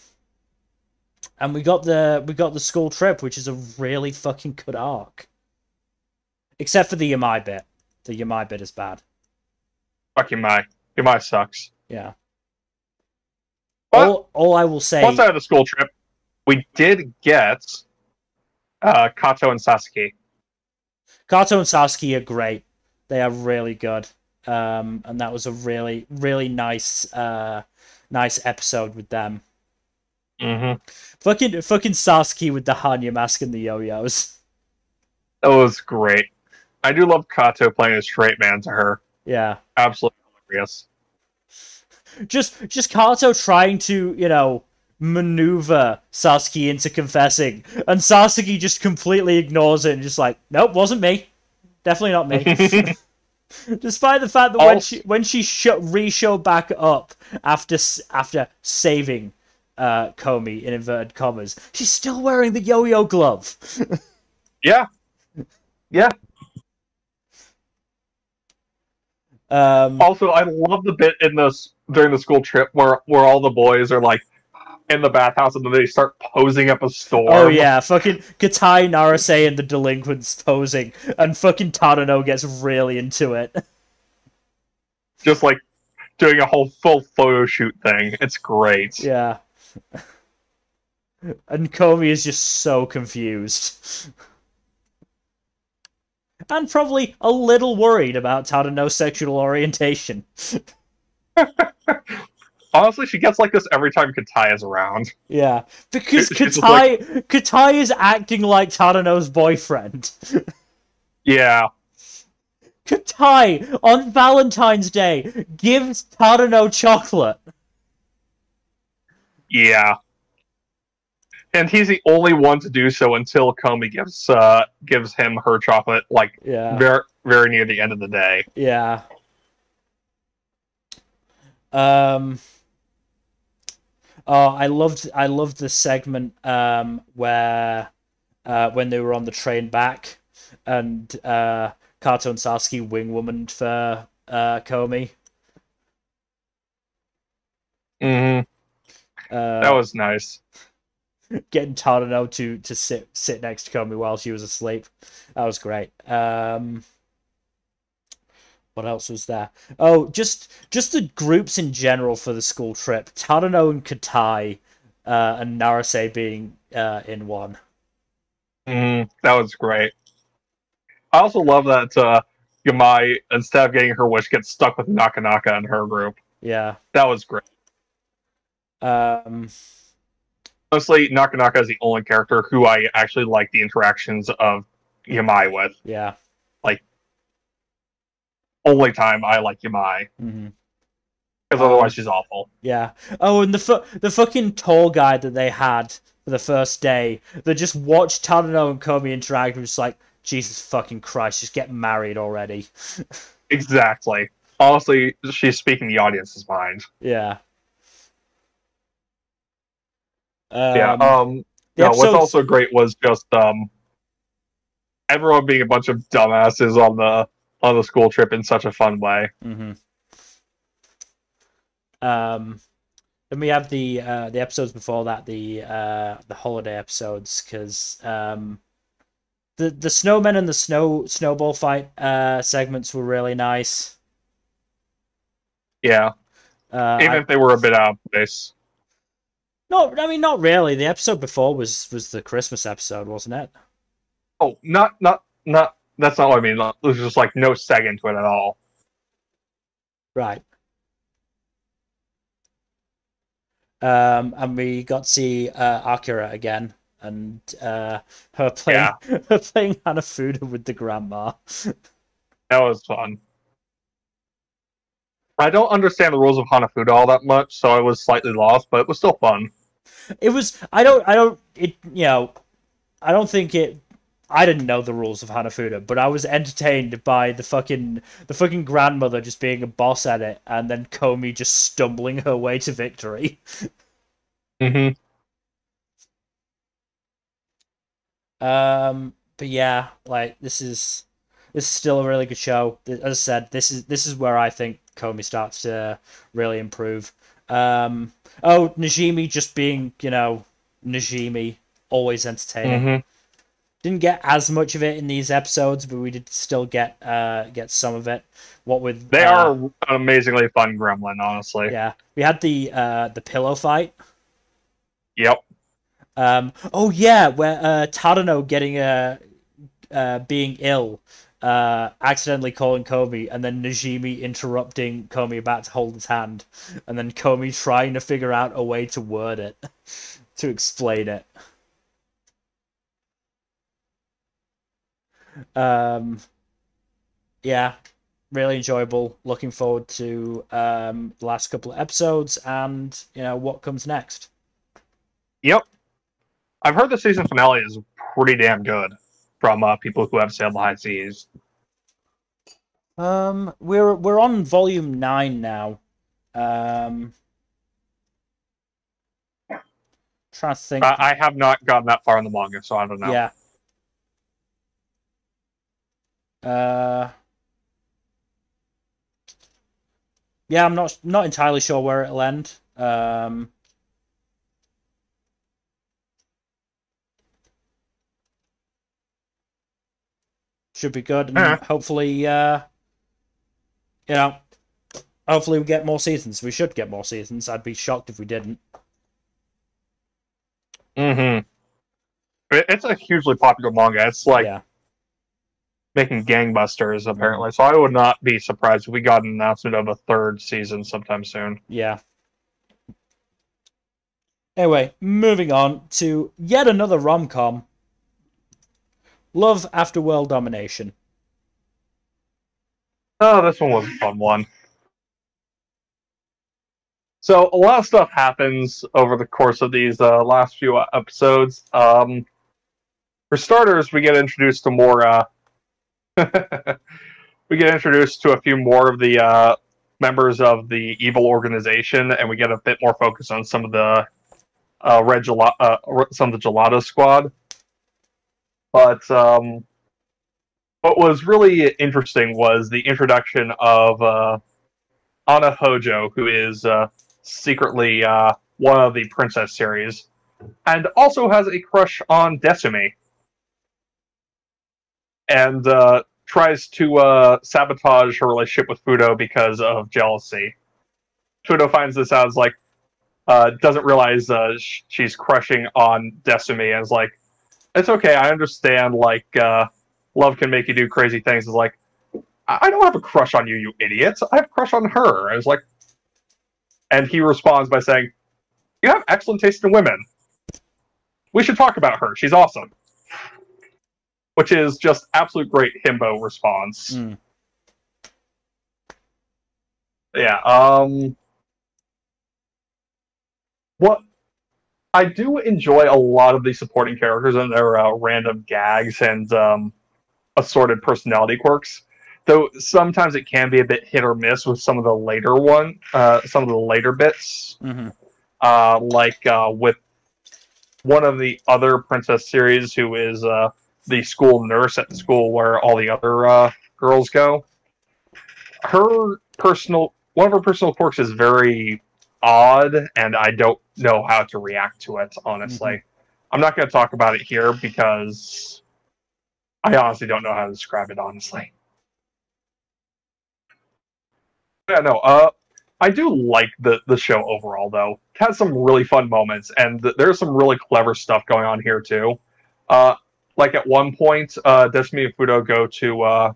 we got the school trip, which is a really fucking good arc. Except for the Yamai bit. The Yamai bit is bad. Fuck Yamai. Yamai sucks. Yeah. But all I will say... Once I had the school trip, we did get Kato and Sasuke. Kato and Sasuke are great. They are really good. And that was a really, really nice episode with them. Fucking Sasuke with the Hanya mask and the yo-yos. That was great. I do love Kato playing a straight man to her. Yeah. Absolutely hilarious. Just Kato trying to, maneuver Sasuke into confessing, and Sasuke just completely ignores it and just like, nope, wasn't me. Definitely not me. Despite the fact that when she re-showed back up after saving Komi in inverted commas, she's still wearing the yo-yo glove. Yeah. Also, I love the bit during the school trip where all the boys are like, in the bathhouse, and then they start posing up a storm. Oh yeah, fucking Katai, Narase, and the delinquents posing, and fucking Tadano gets really into it. Just like doing a whole full photo shoot thing. It's great. Yeah. And Komi is just so confused. And probably a little worried about Tadano's sexual orientation. Honestly, she gets like this every time Katai is around. Yeah, because She's just like- Katai is acting like Tadano's boyfriend. Yeah. Katai, on Valentine's Day, gives Tadano chocolate. Yeah. And he's the only one to do so until Komi gives him her chocolate, like, Yeah. very, very near the end of the day. Yeah. Oh, I loved the segment where when they were on the train back and Kato and Sasuke wing-womaned for Komi. That was nice. Getting Tadano to sit next to Komi while she was asleep. That was great. What else was there? Oh, just the groups in general for the school trip. Tadano and Katai and Narase being in one. That was great. I also love that Yamai, instead of getting her wish, gets stuck with Nakanaka in her group. Yeah. That was great. Honestly, Nakanaka is the only character who I actually like the interactions of Yamai with. Yeah. Like, only time I like Yamai. Mm-hmm. Because otherwise she's awful. Yeah. Oh, and the fucking tour guide that they had for the first day that just watched Tadano and Komi interact and was just like, Jesus fucking Christ, just get married already. Exactly. Honestly, she's speaking the audience's mind. Yeah. What's also great was just everyone being a bunch of dumbasses on the school trip in such a fun way. Mm-hmm. Then we have the episodes before that, the holiday episodes, because the snowmen and the snowball fight segments were really nice. Yeah, even if they were a bit out of place. No, I mean not really. The episode before was the Christmas episode, wasn't it? Oh, not. That's not what I mean. It was just like no seg into it at all. Right. And we got to see Akira again, and her playing Hanafuda with the grandma. That was fun. I don't understand the rules of Hanafuda all that much, so I was slightly lost, but it was still fun. It was. I didn't know the rules of Hanafuda, but I was entertained by the fucking grandmother just being a boss at it, and then Komi just stumbling her way to victory. Mm-hmm. But yeah, like this is still a really good show. As I said, this is where I think Komi starts to really improve. Najimi just being, Najimi, always entertaining. Mm-hmm. Didn't get as much of it in these episodes, but we did still get some of it. What with they are an amazingly fun gremlin, honestly. Yeah, we had the pillow fight. Yep. Where Tadano getting being ill, accidentally calling Komi, and then Najimi interrupting Komi about to hold his hand, and then Komi trying to figure out a way to word it, to explain it. Yeah, really enjoyable. Looking forward to the last couple of episodes and what comes next. Yep. I've heard the season finale is pretty damn good from people who have sailed the high seas. We're on volume 9 now. Trying to think. I have not gotten that far in the manga, so I don't know. Yeah. Yeah, I'm not entirely sure where it'll end. Should be good, and hopefully, you know, hopefully we get more seasons. We should get more seasons. I'd be shocked if we didn't. It's a hugely popular manga. It's like making gangbusters, apparently. So I would not be surprised if we got an announcement of a third season sometime soon. Yeah. Anyway, moving on to yet another rom-com. Love After World Domination. Oh, this one was a fun one. So a lot of stuff happens over the course of these last few episodes. For starters, we get introduced to more. We get introduced to a few more of the members of the evil organization, and we get a bit more focus on some of the some of the Gelato Squad. But what was really interesting was the introduction of Ana Hojo, who is secretly one of the Princess series, and also has a crush on Desume, and tries to sabotage her relationship with Fudo because of jealousy. Fudo finds this out, like, doesn't realize she's crushing on Desume, and is like, it's okay, I understand, like, love can make you do crazy things. It's like, I don't have a crush on you, you idiot. I have a crush on her. I was like, and he responds by saying, you have excellent taste in women. We should talk about her. She's awesome. Which is just absolute great himbo response. Yeah, what I do enjoy a lot of the supporting characters and their random gags and assorted personality quirks. Though sometimes it can be a bit hit or miss with some of the later bits. Like with one of the other Princess series, who is the school nurse at the school where all the other girls go. One of her personal quirks is very odd, and I don't know how to react to it, honestly. I'm not going to talk about it here because I honestly don't know how to describe it, honestly. Yeah, no, I do like the show overall, though. It has some really fun moments, and there's some really clever stuff going on here, too. Like, at one point, Desume and Fudo go to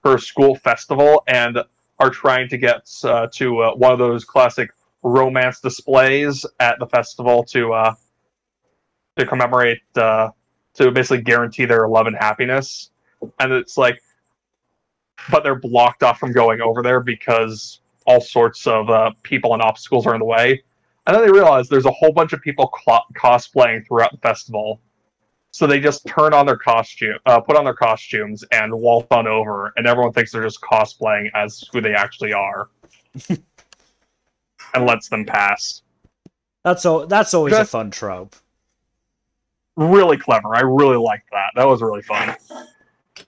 her school festival and are trying to get to one of those classic romance displays at the festival to commemorate, to basically guarantee their love and happiness. And it's like, but they're blocked off from going over there because all sorts of people and obstacles are in the way. And then they realize there's a whole bunch of people cosplaying throughout the festival. So they just put on their costumes and waltz on over, and everyone thinks they're just cosplaying as who they actually are. And lets them pass. That's always a fun trope. Really clever. I really liked that. That was really fun.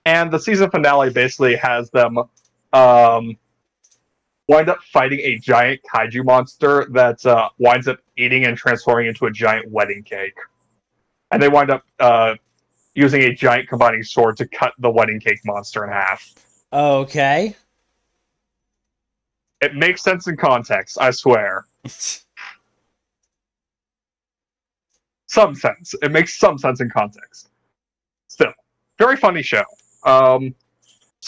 And the season finale basically has them wind up fighting a giant kaiju monster that winds up eating and transforming into a giant wedding cake. And they wind up using a giant combining sword to cut the wedding cake monster in half. Okay. It makes sense in context, I swear. Some sense. It makes some sense in context. Still, very funny show. Some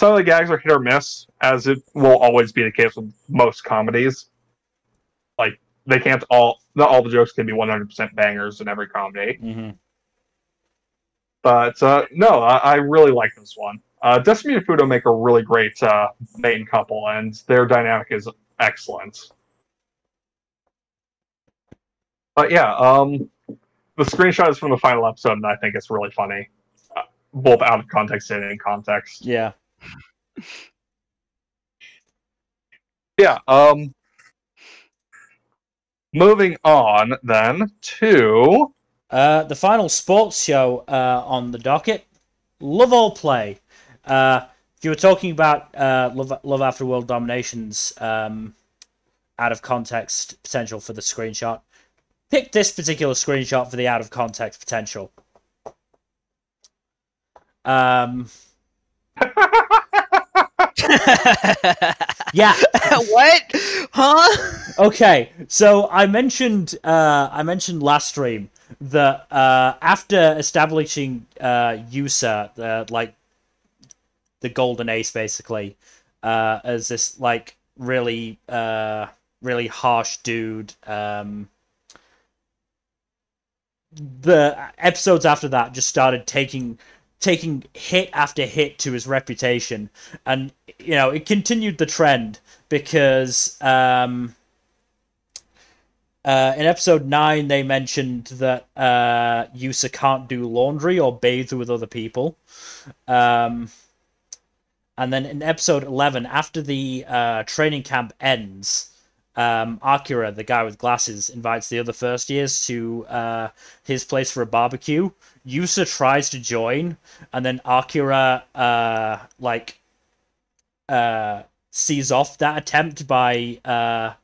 of the gags are hit or miss, as it will always be the case with most comedies. Like, not all the jokes can be 100% bangers in every comedy. But, no, I really like this one. Desume and Fudo make a really great main couple, and their dynamic is excellent. But yeah, the screenshot is from the final episode, and I think it's really funny. Both out of context and in context. Yeah. Yeah, moving on, then, to... the final sports show on the docket, Love All Play. If you were talking about Love After World Domination's out of context potential for the screenshot, pick this particular screenshot for the out of context potential. Yeah. What? Huh? Okay, so I mentioned last stream that after establishing Yusa, the golden ace, basically, as this like really really harsh dude. The episodes after that just started taking hit after hit to his reputation, and it continued the trend because in episode 9 they mentioned that Yusa can't do laundry or bathe with other people. And then in episode 11, after the training camp ends, Akira, the guy with glasses, invites the other first years to his place for a barbecue. Yusa tries to join, and then Akira sees off that attempt by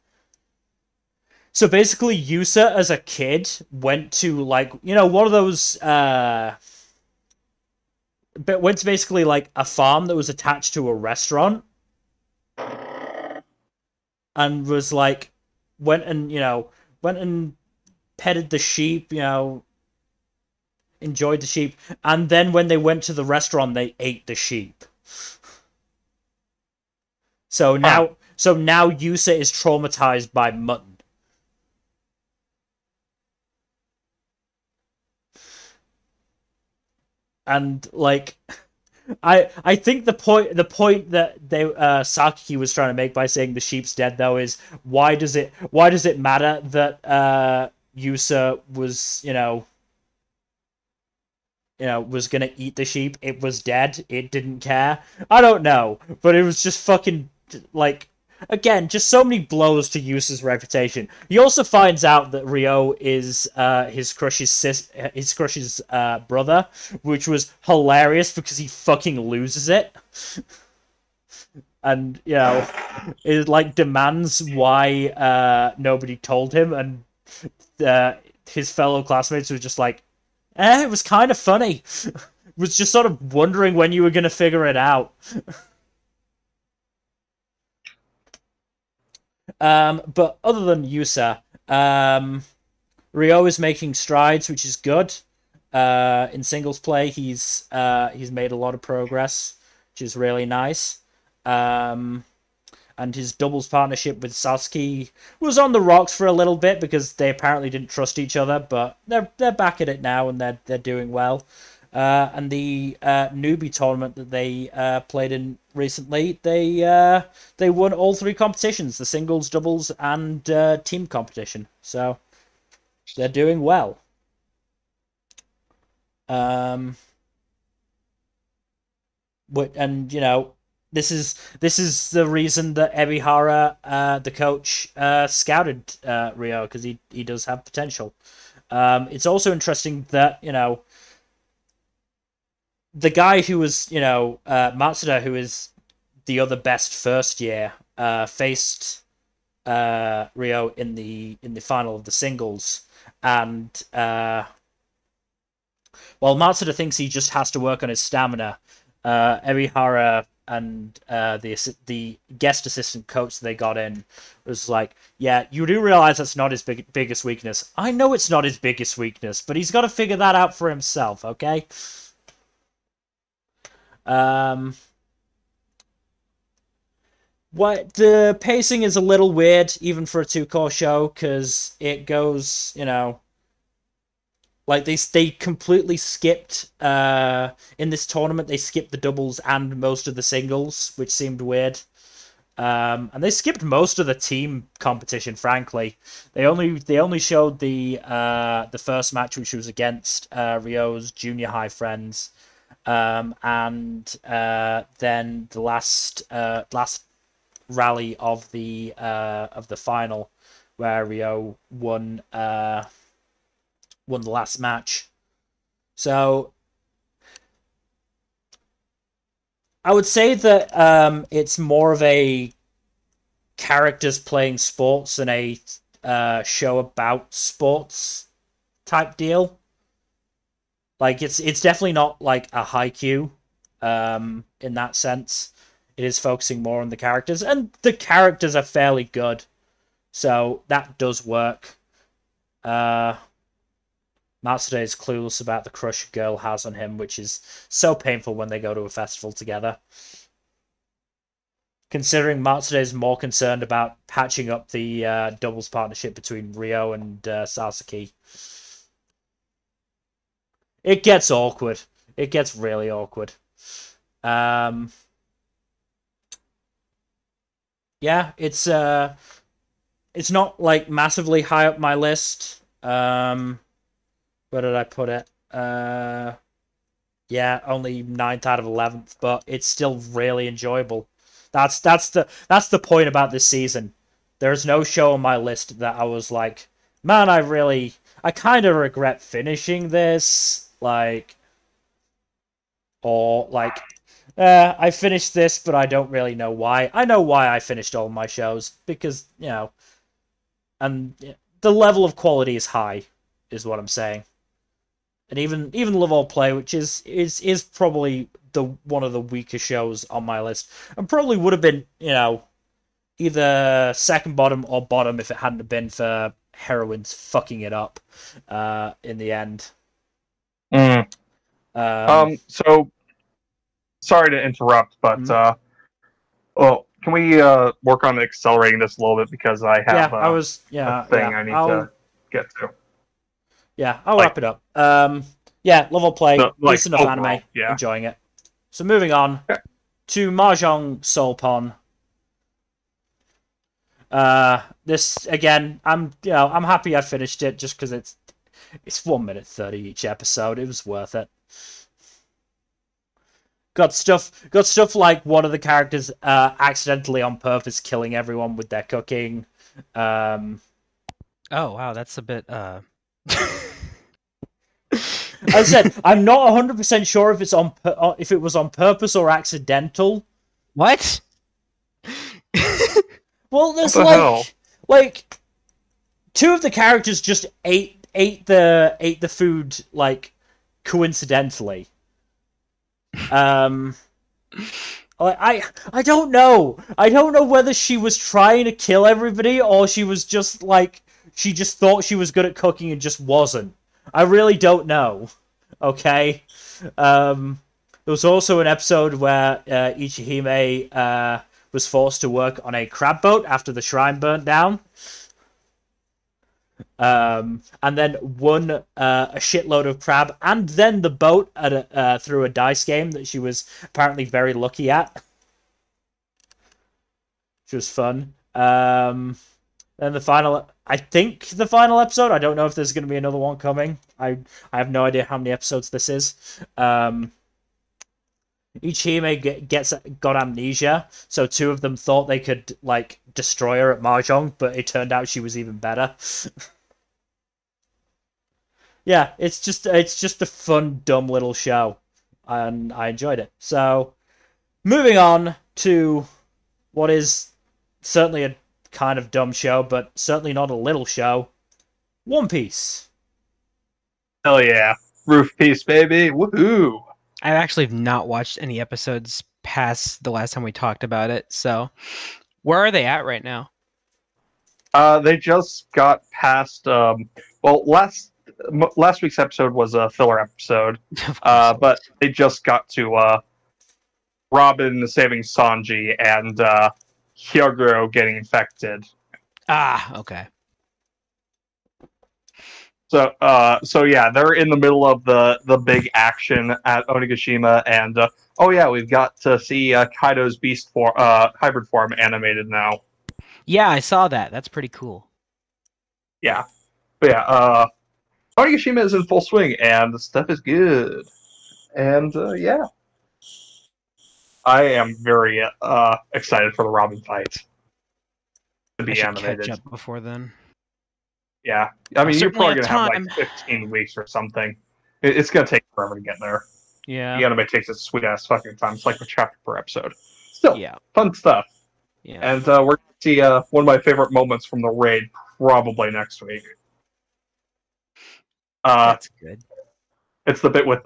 so basically Yusa as a kid went to one of those but went to basically like a farm that was attached to a restaurant, and was like went and petted the sheep, enjoyed the sheep, and then when they went to the restaurant they ate the sheep. So now Yusa is traumatized by mutton. And I think the point that Sakaki was trying to make by saying the sheep's dead though is why does it matter that Yusa was was gonna eat the sheep? It was dead. It didn't care. I don't know, but it was just fucking again, just so many blows to Yusa's reputation. He also finds out that Ryo is his crush's brother, which was hilarious because he fucking loses it. And it demands why nobody told him, and his fellow classmates were just like, it was kind of funny. Was just sort of wondering when you were gonna figure it out. But other than Yusa, Ryo is making strides, which is good. In singles play, he's made a lot of progress, which is really nice. And his doubles partnership with Sasuke was on the rocks for a little bit because they apparently didn't trust each other, but they're back at it now and they're doing well. And the newbie tournament that they played in recently, they won all 3 competitions: the singles, doubles, and team competition. So they're doing well. This is the reason that Ebihara, the coach, scouted Ryo, because he does have potential. It's also interesting that the guy who was, Matsuda, who is the other best first year, faced Ryo in the final of the singles, and while Matsuda thinks he just has to work on his stamina, Ebihara and the guest assistant coach they got in was like, yeah, you do realize that's not his biggest weakness. I know it's not his biggest weakness, but he's got to figure that out for himself, okay? What the pacing is a little weird, even for a 2-core show, because it goes, they completely skipped in this tournament. They skipped the doubles and most of the singles, which seemed weird. And they skipped most of the team competition. Frankly, they only showed the first match, which was against Ryo's junior high friends. And then the last rally of the final, where Ryo won the last match. So I would say that it's more of a characters playing sports than a show about sports type deal. It's definitely not like a Haikyuu in that sense. it is focusing more on the characters, and the characters are fairly good, so that does work. Matsuda is clueless about the crush a girl has on him, which is so painful when they go to a festival together. Considering Matsuda is more concerned about patching up the doubles partnership between Ryo and Sasaki. It gets awkward. It gets really awkward. Yeah, it's not like massively high up my list. Where did I put it? Yeah, only 9th out of 11th, but it's still really enjoyable. That's the point about this season. There's no show on my list that I was like, man, I kind of regret finishing this, like, or like, I finished this, but I don't really know why. I know why I finished all my shows, because, you know, and the level of quality is high, is what I'm saying. And even Love or Play, which is probably one of the weaker shows on my list, and probably would have been, you know, either second bottom or bottom if it hadn't been for Heroines fucking it up in the end. So sorry to interrupt, but well, can we work on accelerating this a little bit, because I have a thing I need to get to. Yeah, I'll wrap it up. Yeah, Love or Play, decent enough anime, enjoying it. So moving on to Mahjong Soul Pon. This again, I'm happy I finished it just because it's 1 minute 30 each episode. It was worth it. Got stuff like one of the characters accidentally on purpose killing everyone with their cooking. Oh wow, that's a bit As I said, I'm not 100% sure if it was on purpose or accidental. What? Well, there's hell? like two of the characters just ate the food like coincidentally. I don't know. I don't know whether she was trying to kill everybody or she was just like she just thought she was good at cooking and just wasn't. I really don't know. Okay. There was also an episode where Ichihime was forced to work on a crab boat after the shrine burnt down. And then won a shitload of crab and then the boat at through a dice game that she was apparently very lucky at. Which was fun. Then the final episode, I don't know if there's going to be another one coming. I have no idea how many episodes this is. Ichihime got amnesia, so two of them thought they could like destroy her at Mahjong, but it turned out she was even better. Yeah, it's just a fun, dumb little show, and I enjoyed it. So, moving on to what is certainly a kind of dumb show, but certainly not a little show. One Piece. Hell yeah. Roof Piece, baby. Woohoo. I actually have not watched any episodes past the last time we talked about it, so where are they at right now? They just got past last week's episode was a filler episode. But they just got to Robin saving Sanji and Hyoguro getting infected. Ah, okay. So yeah, they're in the middle of the big action at Onigashima, and we've got to see Kaido's beast hybrid form animated now. Yeah, I saw that. That's pretty cool. Yeah, but yeah, Onigashima is in full swing, and the stuff is good, and yeah, I am very excited for the Robin fight to be animated. Catch up before then. Yeah, I mean, you're probably gonna have time. like 15 weeks or something. It's gonna take forever to get there. Yeah, the anime takes its sweet ass fucking time. It's like a chapter per episode. Still, yeah, fun stuff. Yeah, and we're gonna see one of my favorite moments from the raid probably next week. That's good. It's the bit with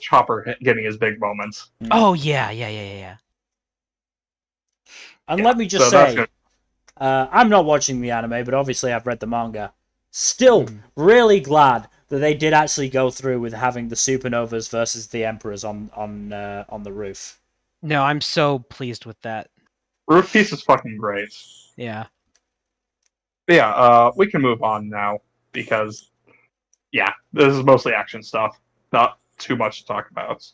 Chopper getting his big moments. Oh yeah. And Yeah, let me just so that's say, gonna- I'm not watching the anime, but obviously I've read the manga. Still Mhm. really glad that they did actually go through with having the supernovas versus the emperors on the roof. No, I'm so pleased with that. Roof Piece is fucking great. Yeah. But yeah, we can move on now because, yeah, this is mostly action stuff. Not too much to talk about.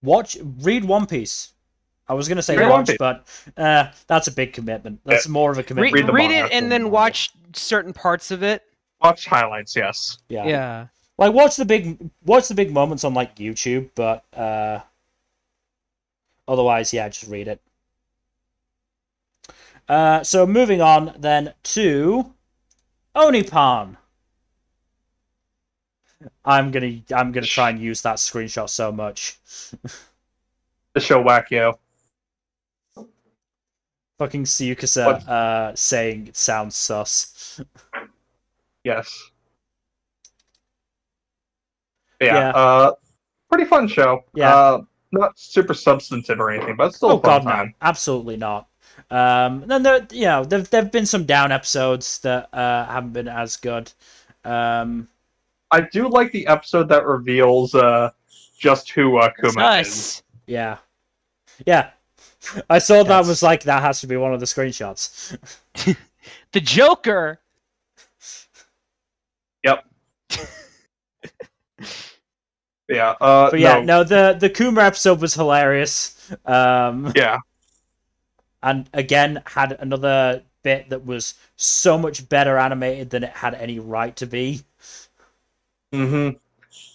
Read One Piece. I was gonna say Read One watch, Piece. but that's a big commitment. That's more of a commitment. Read the Read manga. it and then watch certain parts of it. Watch highlights, yes. Yeah. Yeah. Like watch the big moments on like YouTube, but otherwise, yeah, just read it. So moving on then to Onipan. I'm gonna try and use that screenshot so much. The show Wackyo. Fucking Siyukasa saying it sounds sus. Yes. Yeah. Yeah, pretty fun show. Yeah. Not super substantive or anything, but it's still a fun time. No, absolutely not. Then there've been some down episodes that haven't been as good. I do like the episode that reveals just who Kuma is. Sus. Yeah. I saw that was like that has to be one of the screenshots. The Joker. Yep. Yeah. But yeah, no, the Kuma episode was hilarious. Yeah. And again had another bit that was so much better animated than it had any right to be. Mm-hmm.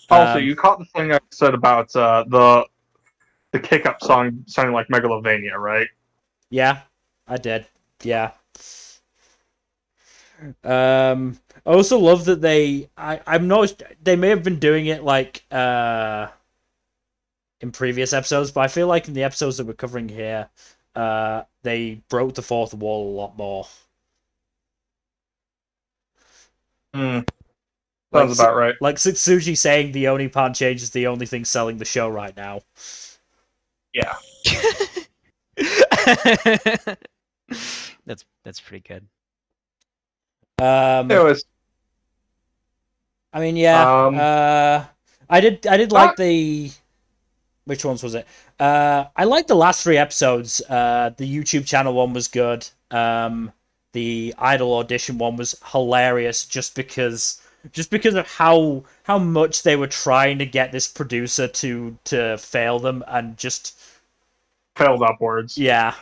Also, you caught the thing I said about the kick-up song sounding like Megalovania, right? Yeah, I did. Yeah. I also love that I'm not. They may have been doing it like in previous episodes, but I feel like in the episodes that we're covering here, they broke the fourth wall a lot more. Sounds about right. Like Suji saying the Onipan change is the only thing selling the show right now. Yeah. That's pretty good. Anyways, I mean, yeah. I did like the. Which ones was it? I liked the last three episodes. The YouTube channel one was good. The Idol audition one was hilarious, just because of how much they were trying to get this producer to fail them and just failed upwards. Yeah.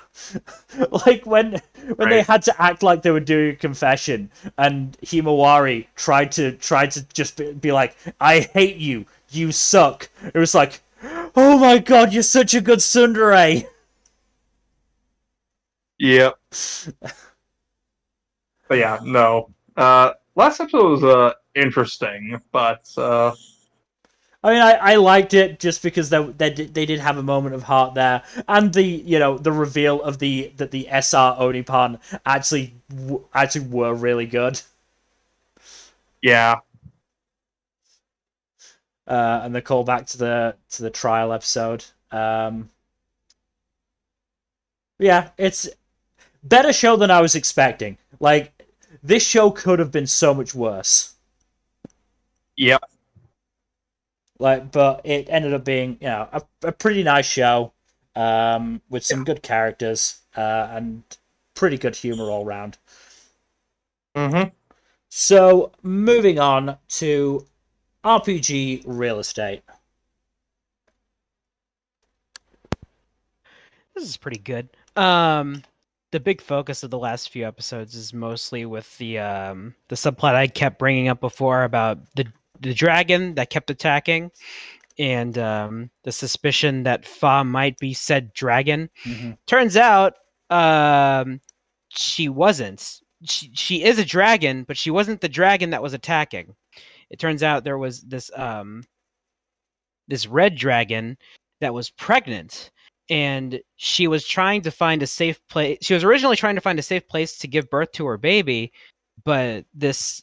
Like when they had to act like they were doing a confession and Himawari tried to just be like, I hate you, you suck. It was like, oh my god, you're such a good tsundere. Yep. But yeah, no. Last episode was interesting, but I mean, I liked it just because they did have a moment of heart there, and the reveal of the SR Onipan actually were really good. Yeah. And the callback to the trial episode. Yeah, it's better show than I was expecting. Like, this show could have been so much worse. Yep. Like, but it ended up being, a pretty nice show, with some good characters, and pretty good humor all round. Mm-hmm. So, moving on to RPG Real Estate. This is pretty good. The big focus of the last few episodes is mostly with the subplot I kept bringing up before about the dragon that kept attacking, and the suspicion that Fa might be said dragon. Mm-hmm. Turns out she wasn't. She is a dragon, but she wasn't the dragon that was attacking. It turns out there was this red dragon that was pregnant, and she was trying to find a safe place. She was originally trying to find a safe place to give birth to her baby, but this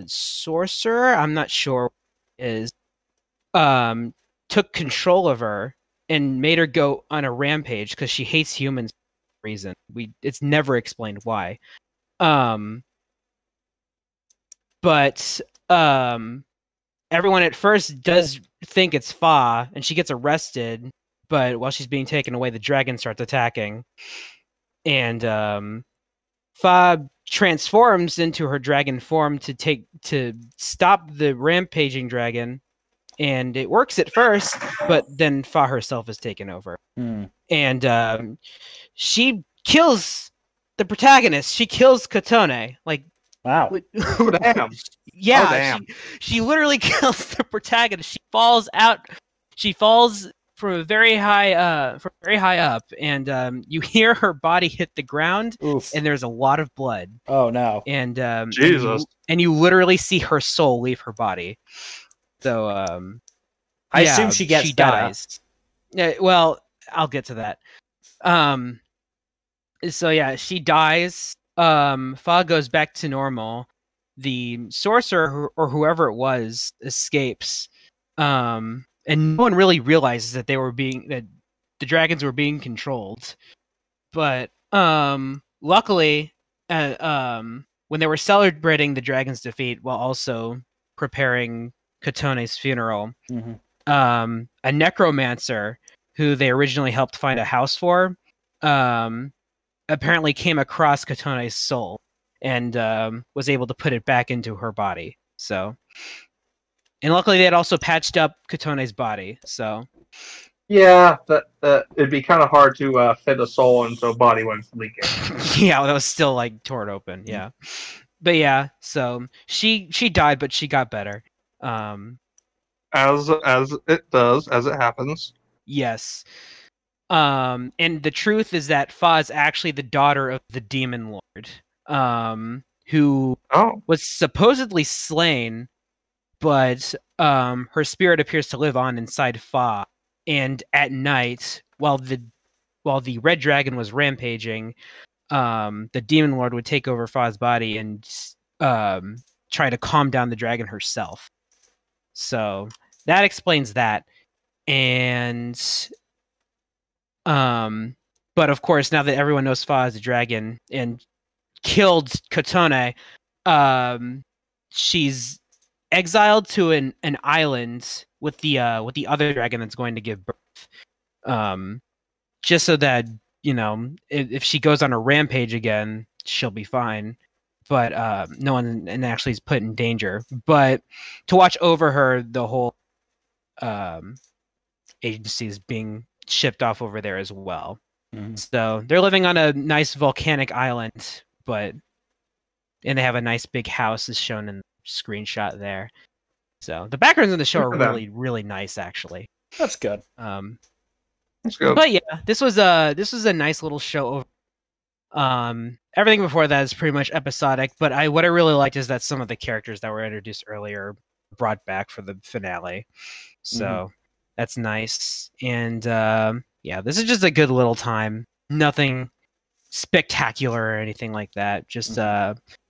sorcerer, I'm not sure, is took control of her and made her go on a rampage because she hates humans for some reason. It's never explained why. But everyone at first does think it's Fa, and she gets arrested. But while she's being taken away, the dragon starts attacking, and Fa transforms into her dragon form to stop the rampaging dragon, and it works at first, but then Fa herself is taken over, and she kills the protagonist. She kills Kotone. Like, wow, Oh, damn. yeah, Oh, damn. she literally kills the protagonist. She falls out. She falls from very high up, and you hear her body hit the ground. Oof. And there's a lot of blood. Oh no. And Jesus. and you literally see her soul leave her body. So I assume she gets better. dies. Yeah, well, I'll get to that. So yeah, she dies. Fa goes back to normal. The sorcerer or whoever it was escapes. And no one really realizes that that the dragons were being controlled. But luckily, when they were celebrating the dragon's defeat while also preparing Kotone's funeral, a necromancer who they originally helped find a house for, apparently came across Kotone's soul and was able to put it back into her body. So. And luckily, they had also patched up Kotone's body. So, Yeah, that it'd be kind of hard to fit a soul into a body when it's leaking. yeah, that was still like torn open. Yeah, but yeah, so she died, but she got better. As it does, as it happens. Yes. And the truth is that Fa is actually the daughter of the Demon Lord, who was supposedly slain. But her spirit appears to live on inside Fa, and at night, while the red dragon was rampaging, the demon lord would take over Fa's body and try to calm down the dragon herself. So that explains that. And but of course, now that everyone knows Fa is a dragon and killed Kotone, she's exiled to an island with the other dragon that's going to give birth, just so that if she goes on a rampage again, she'll be fine. But no one actually is put in danger. But to watch over her, the whole agency is being shipped off over there as well. So they're living on a nice volcanic island, and they have a nice big house, as shown in screenshot there. So the backgrounds in the show are really, really nice, actually. That's good. That's good. But yeah, this was a nice little show. Everything before that is pretty much episodic, but what I really liked is that some of the characters that were introduced earlier brought back for the finale. So that's nice. And yeah, this is just a good little time. Nothing spectacular or anything like that. Just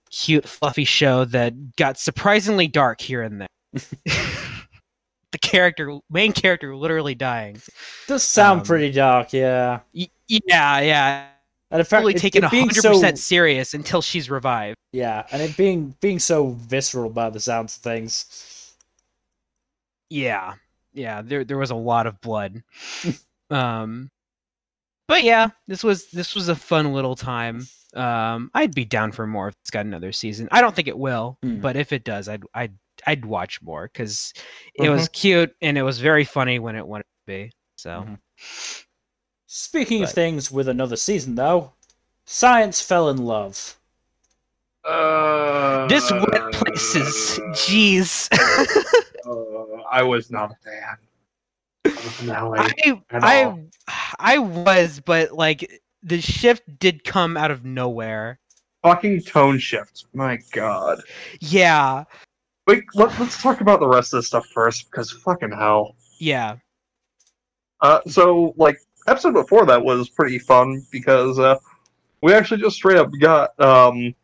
cute, fluffy show that got surprisingly dark here and there. The main character, literally dying. Does sound pretty dark, yeah. Yeah. And in fact, really taken 100% serious until she's revived. Yeah, and it being so visceral by the sounds of things. Yeah. There was a lot of blood. But yeah, this was a fun little time. I'd be down for more if it's got another season. I don't think it will, but if it does, I'd watch more because it was cute and it was very funny when it wanted to be. So, speaking of things with another season, though, Science fell in love. This went places. Jeez. I was not a fan. I was, but like the shift did come out of nowhere. Fucking tone shift. My god. Yeah. Wait, let's talk about the rest of this stuff first, because fucking hell. Yeah. So, like, episode before that was pretty fun, because we actually just straight up got Ibarata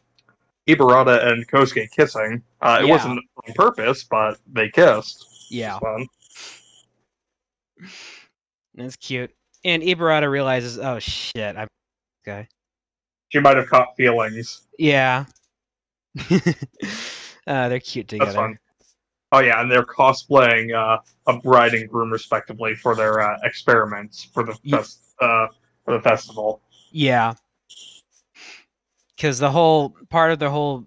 and Kosuke kissing. It wasn't on purpose, but they kissed. Yeah. Fun. That's cute. And Ibarata realizes, oh shit, I'm okay. She might have caught feelings. Yeah. They're cute together. That's fun. Oh yeah, and they're cosplaying a bride and groom respectively for their experiments for the festival. Yeah. Because the whole part of the whole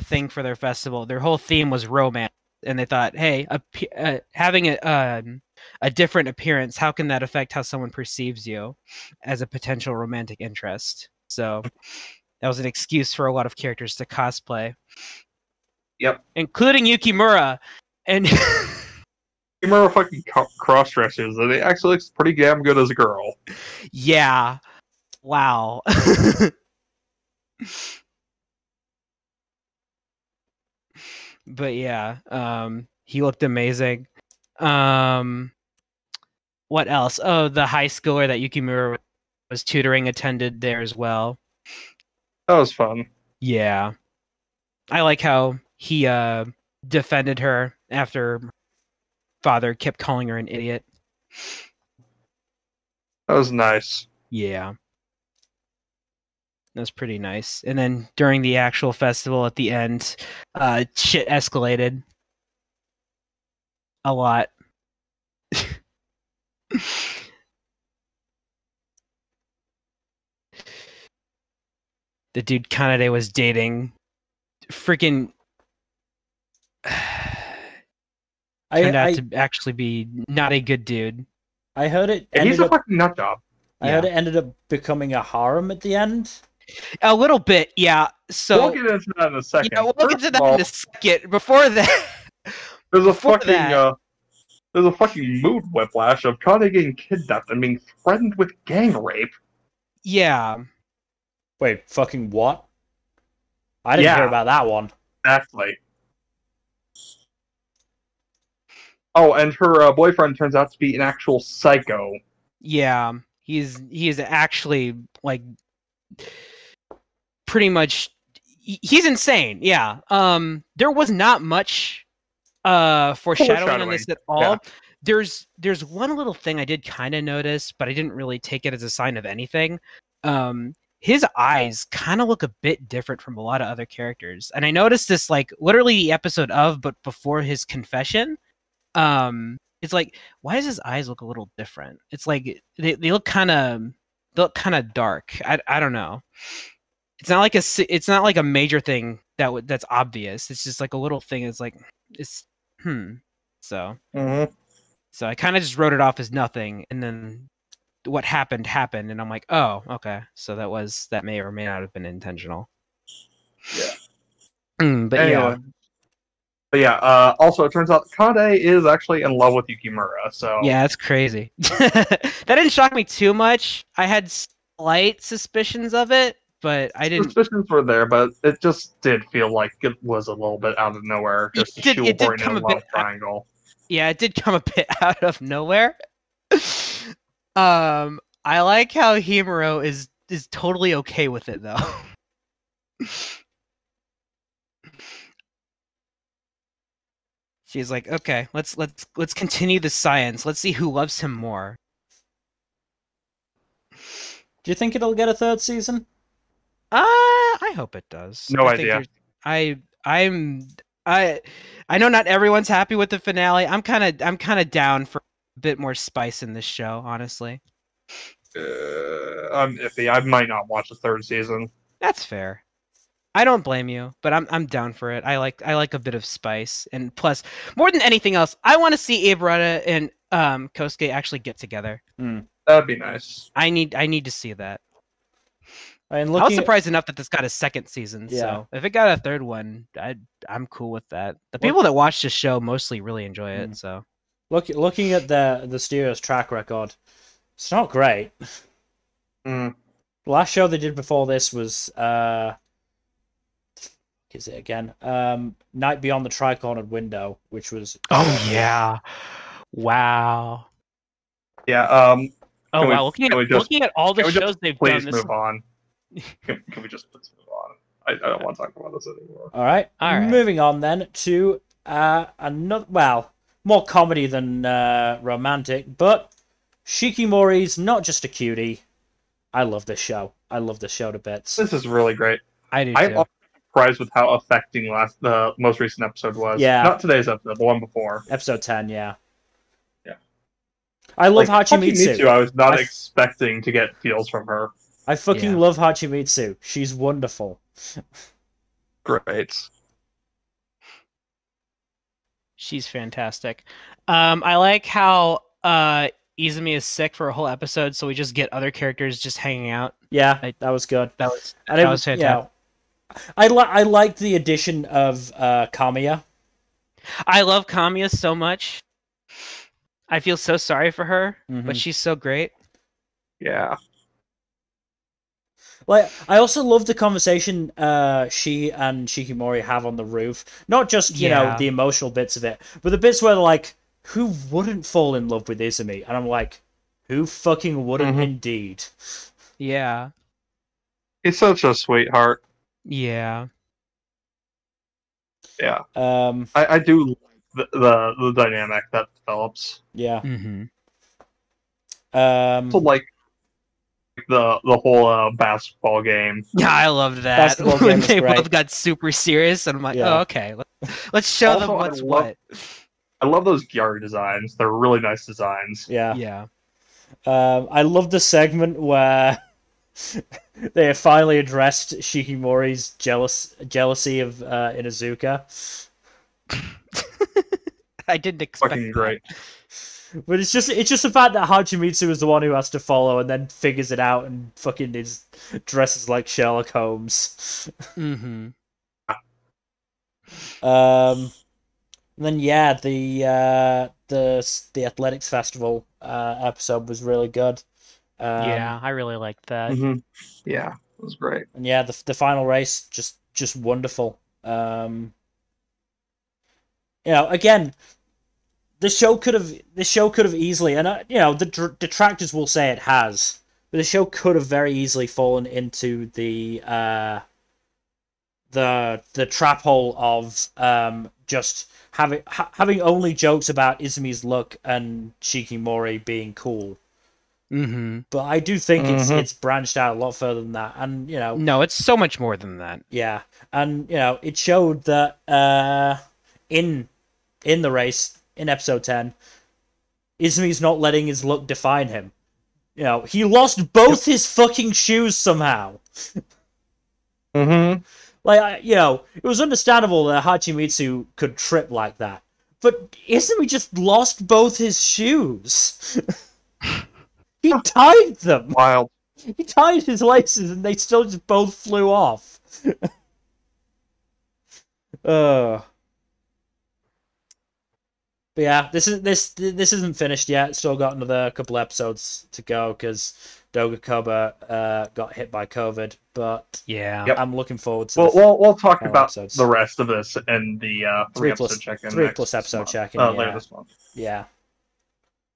thing for their festival, their whole theme was romance, and they thought, hey, having a different appearance, how can that affect how someone perceives you as a potential romantic interest? So that was an excuse for a lot of characters to cosplay. Yep. Including Yukimura. And Yukimura fucking cross-dresses, and it actually looks pretty damn good as a girl. Yeah. Wow. But yeah, he looked amazing. What else? Oh, the high schooler that Yukimura was tutoring attended there as well. That was fun. Yeah. I like how he defended her after father kept calling her an idiot. That was nice. Yeah. That was pretty nice. And then during the actual festival at the end, shit escalated a lot. The dude Kanade was dating freaking turned out to actually be not a good dude. I heard it. He's a fucking nut job. I heard it ended up becoming a harem at the end. A little bit, yeah. So we'll get into that in a second. Yeah, we'll get into that in a second. Before that, there's a fucking mood whiplash of Kane getting kidnapped and being threatened with gang rape. Yeah. Wait, fucking what? I didn't hear about that one. Exactly. Oh, and her boyfriend turns out to be an actual psycho. Yeah, he's actually like pretty much he's insane. Yeah. There was not much foreshadowing on this at all. Yeah. There's one little thing I did kind of notice, but I didn't really take it as a sign of anything. His eyes kind of look a bit different from a lot of other characters. And I noticed this like literally the episode of, but before his confession. It's like, why does his eyes look a little different? It's like they look kind of dark. I don't know. It's not like a major thing that's obvious. It's just like a little thing. It's like So I kind of just wrote it off as nothing, and then what happened, and I'm like, oh, okay. So that may or may not have been intentional. Yeah. But anyway. Yeah. But yeah, also it turns out Kade is actually in love with Yukimura, so... Yeah, that's crazy. That didn't shock me too much. I had slight suspicions of it, but I didn't... Suspicions were there, but it just did feel like it was a little bit out of nowhere. Just it did come a bit triangle. Yeah, it did come a bit out of nowhere. I like how Himuro is totally okay with it, though. She's like, okay, let's continue the science. Let's see who loves him more. Do you think it'll get a third season? I hope it does. No idea. I know not everyone's happy with the finale. I'm kind of down for a bit more spice in this show, honestly. I'm iffy. I might not watch the third season. That's fair. I don't blame you, but I'm down for it. I like a bit of spice, and plus, more than anything else, I want to see Ibarata and Kosuke actually get together. That'd be nice. I need to see that. I was surprised enough that this got a second season. Yeah. So if it got a third one, I'm cool with that. The people that watch this show mostly really enjoy it. So looking at the studio's track record, it's not great. The last show they did before this was is it again? Night Beyond the Tri-Cornered Window, which was... Oh, yeah. Wow. Yeah, wow, looking at all the shows they've done... Please move on. Can we just please move on? I don't want to talk about this anymore. All right. Moving on then to another... Well, more comedy than romantic, but Shikimori's not just a cutie. I love this show. I love this show to bits. This is really great. I do I'm too. surprised with how affecting the most recent episode was. Yeah. Not today's episode, the one before. Episode 10, yeah. Yeah. I love Like, Hachimitsu. I was not expecting to get feels from her. I fucking Yeah. love Hachimitsu. She's wonderful. Great. She's fantastic. I like how Izumi is sick for a whole episode, so we just get other characters just hanging out. Yeah, I- that was good. That was And that was fantastic. I liked the addition of Kamiya. I love Kamiya so much. I feel so sorry for her, Mhm. but she's so great. Yeah. Like, I also love the conversation she and Shikimori have on the roof. Not just, you know, Yeah. the emotional bits of it, but the bits where they're like, who wouldn't fall in love with Izumi? And I'm like, who fucking wouldn't Mhm. indeed? Yeah. He's such a sweetheart. Yeah. Yeah. Um, I do like the dynamic that develops. yeah. Mm-hmm. Also, like the whole basketball game. Yeah, I loved that. Basketball game When was they great. both got super serious, and I'm like, Yeah. oh, okay. Let's show them Also, what's what. I love those Gyari designs. They're really nice designs. Yeah. Yeah. I love the segment where they have finally addressed Shikimori's jealousy of Inuzuka. I didn't expect Fucking that. great. But it's just the fact that Hachimitsu is the one who has to follow and then figures it out and fucking dresses like Sherlock Holmes. Mm-hmm. And then yeah, the athletics festival episode was really good. Yeah, I really liked that. Mhm. Yeah, it was great. And yeah, the final race just wonderful. You know, again, the show could have easily, and you know, the detractors will say it has, but the show could have very easily fallen into the trap hole of just having only jokes about Izumi's look and Shikimori being cool. Mm-hmm. But I do think Mhm. it's branched out a lot further than that, and you know, No, it's so much more than that. yeah, and you know, it showed that in the race in episode 10, Izumi's not letting his look define him. You know, he lost both his fucking shoes somehow. Mm-hmm. Like, you know, it was understandable that Hachimitsu could trip like that, but Izumi just lost both his shoes. He tied them. Wild. He tied his laces, and they still just both flew off. But yeah, this isn't finished yet. Still got another couple episodes to go because Dogakoba got hit by COVID. But Yeah. Yep. I'm looking forward to We'll talk final about episodes. the rest of this in the Three episode plus- check-in. three next plus episode month. check-in, Later yeah. this month. yeah.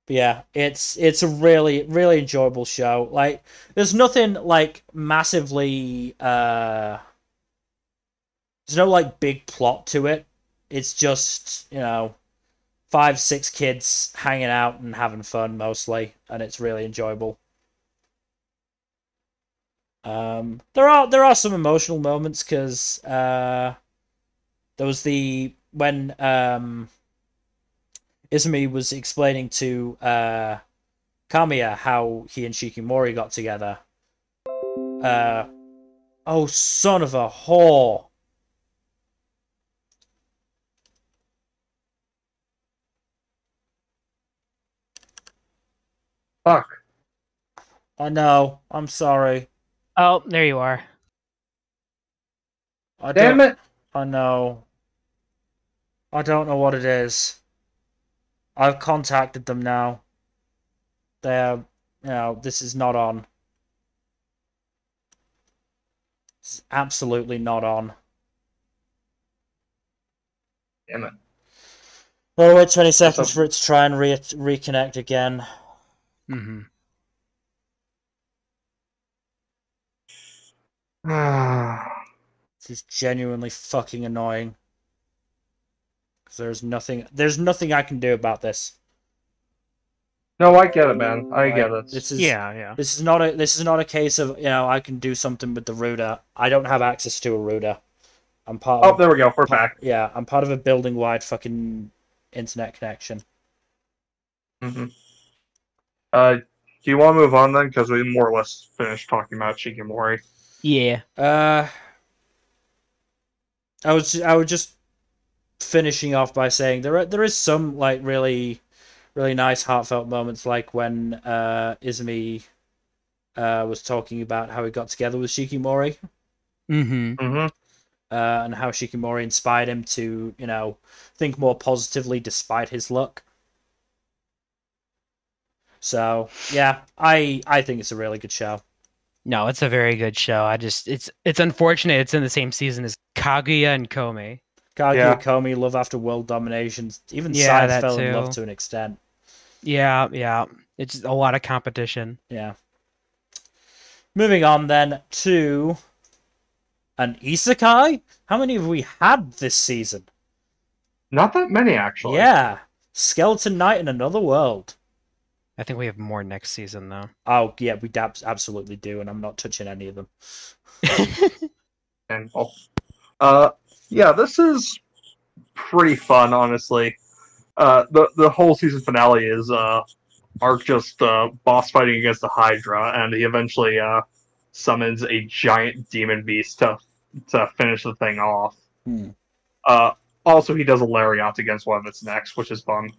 But yeah, it's a really really enjoyable show. Like, there's nothing like massively. There's no like big plot to it. It's just, you know, 5-6 kids hanging out and having fun mostly, and it's really enjoyable. There are some emotional moments because there was when Izumi was explaining to Kamiya how he and Shikimori got together. Oh, son of a whore! Fuck. I know. I'm sorry. Oh, there you are. Damn it! I know. I don't know what it is. I've contacted them now. They're, you know, this is not on. It's absolutely not on. Damn it. I'll wait 20 seconds up? for it to try and reconnect again. Mm-hmm. This is genuinely fucking annoying. Because there's nothing I can do about this. No, I get it, man. I get it. This is Yeah. This is not a case of, I can do something with the router. I don't have access to a router. I'm part Oh, of there we go. We're back. Yeah, I'm part of a building wide fucking internet connection. Mm-hmm. Do you want to move on then? Because we more or less finished talking about Shikimori. Yeah. I was just finishing off by saying there is some like really nice heartfelt moments, like when Izumi was talking about how he got together with Shikimori. Mm-hmm. Mm-hmm. And how Shikimori inspired him to, think more positively despite his luck. So yeah, I think it's a really good show. No, it's a very good show. It's unfortunate it's in the same season as Kaguya and Komi. Kaguya Komi, Love After World Domination. Even Sides fell in love to an extent. Yeah. It's a lot of competition. Yeah. Moving on then to an isekai? How many have we had this season? Not that many, actually. Yeah. Skeleton Knight in Another World. I think we have more next season, though. Oh, yeah, we absolutely do, and I'm not touching any of them. And yeah, this is pretty fun, honestly. The whole season finale is Ark just boss fighting against the Hydra, and he eventually summons a giant demon beast to finish the thing off. Also, he does a lariat against one of its necks, which is fun.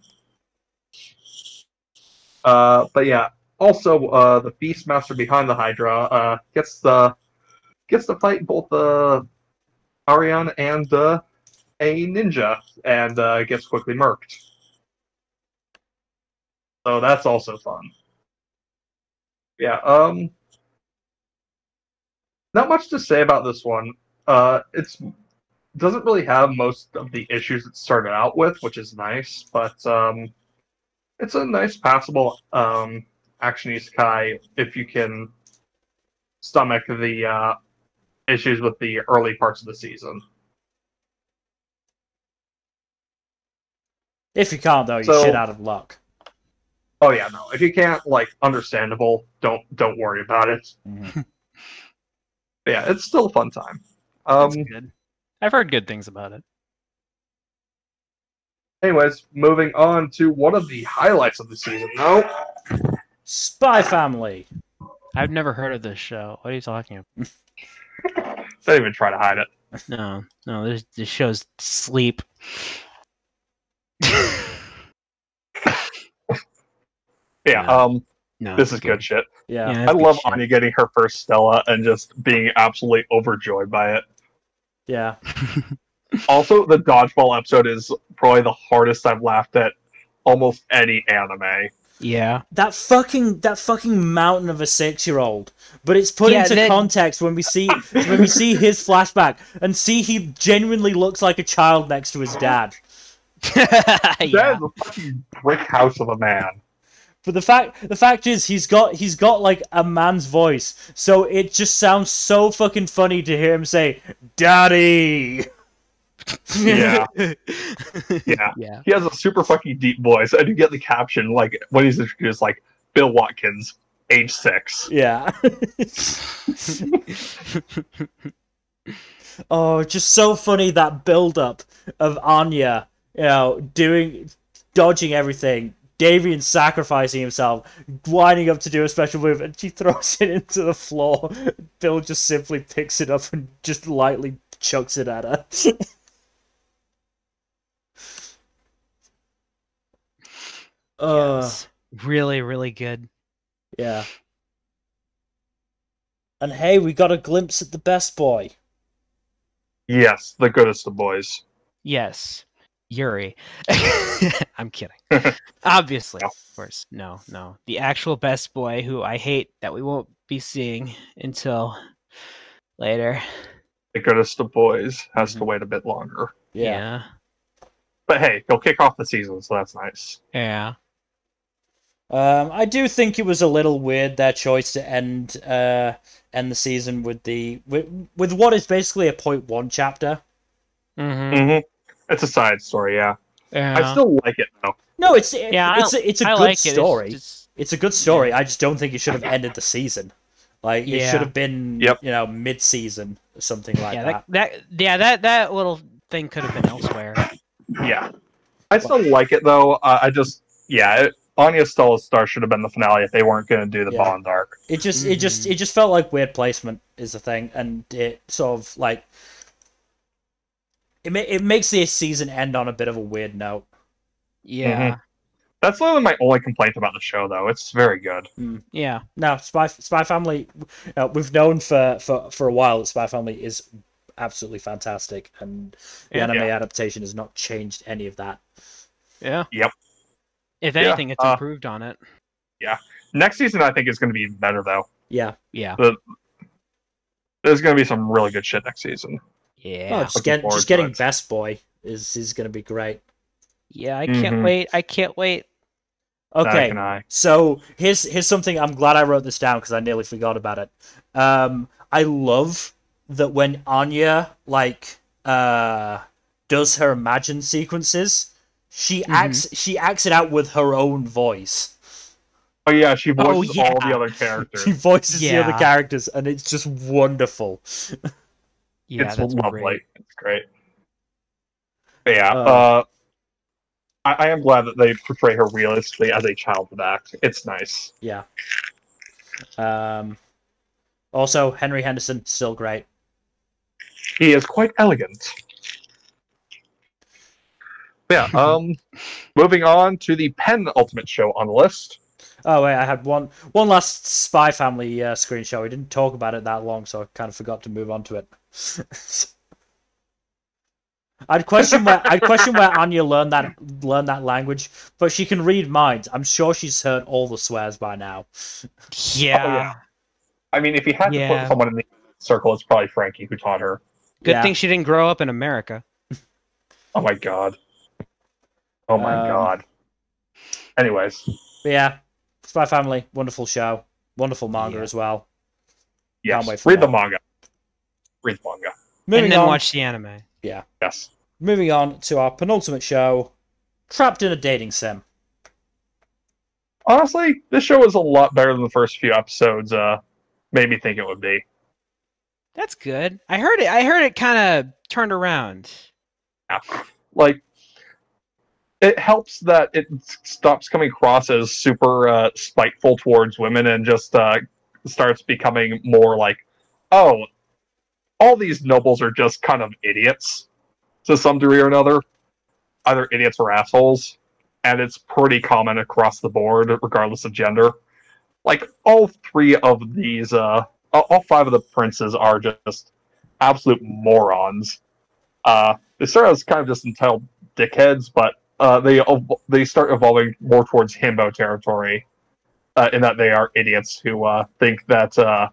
But yeah, also the Beastmaster behind the Hydra gets to fight both Ariane and a ninja, and gets quickly murked. So that's also fun. Yeah, not much to say about this one. It doesn't really have most of the issues it started out with, which is nice, but it's a nice, passable action isekai if you can stomach the issues with the early parts of the season. If you can't, though, you're shit out of luck. Oh yeah, no. If you can't, understandable, don't worry about it. Mm-hmm. Yeah, it's still a fun time. That's good. I've heard good things about it. Anyways, moving on to one of the highlights of the season, though. Spy Family. I've never heard of this show. What are you talking about? Don't even try to hide it. No, this show's sleep. Yeah, no, this is good shit. Yeah, I love Anya getting her first Stella and just being absolutely overjoyed by it. Yeah. Also, the dodgeball episode is probably the hardest I've laughed at almost any anime. Yeah. That fucking mountain of a 6-year-old. But it's put into context when we see his flashback and see he genuinely looks like a child next to his dad. That is a fucking brick house of a man. But the fact is he's got like a man's voice, so it just sounds so fucking funny to hear him say, "Daddy." Yeah. He has a super fucking deep voice, and you get the caption when he's introduced, Bill Watkins, age 6. Yeah. Oh, just so funny, that build up of Anya, dodging everything. Davian sacrificing himself, winding up to do a special move, and she throws it into the floor. Bill just simply picks it up and just lightly chucks it at her. Yes. Really, really good. Yeah. And hey, we got a glimpse at the best boy. Yes, the goodest of boys. Yes. Yuri. I'm kidding. Obviously, of course. No. The actual best boy, who I hate that we won't be seeing until later. The goodest of boys has to wait a bit longer. Yeah. But hey, he'll kick off the season, so that's nice. Yeah. I do think it was a little weird, their choice to end the season with with what is basically a .1 chapter. Mm-hmm. It's a side story, yeah. I still like it though. No, it's a I good like story. It. It's a good story. I just don't think it should have ended the season. Like it should Yeah. have been, Yep. mid-season or something like that. That little thing could have been elsewhere. Yeah, I still like it though. Anya Star should have been the finale if they weren't going to do the Yeah. Bond arc. It just felt like weird placement is the thing, and it sort of like it makes the season end on a bit of a weird note. Yeah. That's literally my only complaint about the show, though. It's very good. Yeah. Now, Spy Family, we've known for a while that Spy Family is absolutely fantastic, and the anime adaptation has not changed any of that. Yeah. Yep. If anything, it's improved on it. Yeah. Next season, I think, is going to be better, though. Yeah. Yeah. There's going to be some really good shit next season. Oh, Yeah. just getting Best Boy is going to be great. Yeah, I can't wait. I can't wait. Okay, so here's something. I'm glad I wrote this down because I nearly forgot about it. I love that when Anya does her Imagine sequences, she acts it out with her own voice. Oh yeah, she voices all the other characters. She voices the other characters, and it's just wonderful. Yeah, it's lovely. Great. It's great. But yeah, I am glad that they portray her realistically as a childhood act. It's nice. Yeah. Also, Henry Henderson, still great. He is quite elegant. Yeah, moving on to the penultimate show on the list. Oh, wait, I had one last Spy Family screenshot. We didn't talk about it that long, so I kind of forgot to move on to it. I'd question where Anya learned that language, but she can read minds. I'm sure she's heard all the swears by now. Yeah. Oh, yeah. I mean, if you had to put someone in the circle, it's probably Frankie who taught her. Good thing she didn't grow up in America. Oh my god. Oh my god. Anyways. Yeah, Spy Family, wonderful show. Wonderful manga as well. Yes. Can't wait for Read the manga. Read the manga. Moving and then on. watch the anime. Yeah. Yes. Moving on to our penultimate show, Trapped in a Dating Sim. Honestly, this show is a lot better than the first few episodes made me think it would be. That's good. I heard it kind of turned around. Yeah. Like, it helps that it stops coming across as super spiteful towards women and just starts becoming more like, oh, all these nobles are just kind of idiots to some degree or another. Either idiots or assholes. And it's pretty common across the board, regardless of gender. Like, all three of these, all five of the princes are just absolute morons. They start as kind of just entitled dickheads, but they start evolving more towards himbo territory, in that they are idiots who think that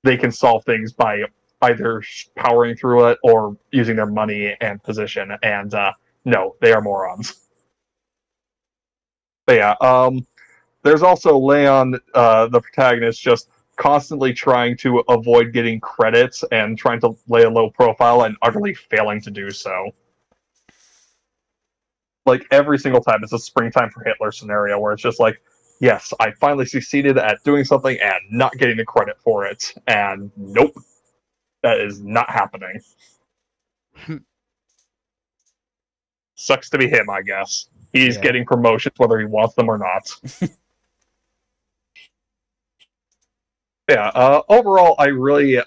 they can solve things by either powering through it or using their money and position, and no, they are morons. But yeah, there's also Leon, the protagonist, just constantly trying to avoid getting credits and trying to lay a low profile and utterly failing to do so. Like, every single time, it's a springtime for Hitler scenario where it's just like, yes, I finally succeeded at doing something and not getting the credit for it, and nope. That is not happening. Sucks to be him, I guess. He's getting promotions whether he wants them or not. Yeah, overall, I really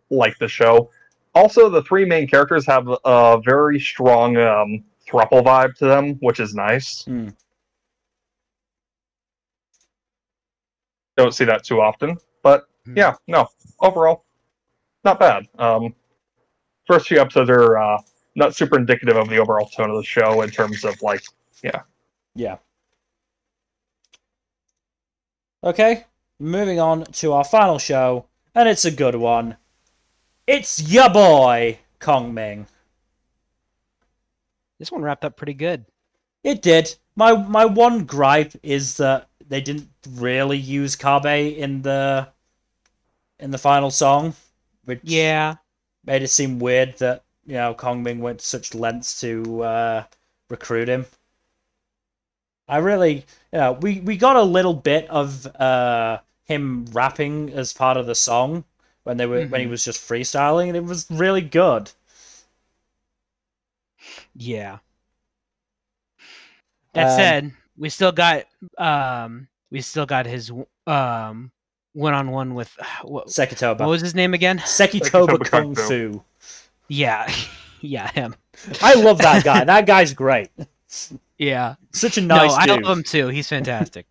like the show. Also, the three main characters have a very strong throuple vibe to them, which is nice. Don't see that too often. But, yeah, no. Overall, not bad. First few episodes are not super indicative of the overall tone of the show in terms of, like, Yeah. Okay, moving on to our final show, and it's a good one. It's ya boy, Kongming. This one wrapped up pretty good. It did. My one gripe is that they didn't really use Kabe in the final song, which made it seem weird that Kongming went to such lengths to recruit him. I really, we got a little bit of him rapping as part of the song when he was just freestyling, and it was really good. Yeah. That said, we still got his one-on-one with Sekitoba. What was his name again? Sekitoba Kung Fu. Yeah. Yeah, him. I love that guy. That guy's great. Yeah. Such a nice dude. I love him too. He's fantastic.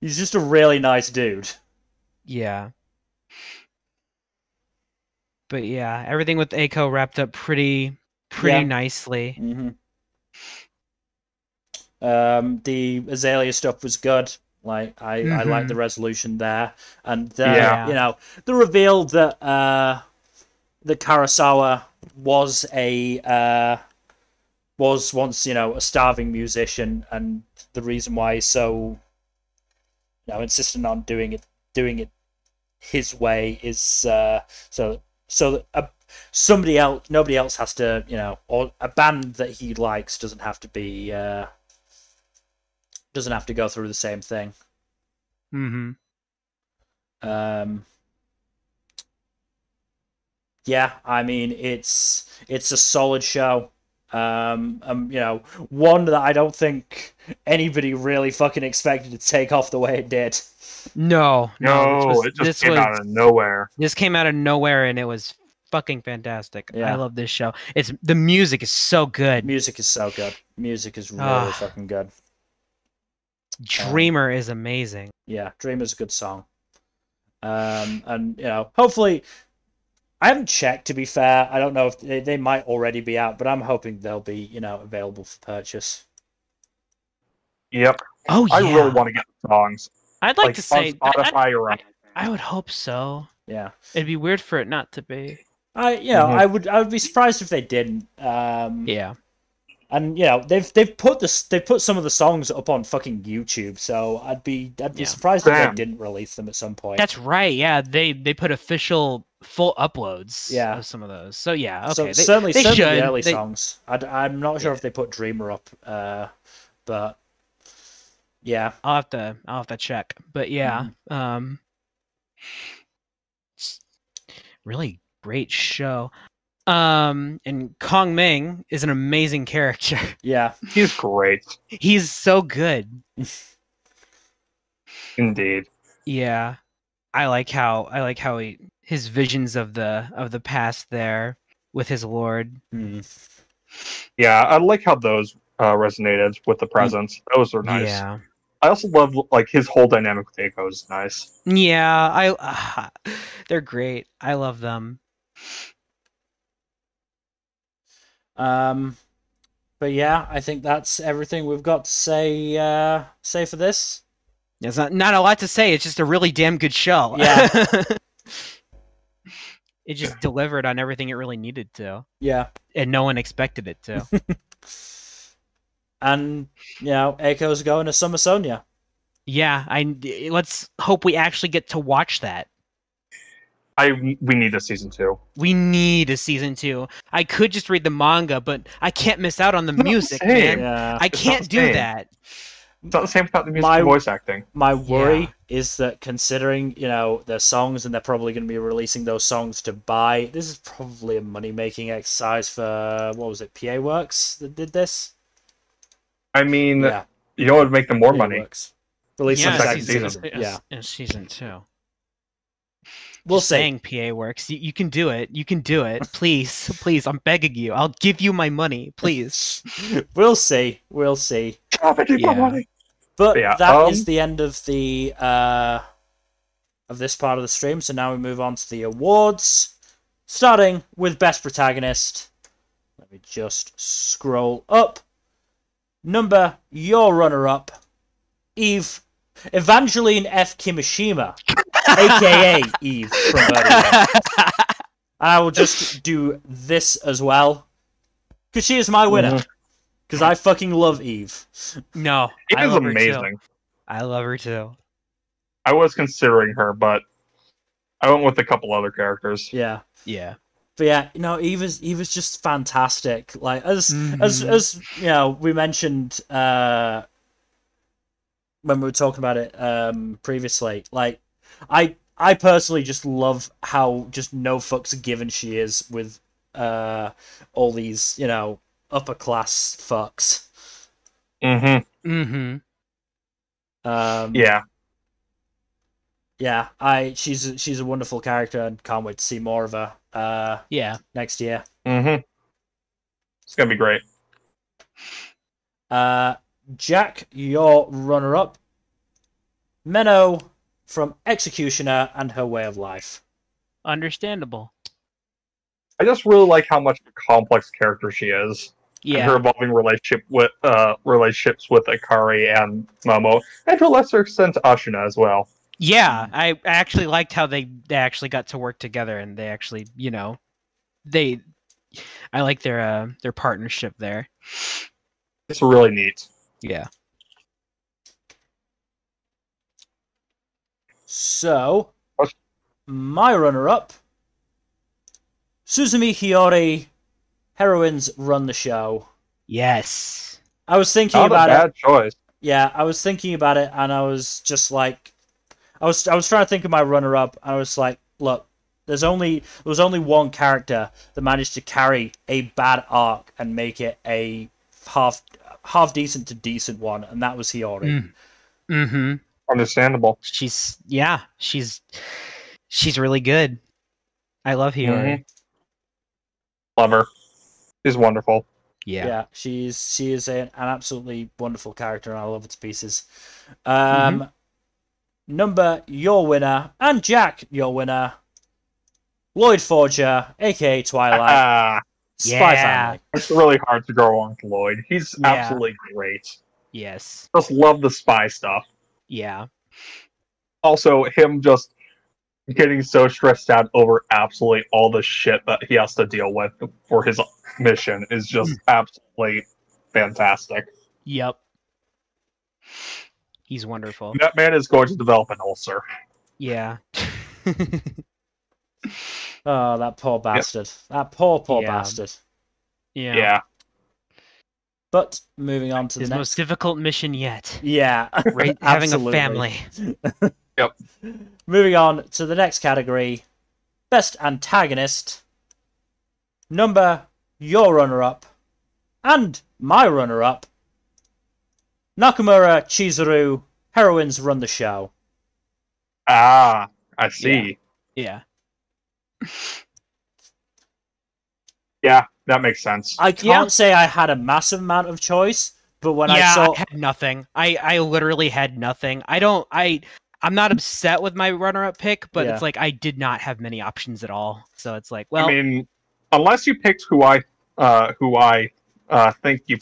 He's just a really nice dude. Yeah. But yeah, everything with Eiko wrapped up pretty nicely. Mm-hmm. The Azalea stuff was good. Like I like the resolution there, and the reveal that that Karasawa was was once a starving musician, and the reason why he's so insistent on doing it his way is so that nobody else has to or a band that he likes doesn't have to be doesn't have to go through the same thing. Yeah, I mean it's a solid show. One that I don't think anybody really fucking expected to take off the way it did. No, it just came out of nowhere. This came out of nowhere, and it was fucking fantastic. Yeah. I love this show. The music is so good. Music is so good. Music is really fucking good. Dreamer is amazing. Yeah, Dreamer's a good song. And hopefully, I haven't checked, to be fair. I don't know if they might already be out, but I'm hoping they'll be available for purchase. Yep. Oh yeah. I really want to get the songs. I'd like to say Spotify or I would hope so. Yeah. It'd be weird for it not to be. I would be surprised if they didn't. Yeah. And they've put some of the songs up on fucking YouTube, so I'd be surprised if they didn't release them at some point. That's right. Yeah, they put official full uploads. Yeah. Of some of those. So yeah, okay. So certainly the early songs. I'm not sure if they put Dreamer up, but yeah, I'll have to check. But yeah, really great show. And Kongming is an amazing character. Yeah, he's great. He's so good. Indeed. Yeah, I like how his visions of the past there with his lord. Yeah, I like how those resonated with the presents. Those are nice. Yeah. I also love his whole dynamic with Eiko is nice. Yeah, they're great. I love them. But yeah, I think that's everything we've got to say for this. There's not a lot to say. It's just a really damn good show. Yeah. It just delivered on everything it really needed to. Yeah. And no one expected it to. And Eiko's going to Summer Sonia. Yeah, let's hope we actually get to watch that. We need a season 2. We need a season 2. I could just read the manga, but I can't miss out on the music, man. Yeah. I can't do that. It's not the same without the music and voice acting. My worry is that considering, their songs, and they're probably going to be releasing those songs to buy, this is probably a money-making exercise for, what was it, PA Works that did this? I mean, what would make them more money? Release the second season. In season 2. We'll see. PA Works. You can do it. You can do it. Please, please, I'm begging you. I'll give you my money, please. We'll see. We'll see. Money. But that is the end of the of this part of the stream. So now we move on to the awards, starting with Best Protagonist. Let me just scroll up. Nmbr, your runner-up, Evangeline F. Kimishima, a.k.a. Eve from Birdie. I will just do this as well, because she is my winner. Because I fucking love Eve. No, Eve is amazing. I love her too. I was considering her, but I went with a couple other characters. Yeah. Yeah. But yeah, he was just fantastic. Like as you know, we mentioned when we were talking about it previously. Like I personally just love how just no fucks given she is with all these, you know, upper class fucks. Yeah. Yeah, she's a wonderful character and can't wait to see more of her. Next year. It's gonna be great. Jack, your runner-up, Menno from Executioner and Her Way of Life. Understandable. I just really like how much of a complex character she is. Yeah. And her evolving relationships with Akari and Momo, and to a lesser extent Ashina as well. Yeah, I actually liked how they actually got to work together, and they actually, you know, I like their partnership there. It's really neat. Yeah. So, my runner-up, Suzumi Hiyori, Heroines Run the Show. Yes. I was thinking Not about a bad choice. Yeah, I was thinking about it, and I was just like, I was trying to think of my runner-up, and I was like, look, there was only one character that managed to carry a bad arc and make it a half decent to decent one, and that was Hiyori. Understandable. She's really good. I love Hiyori. Love her. She's wonderful. Yeah, she is an absolutely wonderful character, and I love her to pieces. Nmbr, your winner, and Jack, your winner, Lloyd Forger, aka Twilight, Spy Family. It's really hard to go wrong with Lloyd. He's absolutely great. Yes. Just love the spy stuff. Yeah. Also, him just getting so stressed out over absolutely all the shit that he has to deal with for his mission is just absolutely fantastic. Yep. He's wonderful. That man is going to develop an ulcer. Yeah. Oh, that poor bastard. That poor bastard. Yeah. But moving on to his the next... most difficult mission yet. Yeah. Having a family. Yep. Moving on to the next category. Best Antagonist. Nmbr, your runner-up. And my runner-up. Nakamura Chizuru, Heroines Run the Show. Ah, I see. Yeah. Yeah, that makes sense. I can't say I had a massive amount of choice, but when I saw... I had nothing. I literally had nothing. I'm not upset with my runner-up pick, but it's like I did not have many options at all. So it's like, well... I mean, unless you picked who I think you...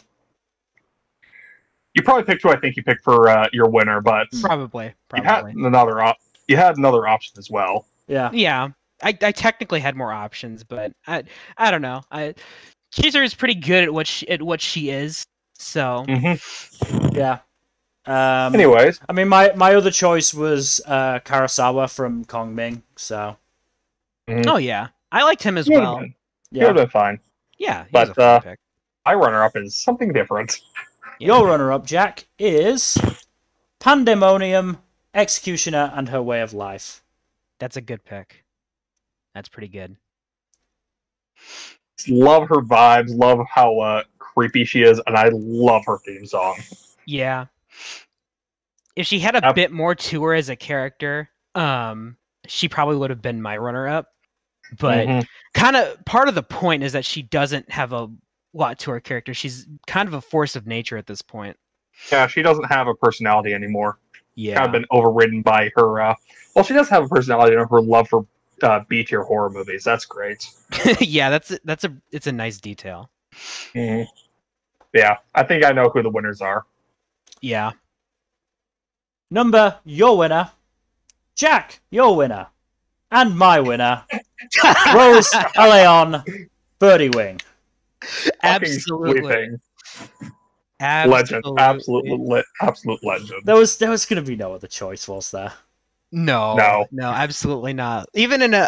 You probably picked who I think you picked for your winner, but... Probably. You had another option as well. Yeah. Yeah. I technically had more options, but I don't know. Chizuru is pretty good at what she is, so... Yeah. Anyways. I mean, my other choice was Karasawa from Kongming, so... Oh, yeah. I liked him as well. He would have been fine. Yeah, he but was a fun pick. my runner-up is something different. Your runner-up, Jack, is Pandemonium, Executioner, and Her Way of Life. That's a good pick. That's pretty good. Love her vibes, love how creepy she is, and I love her theme song. Yeah. If she had a bit more to her as a character, she probably would have been my runner-up. But kind of part of the point is that she doesn't have a lot to her character. She's kind of a force of nature at this point. Yeah, she doesn't have a personality anymore. Yeah. Kind of been overridden by her... well, she does have a personality and her love for B-tier horror movies. That's great. Yeah, it's a nice detail. Yeah, I think I know who the winners are. Yeah. Nmbr, your winner. Jack, your winner. And my winner. Rose Aleon, Birdie Wing. Absolutely. Legend. Absolute legend. There was going to be no other choice, was there? No, absolutely not. Even in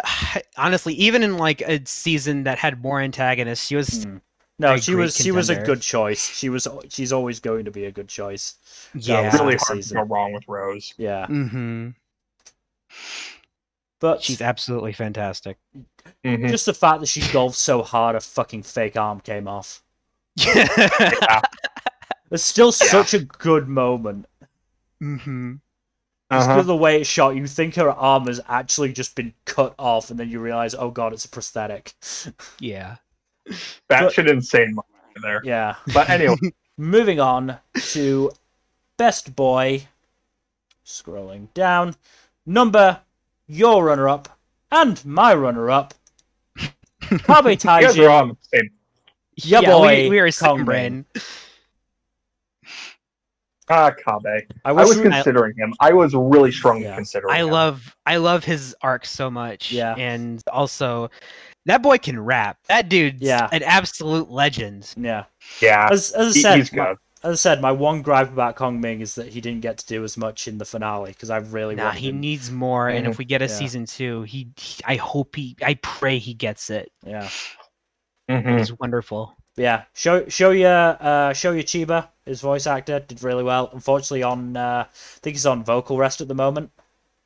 honestly, even in like a season that had more antagonists, she was no, she was a good choice. She's always going to be a good choice. Yeah, really hard to go wrong with Rose. Yeah. But she's absolutely fantastic. Just the fact that she golfed so hard, a fucking fake arm came off. Yeah. It's still such a good moment. Just because of the way it's shot, you think her arm has actually just been cut off, and then you realize, oh god, it's a prosthetic. Yeah. Batshit insane moment there. Yeah. But anyway. Moving on to Best Boy. Scrolling down. Nmbr, your runner-up, and my runner-up. Kabe You guys are on the same. Yeah, boy, we are same brain. Kabe. I was considering him. I was really strongly considering him. I love his arc so much. Yeah. And also, that boy can rap. That dude's an absolute legend. Yeah. Yeah. As I said, he's good. As I said, my one gripe about Kongming is that he didn't get to do as much in the finale, because I really wanted he him. needs more, and if we get a season 2, I pray he gets it. Yeah. He's wonderful. Yeah, Shoya Chiba, his voice actor, did really well. Unfortunately, I think he's on vocal rest at the moment,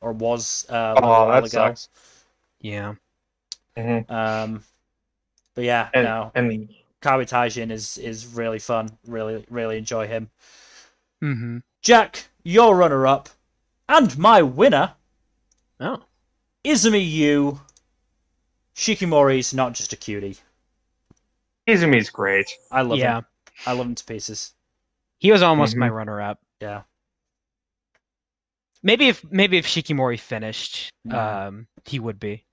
or was a little while ago. Sucks. Yeah. But yeah, and Kabe Taijin is really fun. Really enjoy him. Jack, your runner-up, and my winner. Oh. Izumi Yu. Shikimori's not just a cutie. Izumi's great. I love him. I love him to pieces. He was almost my runner-up. Yeah. Maybe if Shikimori finished, he would be.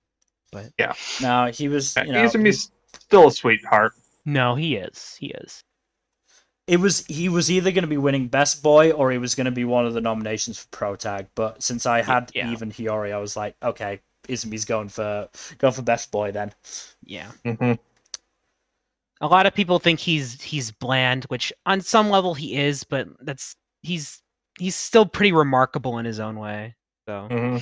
But yeah. No, he was. Izumi's still a sweetheart. No, he is. He was either going to be winning Best Boy or he was going to be one of the nominations for Protag. But since I had even Hiyori, I was like, okay, Izumi's going for Best Boy then. Yeah. A lot of people think he's bland, which on some level he is, but he's still pretty remarkable in his own way. So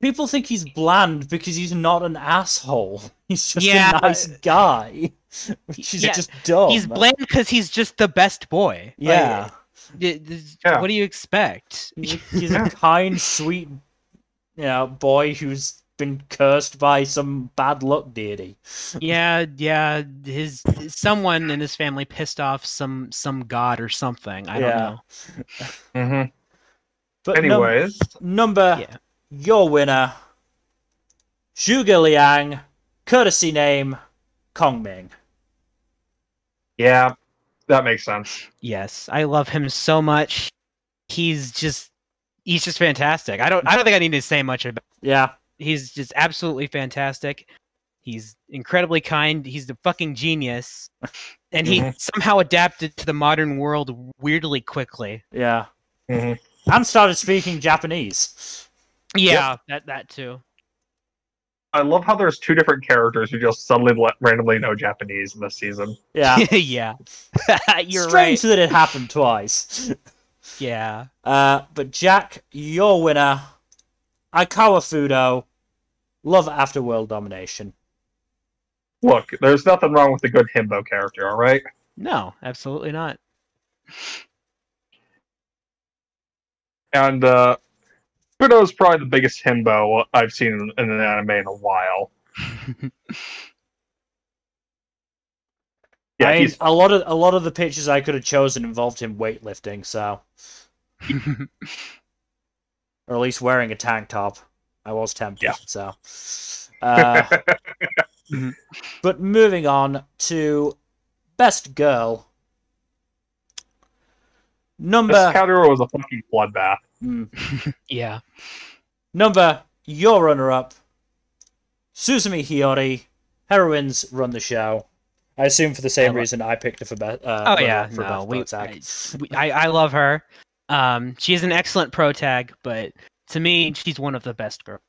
people think he's bland because he's not an asshole. He's just a nice guy. Which is just dumb. He's bland because he's just the best boy. Yeah. What do you expect? He's a kind, sweet, boy who's been cursed by some bad luck deity. Yeah. His someone in his family pissed off some god or something. I don't know. But anyways, Nmbr, your winner, Zhuge Liang, courtesy name, Kongming. Yeah, that makes sense. Yes, I love him so much. He's just fantastic. I don't think I need to say much about him. Yeah. He's just absolutely fantastic. He's incredibly kind. He's the fucking genius. And he somehow adapted to the modern world weirdly quickly. Yeah. And started speaking Japanese. Yeah, that too. I love how there's two different characters who just suddenly randomly know Japanese in this season. Yeah. Yeah. You're Strange right. that it happened twice. Yeah. But Jack, your winner, Aikawa Fudo, Love After World Domination. Look, there's nothing wrong with a good himbo character, alright? No, absolutely not. And Fudo's probably the biggest himbo I've seen in an anime in a while. Yeah, I mean, a lot of the pictures I could have chosen involved him weightlifting, so or at least wearing a tank top. I was tempted, so. But moving on to Best Girl. This category was a fucking bloodbath. Yeah. Nmbr, your runner-up, Suzume Hiyori, Heroines Run the Show. I assume for the same reason I picked her for best. I love her. She's an excellent protag, but to me, she's one of the best girls.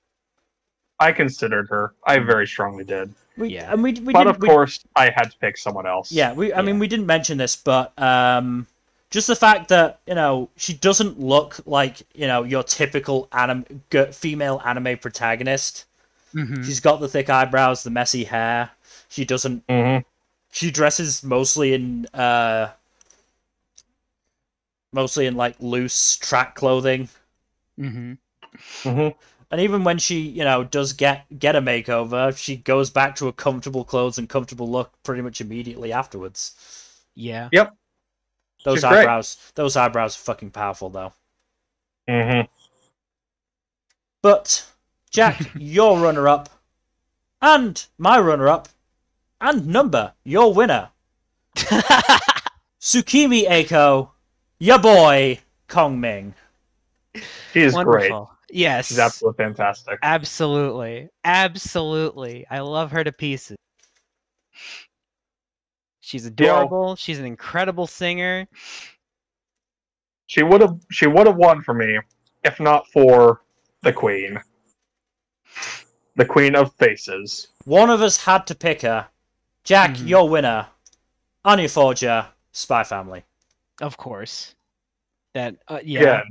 I considered her. I very strongly did. Of course, I had to pick someone else. Yeah, I mean, we didn't mention this, but just the fact that, she doesn't look like, your typical female anime protagonist. Mm-hmm. She's got the thick eyebrows, the messy hair. She doesn't... She dresses mostly in like loose track clothing. Mm-hmm. And even when she, does get a makeover, she goes back to her comfortable clothes and comfortable look pretty much immediately afterwards. Yeah. Yep. Those She's great. eyebrows are fucking powerful though. Mm-hmm. But Jack, your runner-up, and my runner-up, and Nmbr, your winner. Tsukimi Eiko, your boy Kongming. She is Wonderful. great. Yes. She's absolutely fantastic. Absolutely. Absolutely. I love her to pieces. She's adorable. She's an incredible singer. She would have won for me if not for the Queen. The Queen of Faces. One of us had to pick her. Jack, your winner. Anya Forger, Spy Family. Of course. That yeah. Yeah.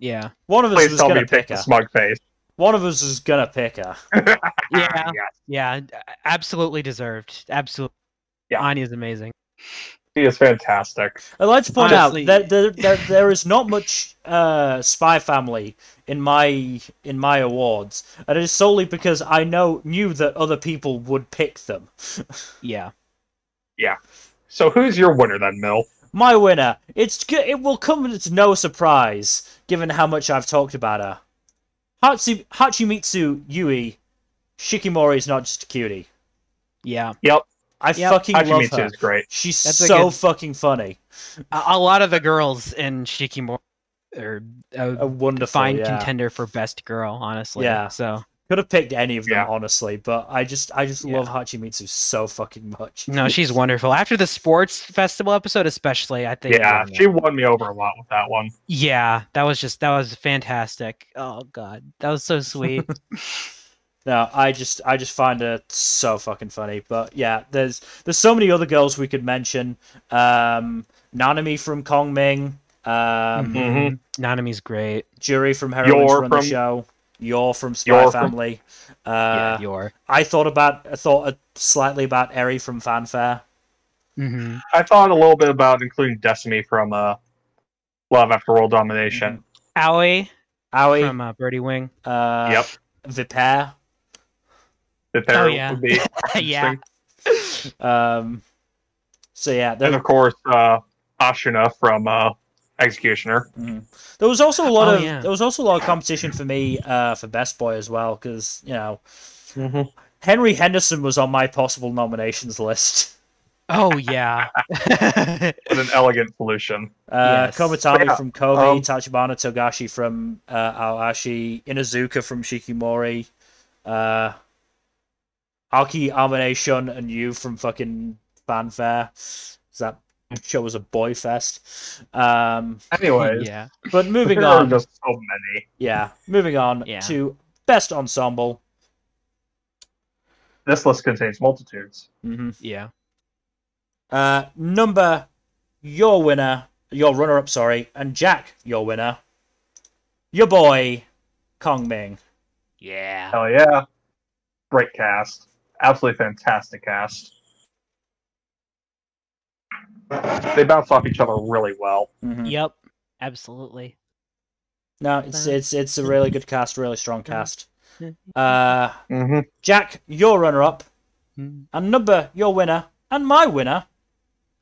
Yeah. One of us Please was tell gonna me pick pick the her. smug face. One of us is gonna pick her. Yeah. Yes. Yeah. Absolutely deserved. Absolutely. Yeah. Anya's amazing. She is fantastic. I'd like to point Honestly- out that there is not much Spy Family in my awards, and it is solely because I knew that other people would pick them. Yeah. Yeah. So who's your winner then, Mill? My winner. It will come as no surprise, given how much I've talked about her. Hachimitsu Yui. Shikimori is not just a cutie. Yeah. Yep. I Yep. fucking love Hachimitsu her. is great. She's That's a so good- fucking funny. A lot of the girls in Shikimori are A a wonderful, fine yeah. contender for best girl, honestly. Yeah. So Could have picked any of them, Yeah. honestly, but I just Yeah. love Hachimitsu so fucking much. no, she's wonderful. After the sports festival episode, especially, I think. Yeah, she won me over a lot with that one. Yeah, that was fantastic. Oh god, that was so sweet. No, I just find her so fucking funny. But yeah, there's so many other girls we could mention. Nanami from Kongming, Nanami's great. Jury from Heroines Yor Run the from- Show, Yor from Spy Yor from- Family. Yeah, Yor. I thought slightly about Eri from Fanfare. Mm-hmm. I thought a little bit about including Destiny from Love After World Domination. Aoi Aoi, from Birdie Wing. Yep. Viper. The pair Oh, yeah. would be Yeah. interesting. So yeah, And of course, Ashina from Executioner. there was also a lot yeah. of competition for me for Best Boy as well, because Mm-hmm. Henry Henderson was on my possible nominations list. Oh yeah. With an elegant solution. Yes. Komitami Yeah, from Kobe, um, Tachibana Togashi from Aoashi, Inazuka from Shikimori, Aoki Amane Shun and you from fucking Fanfare. That show was a boy fest. Anyways, Yeah. But moving there are on, just so many. moving on Yeah. to Best Ensemble. This list contains multitudes. Yeah. Nmbr, your winner, your runner-up, sorry, and Jack, your winner. Your boy, Kongming. Yeah. Hell yeah. Great cast. Absolutely fantastic cast. They bounce off each other really well. Yep. Absolutely. No, it's a really good cast, really strong cast. Mm-hmm. Jack, your runner-up, and Nmbr, your winner, and my winner.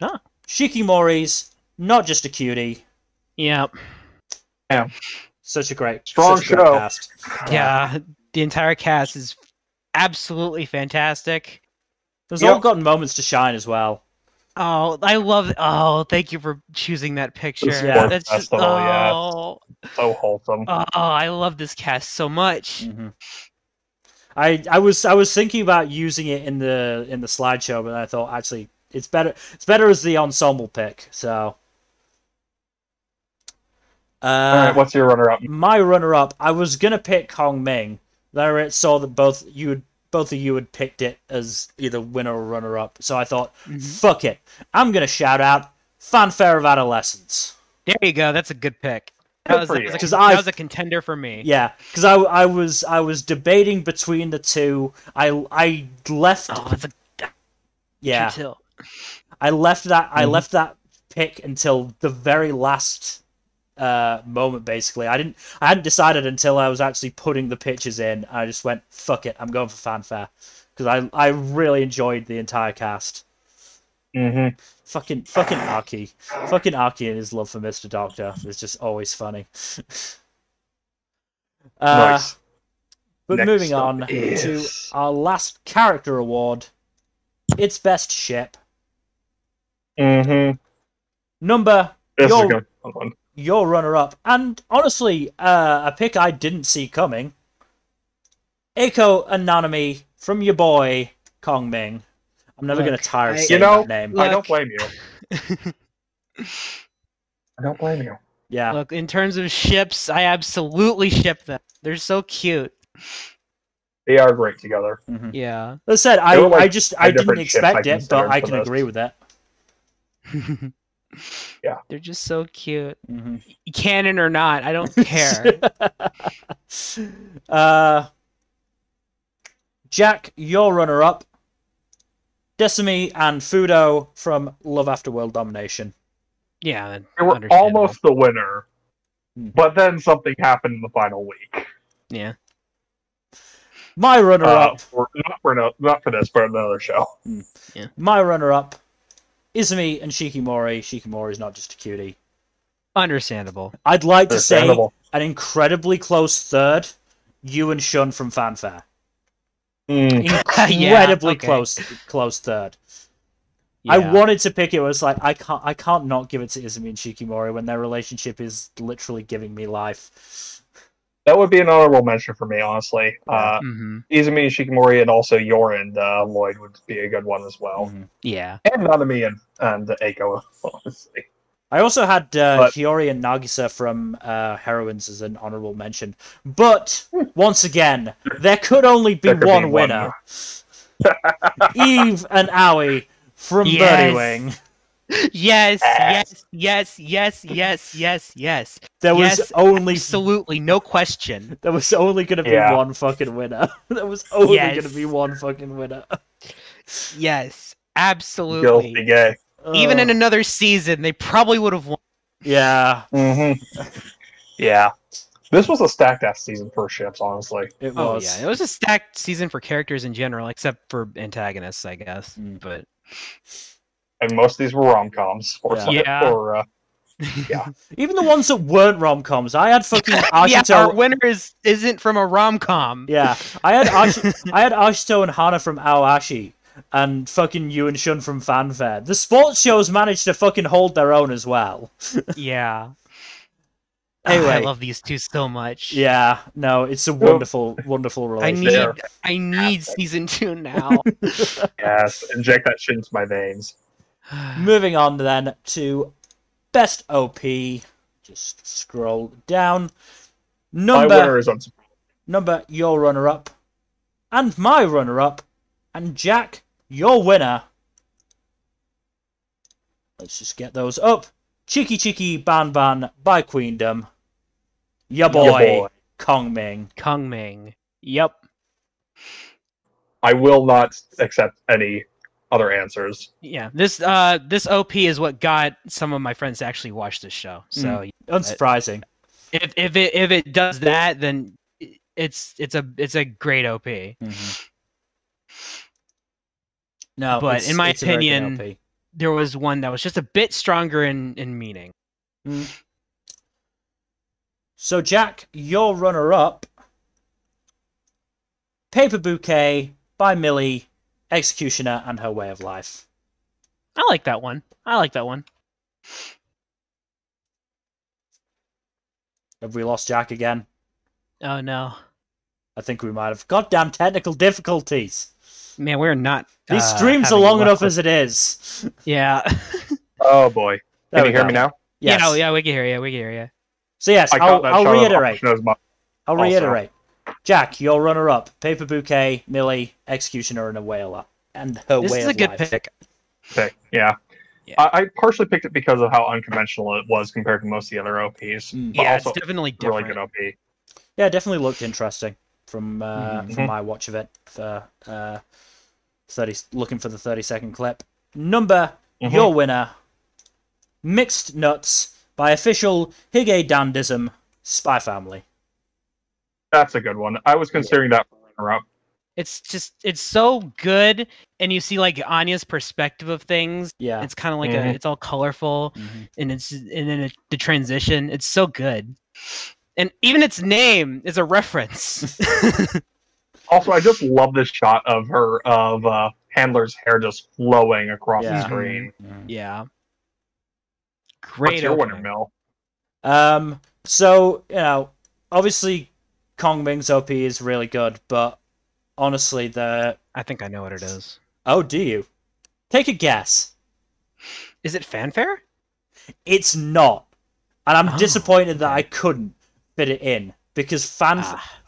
Ah. Shikimori's Not Just a Cutie. Yep. Such a great, Strong such a great show. cast. Yeah. The entire cast is absolutely fantastic. There's all gotten moments to shine as well. Oh, I love it. Oh, thank you for choosing that picture. The sports That's just, festival, yeah. oh, So wholesome. I love this cast so much. I was thinking about using it in the slideshow, but I thought actually it's better as the ensemble pick. So, Alright, what's your runner-up? my runner-up, I was gonna pick Kongming. Then I saw that both of you had picked it as either winner or runner-up. So I thought, fuck it, I'm gonna shout out Fanfare of Adolescence. There you go. That's a good pick. Good for you. That was a contender for me. Yeah, because I was debating between the two. I left. Oh, that's a Yeah, Chill. I left that pick until the very last moment. Basically, I hadn't decided until I was actually putting the pictures in. I just went, fuck it, I'm going for Fanfare because I really enjoyed the entire cast. Mm-hmm. Fucking Aki and his love for Mr. Doctor is just always funny. Nice. But Next moving up on to is- our last character award. It's best ship. Mm-hmm. Nmbr, This is good. Hold on. your runner-up, and honestly, a pick I didn't see coming. Eiko and Nanami from your boy Kongming. I'm never going to tire of saying that name. I don't blame you. I don't blame you. Yeah. Look, in terms of ships, I absolutely ship them. They're so cute. They are great together. Mm-hmm. Yeah. As I said, They were, like, I didn't different ships I expect it, but considered I for can this. agree with that. Yeah. They're just so cute. Mm-hmm. Canon or not, I don't care. Jack, your runner-up. Desumi and Fudo from Love After World Domination. Yeah, They were understandable. almost the winner, but then something happened in the final week. Yeah. My runner-up. Not for this, but another show. My runner-up. Izumi and Shikimori. Shikimori's not just a cutie. Understandable. I'd like to say Understandable. an incredibly close third. You and Shun from Fanfare. Incredibly close third. Yeah. I wanted to pick it. It was like I can't not give it to Izumi and Shikimori when their relationship is literally giving me life. That would be an honorable mention for me, honestly. Mhm. Izumi and Shikimori, and also Yor and Lloyd would be a good one as well. Mhm. Yeah. And Nanami and Eiko, honestly. I also had Hiyori and Nagisa from Heroines as an honorable mention. But, once again, there could only be one winner. Eve and Aoi from Birdie Wing. Yes. There was only absolutely no question. There was only going to be one fucking winner. There was only going to be one fucking winner. Yes, absolutely. Girls be gay. Even in another season, they probably would have won. Yeah. Mm-hmm. Yeah. This was a stacked ass season for ships, honestly. It was. Oh yeah, it was a stacked season for characters in general, except for antagonists, I guess. But And most of these were rom-coms. Even the ones that weren't rom-coms. I had fucking Ashito. Yeah, our winner isn't from a rom-com. Yeah. I had Ashito and Hana from Aoashi. And fucking you and Shun from Fanfare. The sports shows managed to fucking hold their own as well. Yeah. Anyway. I love these two so much. Yeah, no, it's a wonderful, wonderful relationship. I need season 2 now. Yes, inject that shit into my veins. Moving on then to best OP. Just scroll down. My winner is unsurprising. Nmbr, your runner-up. And my runner-up. And Jack, your winner. Let's just get those up. Cheeky Cheeky Ban Ban by Queendom. Ya boy, Kongming. Kongming. Yep. I will not accept any other answers. Yeah. This OP is what got some of my friends to actually watch this show. So Unsurprising. if it does that, then it's a great OP. Mm-hmm. No, but in my it's a very good opinion, LP. there was one that was just a bit stronger in meaning. So, Jack, your runner-up, Paper Bouquet by Millie, Executioner and Her Way of Life. I like that one. Have we lost Jack again? Oh, no. I think we might have. Goddamn technical difficulties. Man, we're not... These streams are long enough as it is. Yeah. Oh, boy. There Can we you hear go. me now? Yes. Yeah, we can hear you. So, yes, I'll reiterate. I'll also. reiterate. Jack, your runner-up, Paper Bouquet, Millie, Executioner, and Her Way of Life. This is a good pick. Okay, yeah. I partially picked it because of how unconventional it was compared to most of the other OPs. But Yeah, also it's definitely really different. good OP. Yeah, it definitely looked interesting from Mhm. my watch of it. For 30, looking for the 30-second clip. Nmbr, your winner. Mixed Nuts by official Hige Dandism Spy Family. That's a good one. I was considering that for runner-up. It's so good, and you see like Anya's perspective of things. Yeah. It's kind of like it's all colorful, and then the transition. It's so good, and even its name is a reference. Also, I just love this shot of Handler's hair just flowing across the screen. Yeah. Great. What's your winner, Mill? So, obviously Kongming's OP is really good, but honestly I think I know what it is. Oh, do you? Take a guess. Is it Fanfare? It's not. And I'm disappointed that I couldn't fit it in, because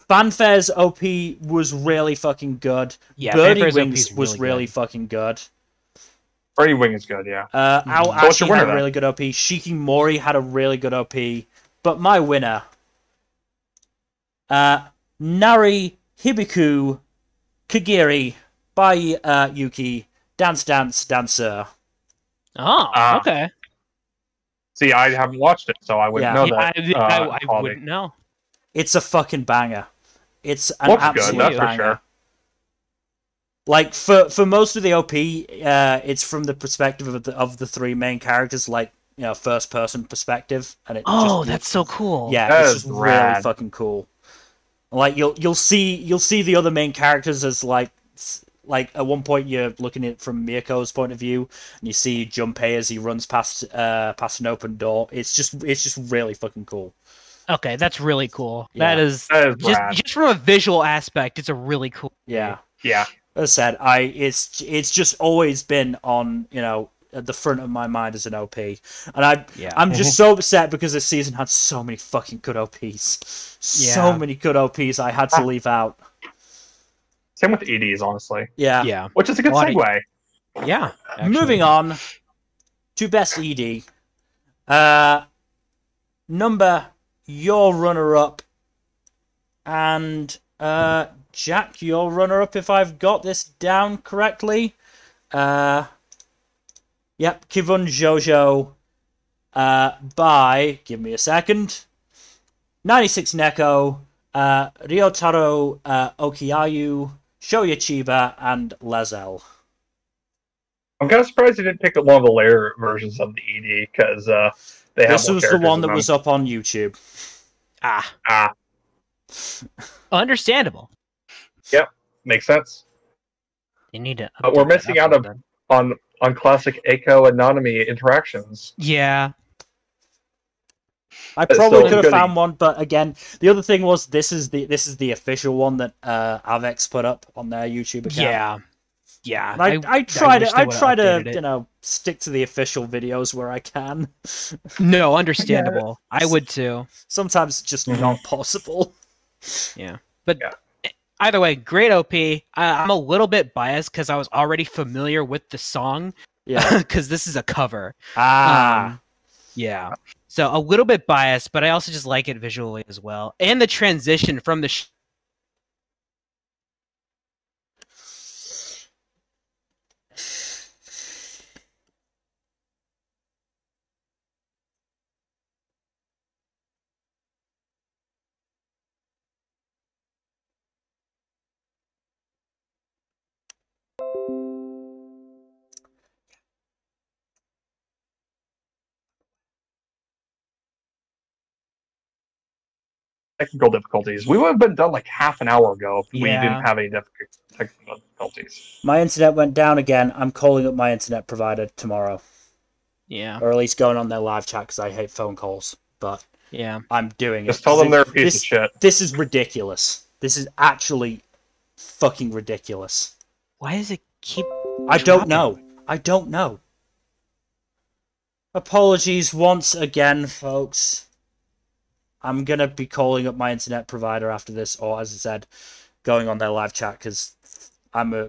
Fanfare's OP was really fucking good. Yeah, Birdie Fanfare's Wings OP was really fucking good. Birdie Wing is good, yeah. Aoashi had a really good OP. Shikimori had a really good OP. But my winner, Nari Hibiku Kagiri by Yuki, Dance Dance Danseur. Oh, okay. See, I haven't watched it, so I wouldn't know that. I wouldn't know. It's a fucking banger. It's an Looks absolute good, that's banger. for sure. Like for most of the OP, it's from the perspective of the three main characters, like first person perspective, and it. That's so cool. Yeah, that it's is just rad. really fucking cool. Like you'll see the other main characters as like at one point you're looking at it from Miyako's point of view, and you see Junpei as he runs past an open door. It's just really fucking cool. Okay, that's really cool. Yeah. That is just from a visual aspect, it's a really cool. Yeah. Yeah. As I said, it's just always been on at the front of my mind as an OP, and I'm just so upset because this season had so many fucking good OPs, so many good OPs I had to leave out. Same with EDs, honestly. Yeah. Which is a good segue. Yeah. Actually. Moving on to best ED. Nmbr, your runner-up, and Jack, your runner-up, if I've got this down correctly. Yep, Kivun Jojo by, give me a second, 96 Neko, Ryotaro Okiayu, Shoya Chiba, and Lazel. I'm kind of surprised you didn't pick up one of the later versions of the ED, because they have This more was the characters one in that them. was up on YouTube. Understandable. Yep, makes sense. You need to. But we're missing out on classic Eiko and Nanami interactions. Yeah. I probably could have found one, but again, the other thing was this is the official one that Avex put up on their YouTube account. Yeah. And I try to stick to the official videos where I can. No, understandable. I would too. Sometimes it's just not possible. Yeah, but either way, great OP. I'm a little bit biased because I was already familiar with the song. Yeah, because this is a cover. Yeah. So a little bit biased, but I also just like it visually as well, and the transition from the. Technical difficulties. We would have been done like half an hour ago if we didn't have any technical difficulties. My internet went down again. I'm calling up my internet provider tomorrow. Yeah. Or at least going on their live chat because I hate phone calls. But I'm doing it. Just tell them they're a piece of shit. This is ridiculous. This is actually fucking ridiculous. Why does it keep... I don't know. Apologies once again, folks. I'm going to be calling up my internet provider after this, or as I said, going on their live chat, because I'm a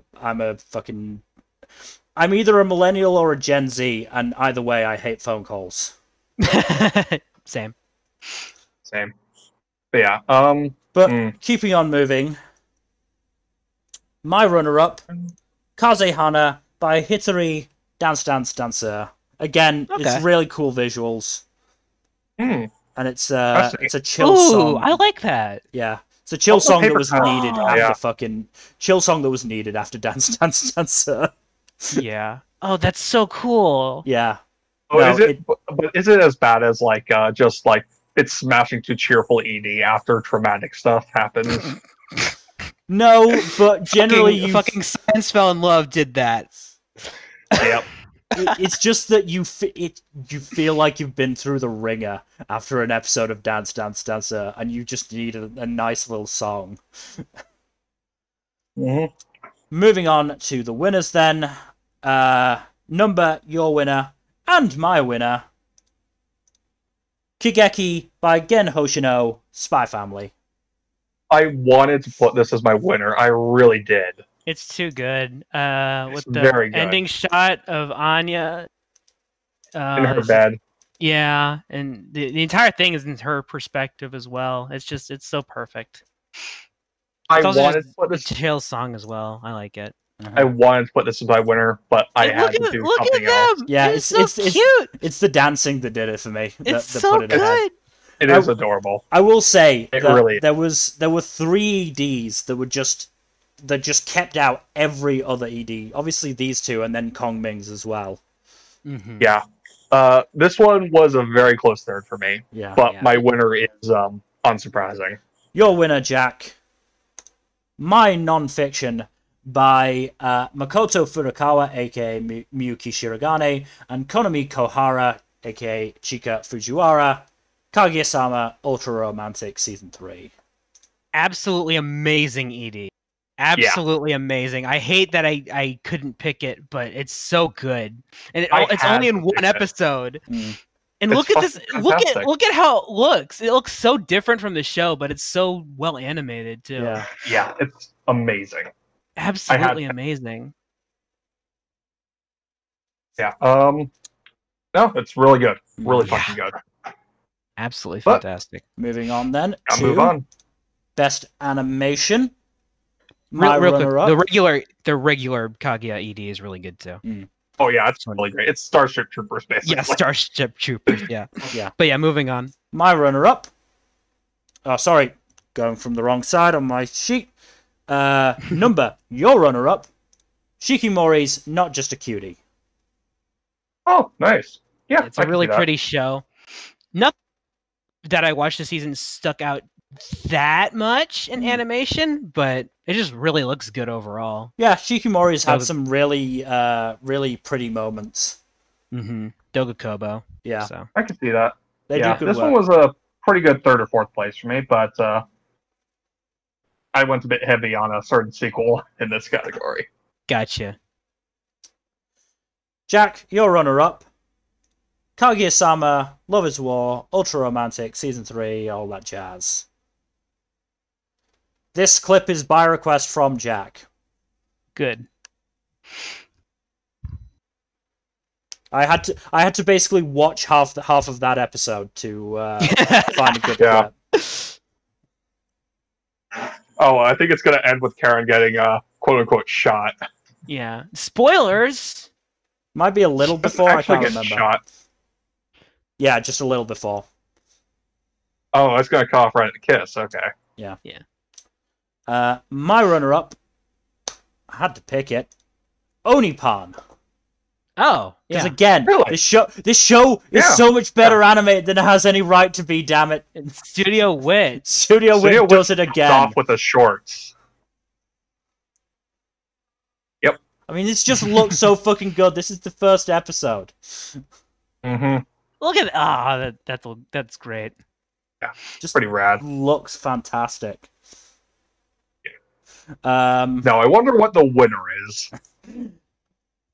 I'm either a millennial or a Gen Z, and either way, I hate phone calls. Same. Same. But yeah. But keeping on moving, my runner-up, Kazehana by Hitori Dance Dance Danseur. Again, it's really cool visuals. And it's a chill song. I like that. Yeah. It's a chill song that was needed after fucking chill song that was needed after Dance Dance Danseur. Yeah. Oh, that's so cool. Yeah. Oh, no, but is it as bad as like just like it's smashing to cheerful ED after traumatic stuff happens? No, but generally fucking Science Fell in Love did that. Yep. It's just that you feel like you've been through the ringer after an episode of Dance Dance Dancer, and you just need a nice little song. Moving on to the winners then. Nmbr, your winner, and my winner. Kigeki by Gen Hoshino, Spy Family. I wanted to put this as my winner. I really did. It's too good. With the very good. ending shot of Anya. In her bed. Yeah, and the entire thing is in her perspective as well. It's so perfect. I It's also wanted just to put a this. chill song as well. I like it. I wanted to put this as my winner, but I had to do something else. Yeah, it's so cute. It's the dancing that did it for me. It's that so put it ahead. good. It is adorable. I will say It that really there were 3 EDs that just kept out every other ED. Obviously these 2, and then Kongming's as well. Yeah. This one was a very close third for me. Yeah. But my winner is unsurprising. Your winner, Jack. My non-fiction by Makoto Furukawa, aka Miyuki Shirogane, and Konami Kohara, aka Chika Fujiwara. Kaguya-sama Ultra Romantic Season 3. Absolutely amazing ED. Absolutely amazing. I hate that I couldn't pick it, but it's so good. And it's only in one episode. And look at this. Fantastic. Look at how it looks. It looks so different from the show, but it's so well animated too. Yeah. Yeah, it's amazing. Absolutely amazing. Yeah. No, it's really good. Really fucking good. Absolutely fantastic. Moving on then I'll move on. Best Animation. Real quick, runner-up. the regular Kaguya ED is really good too. Oh yeah, it's really great. It's Starship Troopers basically. Yeah, Starship Troopers. Yeah. Yeah. But yeah, moving on. My runner-up. Oh, sorry. Going from the wrong side on my sheet. Nmbr, your runner-up. Shikimori's Not Just a Cutie. Oh, nice. Yeah, It's a really pretty show. Nothing that I watched this season stuck out that much in animation, but it just really looks good overall. Yeah, Shikimori's had some really, really pretty moments. Doga Kobo. Yeah. So. I can see that. They do good this work. one was a pretty good 3rd or 4th place for me, but I went a bit heavy on a certain sequel in this category. Gotcha. Jack, your runner-up. Kaguya-sama, Love is War, Ultra Romantic, Season 3, all that jazz. This clip is by request from Jack. Good. I had to basically watch half of that episode to find a good clip. Oh, I think it's gonna end with Karen getting quote-unquote shot. Yeah. Spoilers. Might be a little before, I can't remember. Shot. Yeah, just a little before. Oh, it's gonna cut off right at the kiss. Okay. Yeah. Yeah. My runner-up, I had to pick it. Onipan. Oh, Because yeah. again, Really? this show is so much better animated than it has any right to be. Damn it! And Studio Wit. Studio Wit does it again. Off with the shorts. Yep. I mean, this just looks so fucking good. This is the first episode. Look at that's great. Yeah, Just pretty rad. Looks fantastic. Now I wonder what the winner is.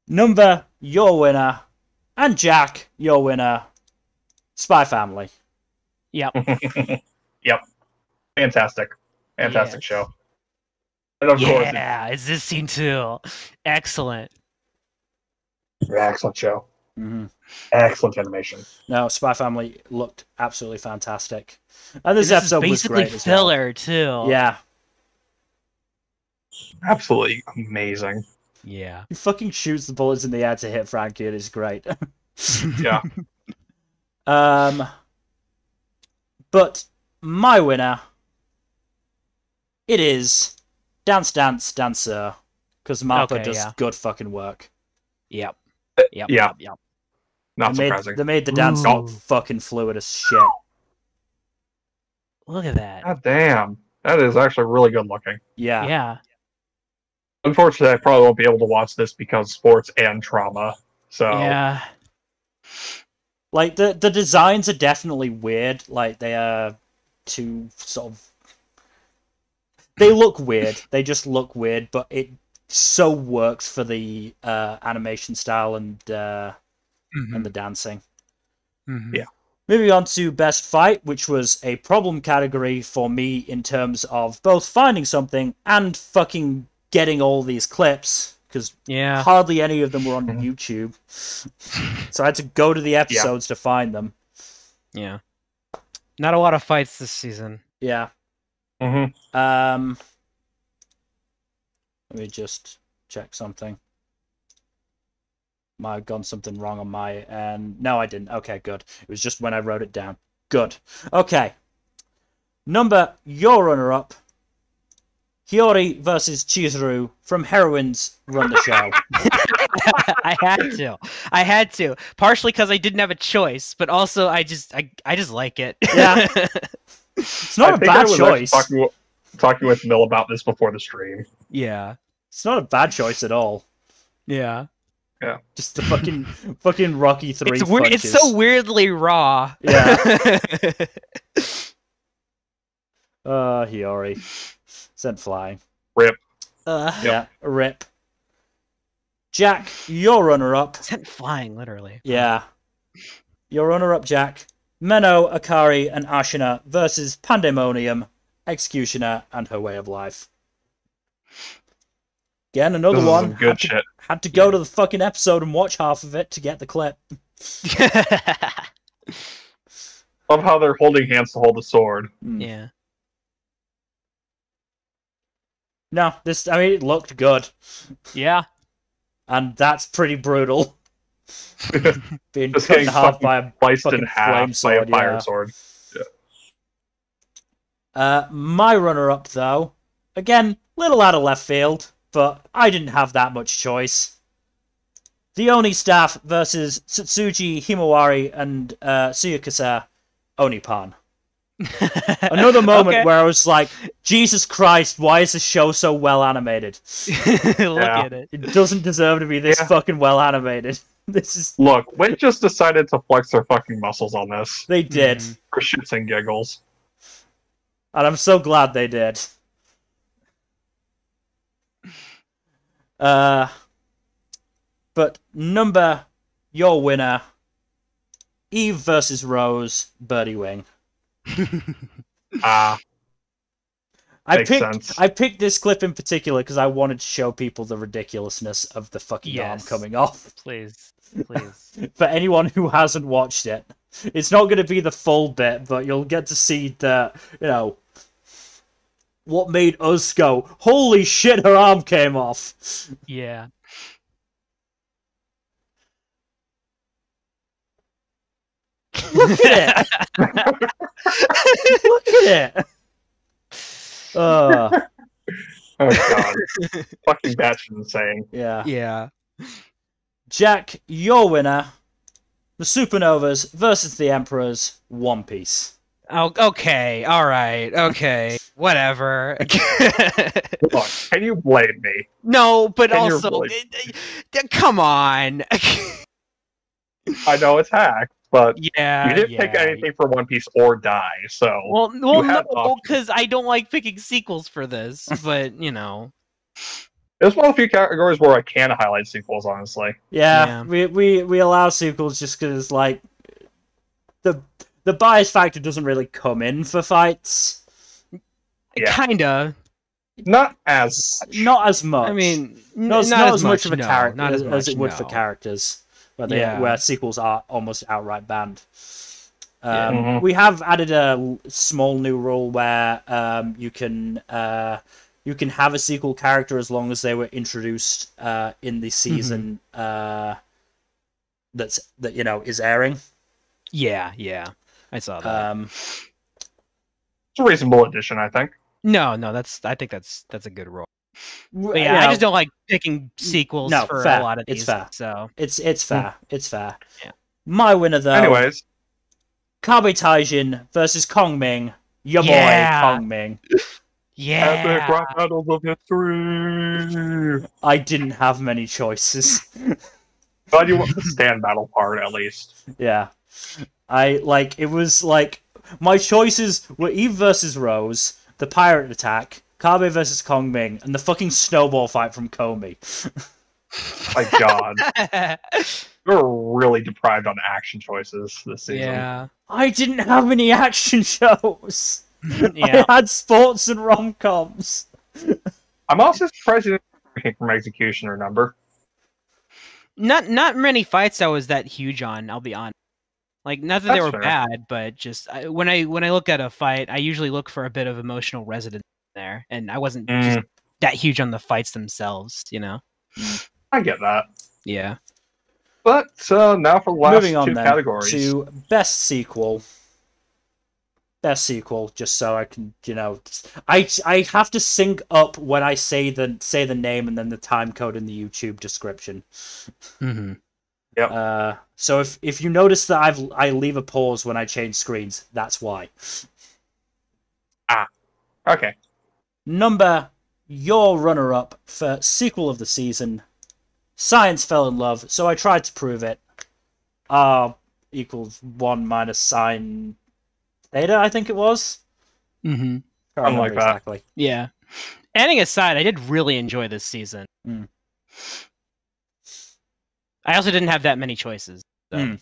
Nmbr, your winner, and Jack, your winner. Spy Family. Yep. Yep. Fantastic show. And of course, Yeah, it's this scene too. Excellent. Excellent show. Mm-hmm. Excellent animation. No, Spy Family looked absolutely fantastic. And this This episode is was basically great as well. filler too. Yeah. Absolutely amazing. Yeah. He fucking shoots the bullets in the air to hit Frankie, and it's great. Yeah. But my winner, it is Dance Dance Danseur, because Mappa Okay, does yeah. good fucking work. Yep. Yep. Yeah. Yep. Not They surprising. made the dance Ooh. fucking fluid as shit. Look at that. God damn. That is actually really good looking. Yeah. Yeah. Unfortunately, I probably won't be able to watch this because sports and trauma. So Yeah. Like, the designs are definitely weird. Like, they are too sort of... They look weird. They just look weird, but it so works for the animation style and the dancing. Mhm. Yeah. Moving on to Best Fight, which was a problem category for me in terms of both finding something and fucking getting all these clips, because Yeah. hardly any of them were on YouTube. So I had to go to the episodes to find them. Yeah. Not a lot of fights this season. Yeah. Mhm. Let me just check something. Might have gone something wrong on my end. No, I didn't. Okay, good. It was just when I wrote it down. Good. Okay. Nmbr, your runner-up. Hiyori versus Chizuru from Heroines Run the Show. I had to. Partially because I didn't have a choice, but also I just like it. Yeah. It's not a think I bad was choice. actually talking with Mill about this before the stream. Yeah. It's not a bad choice at all. Yeah. Just the fucking Rocky 3 It's weird. It's so weirdly raw. Yeah. Hiyori. Sent flying. Rip. Yeah, rip. Jack, your runner-up. Sent flying, literally. Yeah. Your runner-up, Jack. Menno, Akari, and Ashina versus Pandemonium, Executioner, and Her Way of Life. Again, another This is one. some good shit. Had to go to the fucking episode and watch half of it to get the clip. Love how they're holding hands to hold the sword. Yeah. No, it looked good. Yeah. And that's pretty brutal. Being Just cut in getting half by a sliced fucking in half flame by a sword, fire yeah. sword. My runner-up, though, again, little out of left field, but I didn't have that much choice. The Oni staff versus Satsuji Himawari and Tsuyakasa Onipan. Another moment where I was like, Jesus Christ, why is this show so well animated? Look at it. It doesn't deserve to be this fucking well animated. This is... Look, Wit just decided to flex their fucking muscles on this. They did. For shits and giggles. And I'm so glad they did. But Nmbr, your winner. Eve versus Rose, Birdie Wing. Ah. I Makes sense. picked this clip in particular because I wanted to show people the ridiculousness of the fucking arm coming off. Please. Please. For anyone who hasn't watched it, it's not going to be the full bit, but you'll get to see the, what made us go, holy shit, her arm came off. Yeah. Look at it! Look at it! Oh god. Fucking batshit insane. Yeah. Yeah. Jack, your winner. The Supernovas versus the Emperors, One Piece. Oh, okay. All right. Okay. Whatever. Look, can you blame me? No, but Can you also, really- come on. I know it's hacked, but Yeah. you didn't pick anything for One Piece or Die, so Well, had no, options. because I don't like picking sequels for this. But it's one of the few categories where I can highlight sequels, honestly. Yeah, we allow sequels just because, like, the bias factor doesn't really come in for fights. Yeah. Kinda. Not as much. Not as much. I mean, not as much of a character not as much, it would for characters, where sequels are almost outright banned. We have added a small new rule where you can have a sequel character as long as they were introduced in the season that is airing. Yeah, I saw that. It's a reasonable addition, I think. No, I think that's a good rule. But yeah, I just don't like picking sequels for fair. a lot of these. It's fair. So it's fair. It's fair. Yeah. My winner though. Anyways, Kabe Taijin versus Kongming. Your boy Kongming. epic rap battles of history. I didn't have many choices. Glad you went the stand battle part at least. Yeah. It was like my choices were Eve versus Rose, the pirate attack, Kabe versus Kongming, and the fucking snowball fight from Komi. My god. We're really deprived on action choices this season. yeah, I didn't have any action shows. yeah. I had sports and rom-coms. I'm also surprised you didn't from Executioner number. Not many fights I was that huge on. I'll be honest. Like, not that they were fair. bad, but just when I look at a fight, I usually look for a bit of emotional resonance there, and I wasn't just that huge on the fights themselves. I get that. Yeah. But now for the last Moving on two then categories. to best sequel. Best sequel, just so I can, I have to sync up when I say the name and then the time code in the YouTube description. Mm-hmm. Yep. So if you notice that I leave a pause when I change screens, that's why. Okay. Number, your runner-up for sequel of the season. Science fell in love, so I tried to prove it. R equals 1 minus sine theta, I think it was. Mm-hmm. Something like that. Exactly. Yeah. Ending aside, I did really enjoy this season. Mm. I also didn't have that many choices. So.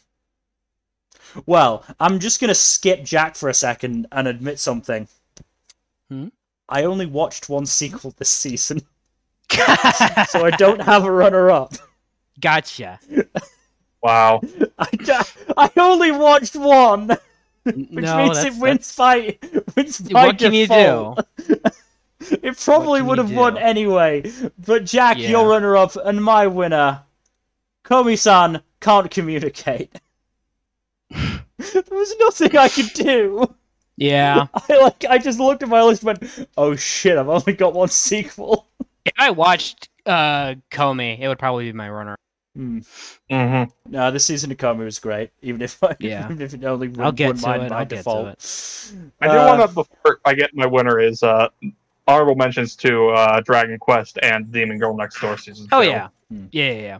Well, I'm just going to skip Jack for a second and admit something. I only watched one sequel this season, so I don't have a runner-up. Gotcha. Wow. I only watched one, which means it wins by what can default. You do? It probably would have won anyway, but Jack, your runner-up, and my winner, Komi-san, can't communicate. There was nothing I could do. Yeah. I just looked at my list and went, oh shit, I've only got one sequel. If I watched Komi, it would probably be my runner. Mm-hmm. No, this season of Komi was great, even if it only won mine by default. I do want to, before I get my winner, is honorable mentions to Dragon Quest and Demon Girl Next Door season 2. Oh yeah. Yeah.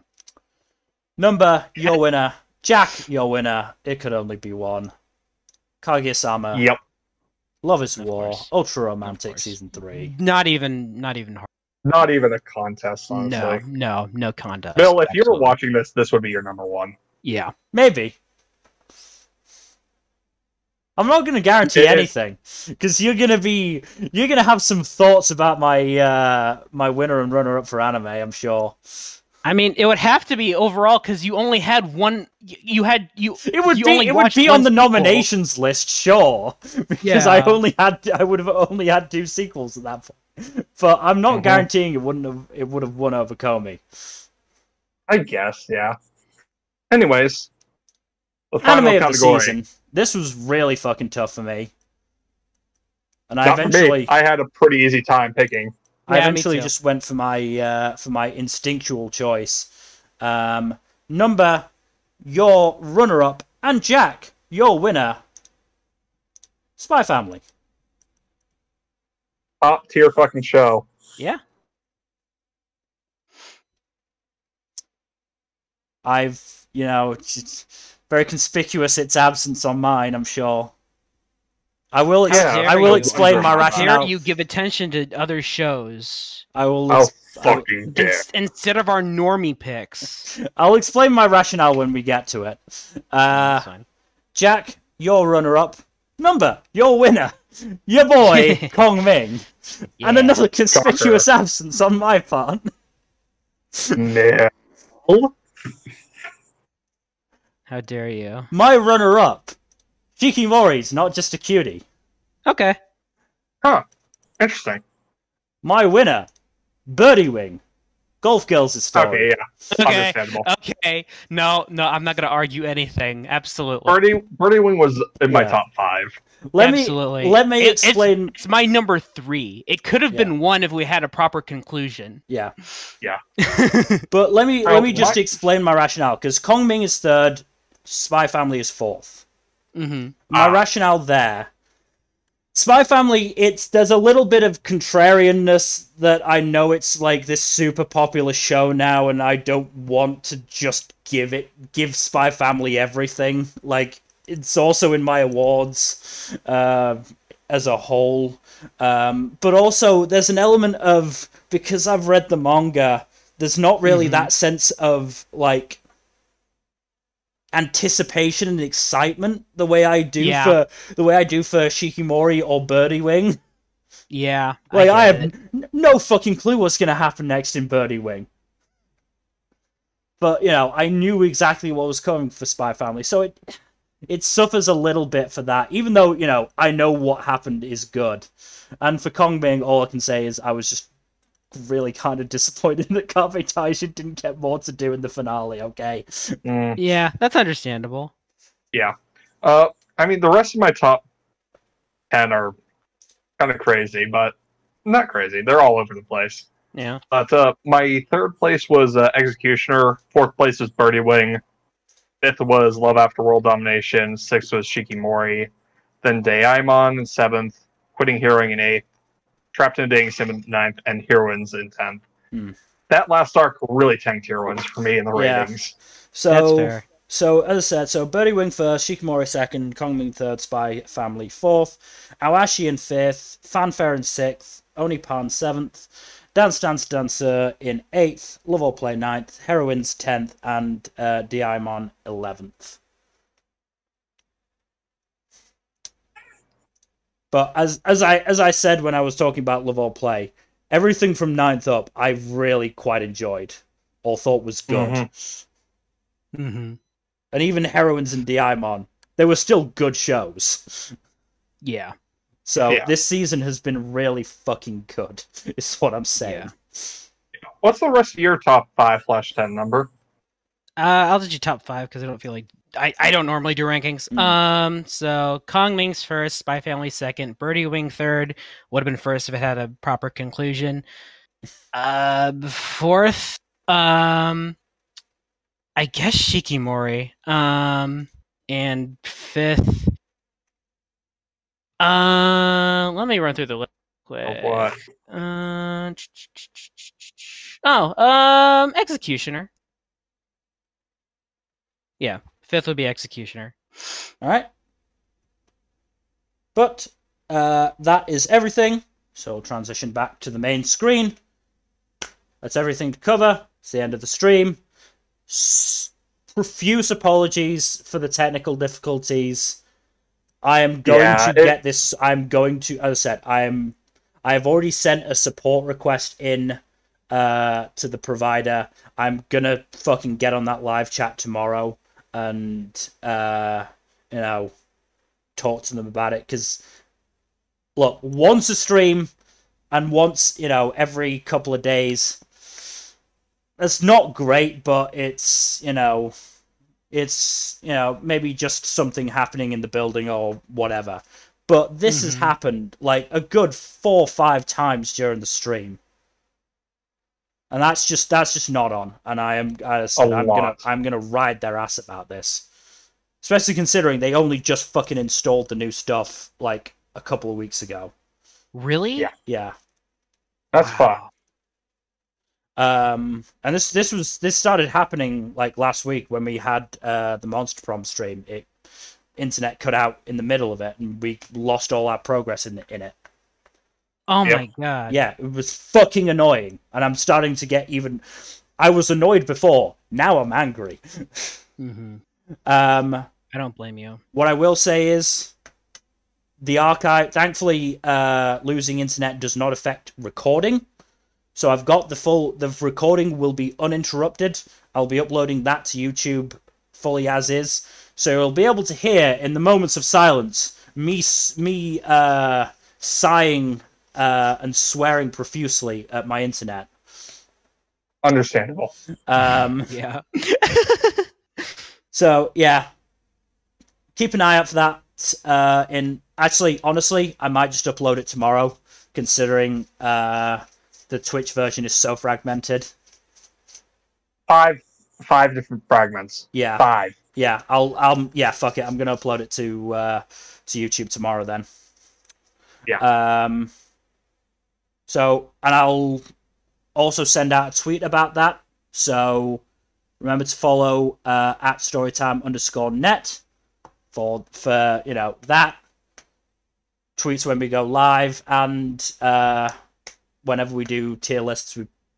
Number, your winner. Jack, your winner. It could only be one. Kaguya-sama. Yep. Love is War. Ultra Romantic season 3. Not even hard. Not even a contest, honestly. No contest. Bill, if you were watching this would be your number one. Yeah. Maybe. I'm not going to guarantee anything, because you're gonna have some thoughts about my my winner and runner up for anime, I'm sure. I mean, it would have to be overall because you only had one. It would be on the nominations list, sure, because I would have only had 2 sequels at that point. But I'm not guaranteeing it would have won over Komi. I guess, yeah. Anyways, the final Anime of category. the season. This was really fucking tough for me, and I had a pretty easy time picking. I eventually just went for my instinctual choice. Number, your runner-up, and Jack, your winner, Spy Family. Top tier fucking show. Yeah. It's very conspicuous its absence on mine, I'm sure. I will explain my rationale. How dare you give attention to other shows? Fucking dare. Instead of our normie picks. I'll explain my rationale when we get to it. Jack, your runner-up. Number, your winner. Your boy, Kongming. And Yeah. another conspicuous absence on my part. No. How dare you? My runner-up, Shikimori's not just a cutie. Okay. Huh. Interesting. My winner, Birdie Wing. Golf Girls' story. Okay, yeah. Okay. Understandable. Okay. No, I'm not gonna argue anything. Absolutely. Birdie Wing was in my Yeah. top 5. Let Absolutely. me explain. It's my number 3. It could have been 1 if we had a proper conclusion. Yeah. Yeah. But let me Well, just explain my rationale, because Kongming is 3rd, Spy Family is 4th. Mm-hmm. My rationale there. Spy Family, there's a little bit of contrarianness that I know it's like this super popular show now, and I don't want to just give Spy Family everything. Like, it's also in my awards as a whole. But also, there's an element of, because I've read the manga, there's not really that sense of, like, anticipation and excitement the way I do for Shikimori or Birdie Wing. Yeah. Like, I get have it. no fucking clue what's gonna happen next in Birdie Wing. But, you know, I knew exactly what was coming for Spy Family, so it suffers a little bit for that, even though, you know, I know what happened is good. And for Kongming, all I can say is I was just really kind of disappointed that Kabe Taishin didn't get more to do in the finale, okay? Yeah, that's understandable. Yeah. I mean, the rest of my top 10 are kind of crazy, but not crazy. They're all over the place. Yeah. But my 3rd place was Executioner. 4th place was Birdie Wing. 5th was Love After World Domination. 6th was Shikimori. Then Daimon in 7th. Quitting Heroing in 8th. Trapped in a Dating Sim in 9th. And Heroines in 10th. That last arc really tanked Heroines for me in the ratings. So, That's fair. So, as I said, Birdie Wing 1st, Shikimori 2nd, Kongming 3rd, Spy Family 4th, Aoashi in 5th, Fanfare in 6th, Onipan 7th, Danseur in 8th, Love or Play 9th, Heroines 10th, and Deaimon 11th. But as I said when I was talking about Love or Play, everything from 9th up I really quite enjoyed or thought was good. And even Heroines and Deaimon, they were still good shows. Yeah. So this season has been really fucking good, is what I'm saying. Yeah. What's the rest of your top 5/10 number? I'll do top 5 because I don't feel like I don't normally do rankings. So Kongming's 1st, Spy Family 2nd, Birdie Wing 3rd. Would have been 1st if it had a proper conclusion. 4th, I guess Shikimori. And 5th. Let me run through the list quick. What? Executioner. Yeah, 5th would be Executioner. All right. But that is everything. So we'll transition back to the main screen. That's everything to cover. It's the end of the stream. Profuse apologies for the technical difficulties. I am going to get this. I'm going to, as I said, I have already sent a support request in to the provider. I'm gonna fucking get on that live chat tomorrow and you know, talk to them about it. Because look, once a stream and once, you know, every couple of days, that's not great, but it's, you know, maybe just something happening in the building or whatever. But this has happened like a good 4 or 5 times during the stream. And that's just not on. And I'm gonna ride their ass about this. Especially considering they only just fucking installed the new stuff like a couple of weeks ago. Really? Yeah. Yeah. That's fine. And this started happening like last week when we had the Monster Prom stream. Internet cut out in the middle of it, and we lost all our progress in it. Oh my god. Yeah, it was fucking annoying, and I'm starting to get even. I was annoyed before. Now I'm angry. I don't blame you. What I will say is, the archive. Thankfully, losing internet does not affect recording. So I've got the recording will be uninterrupted. I'll be uploading that to YouTube fully as is. So you'll be able to hear in the moments of silence me sighing and swearing profusely at my internet. Understandable. Yeah. So yeah, keep an eye out for that. Actually, honestly, I might just upload it tomorrow, considering the Twitch version is so fragmented. Five different fragments. Yeah. 5. Yeah, yeah, fuck it. I'm gonna upload it to YouTube tomorrow then. Yeah. So, and I'll also send out a tweet about that. So remember to follow at storytime_net for that. Tweets when we go live, and whenever we do tier lists,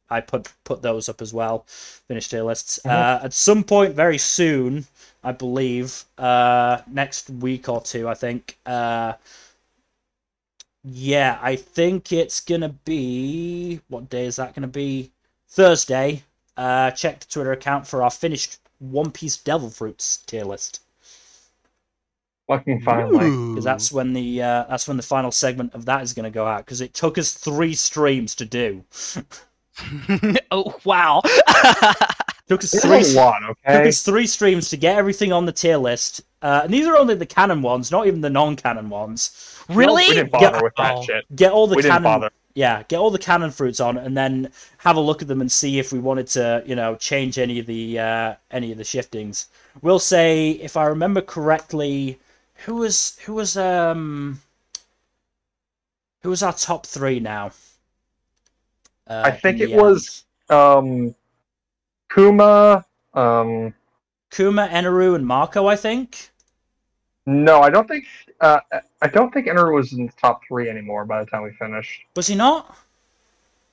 I put those up as well. Finish tier lists. At some point very soon, I believe, next week or two, I think. Yeah, I think it's gonna be, what day is that gonna be? Thursday. Check the Twitter account for our finished One Piece Devil Fruits tier list. Fucking finally. Because that's when the final segment of that is gonna go out. Because it took us 3 streams to do. Oh wow! Took us It's 3 a lot, okay? Took us 3 streams to get everything on the tier list. And these are only the canon ones, not even the non-canon ones. Really? We didn't bother with that shit. Get all the We didn't canon. bother. Yeah, get all the canon fruits on, and then have a look at them and see if we wanted to, change any of the shiftings. We'll say, if I remember correctly, who was our top 3 now? I think in it the was end? Kuma. Kuma, Eneru, and Marco. I think. No, I don't think. I don't think Enru was in the top 3 anymore by the time we finished. Was he not?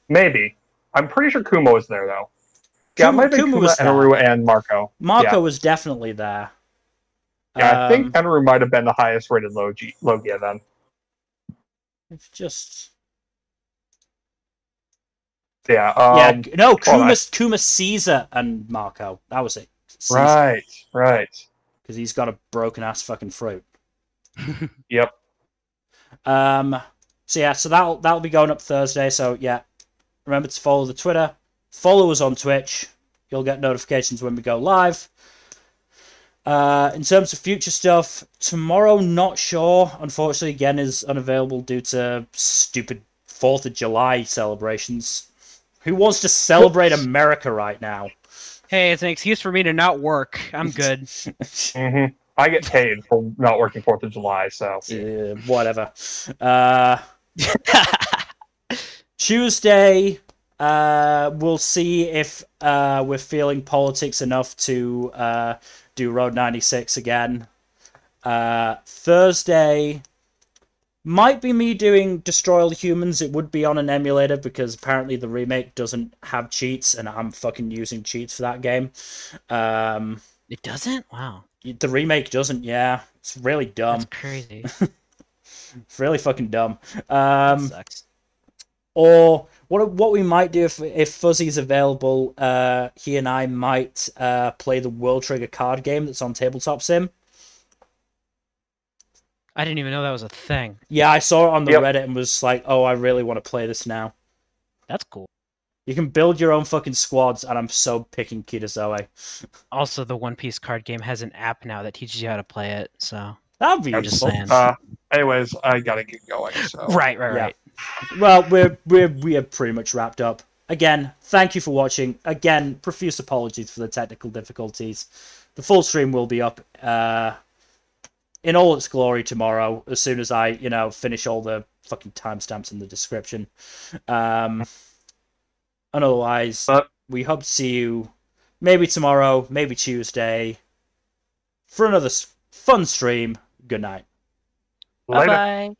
Maybe. I'm pretty sure Kuma was there though. Yeah, it might have been Kuma, was there. Enru, and Marco. Marco Yeah. was definitely there. Yeah, I think Enru might have been the highest rated Logia then. It's just. Yeah. No, Kuma, Caesar, and Marco. That was it. Caesar. Right. Because he's got a broken ass fucking fruit. Yep. So that'll be going up Thursday. So yeah, remember to follow the Twitter, follow us on Twitch. You'll get notifications when we go live. In terms of future stuff, tomorrow, not sure. Unfortunately, again, is unavailable due to stupid 4th of July celebrations. Who wants to celebrate America right now? Hey, it's an excuse for me to not work. I'm good. Mm-hmm. I get paid for not working 4th of July, so whatever. Tuesday, we'll see if we're feeling politics enough to do Road 96 again. Thursday might be me doing Destroy All the Humans. It would be on an emulator because apparently the remake doesn't have cheats, and I'm fucking using cheats for that game. It doesn't? Wow. The remake doesn't, yeah. It's really dumb. That's crazy. It's really fucking dumb. That sucks. Or what we might do if Fuzzy's available, he and I might play the World Trigger card game that's on Tabletop Sim. I didn't even know that was a thing. Yeah, I saw it on the Reddit and was like, oh, I really want to play this now. That's cool. You can build your own fucking squads, and I'm so picking Kitazoe. Also, the One Piece card game has an app now that teaches you how to play it, so... That'd be just useful. saying. Anyways, I gotta get going, so... Right. Well, we are pretty much wrapped up. Again, thank you for watching. Again, profuse apologies for the technical difficulties. The full stream will be up in all its glory tomorrow, as soon as I, finish all the fucking timestamps in the description. And otherwise, we hope to see you maybe tomorrow, maybe Tuesday, for another fun stream. Good night. Later. Bye-bye.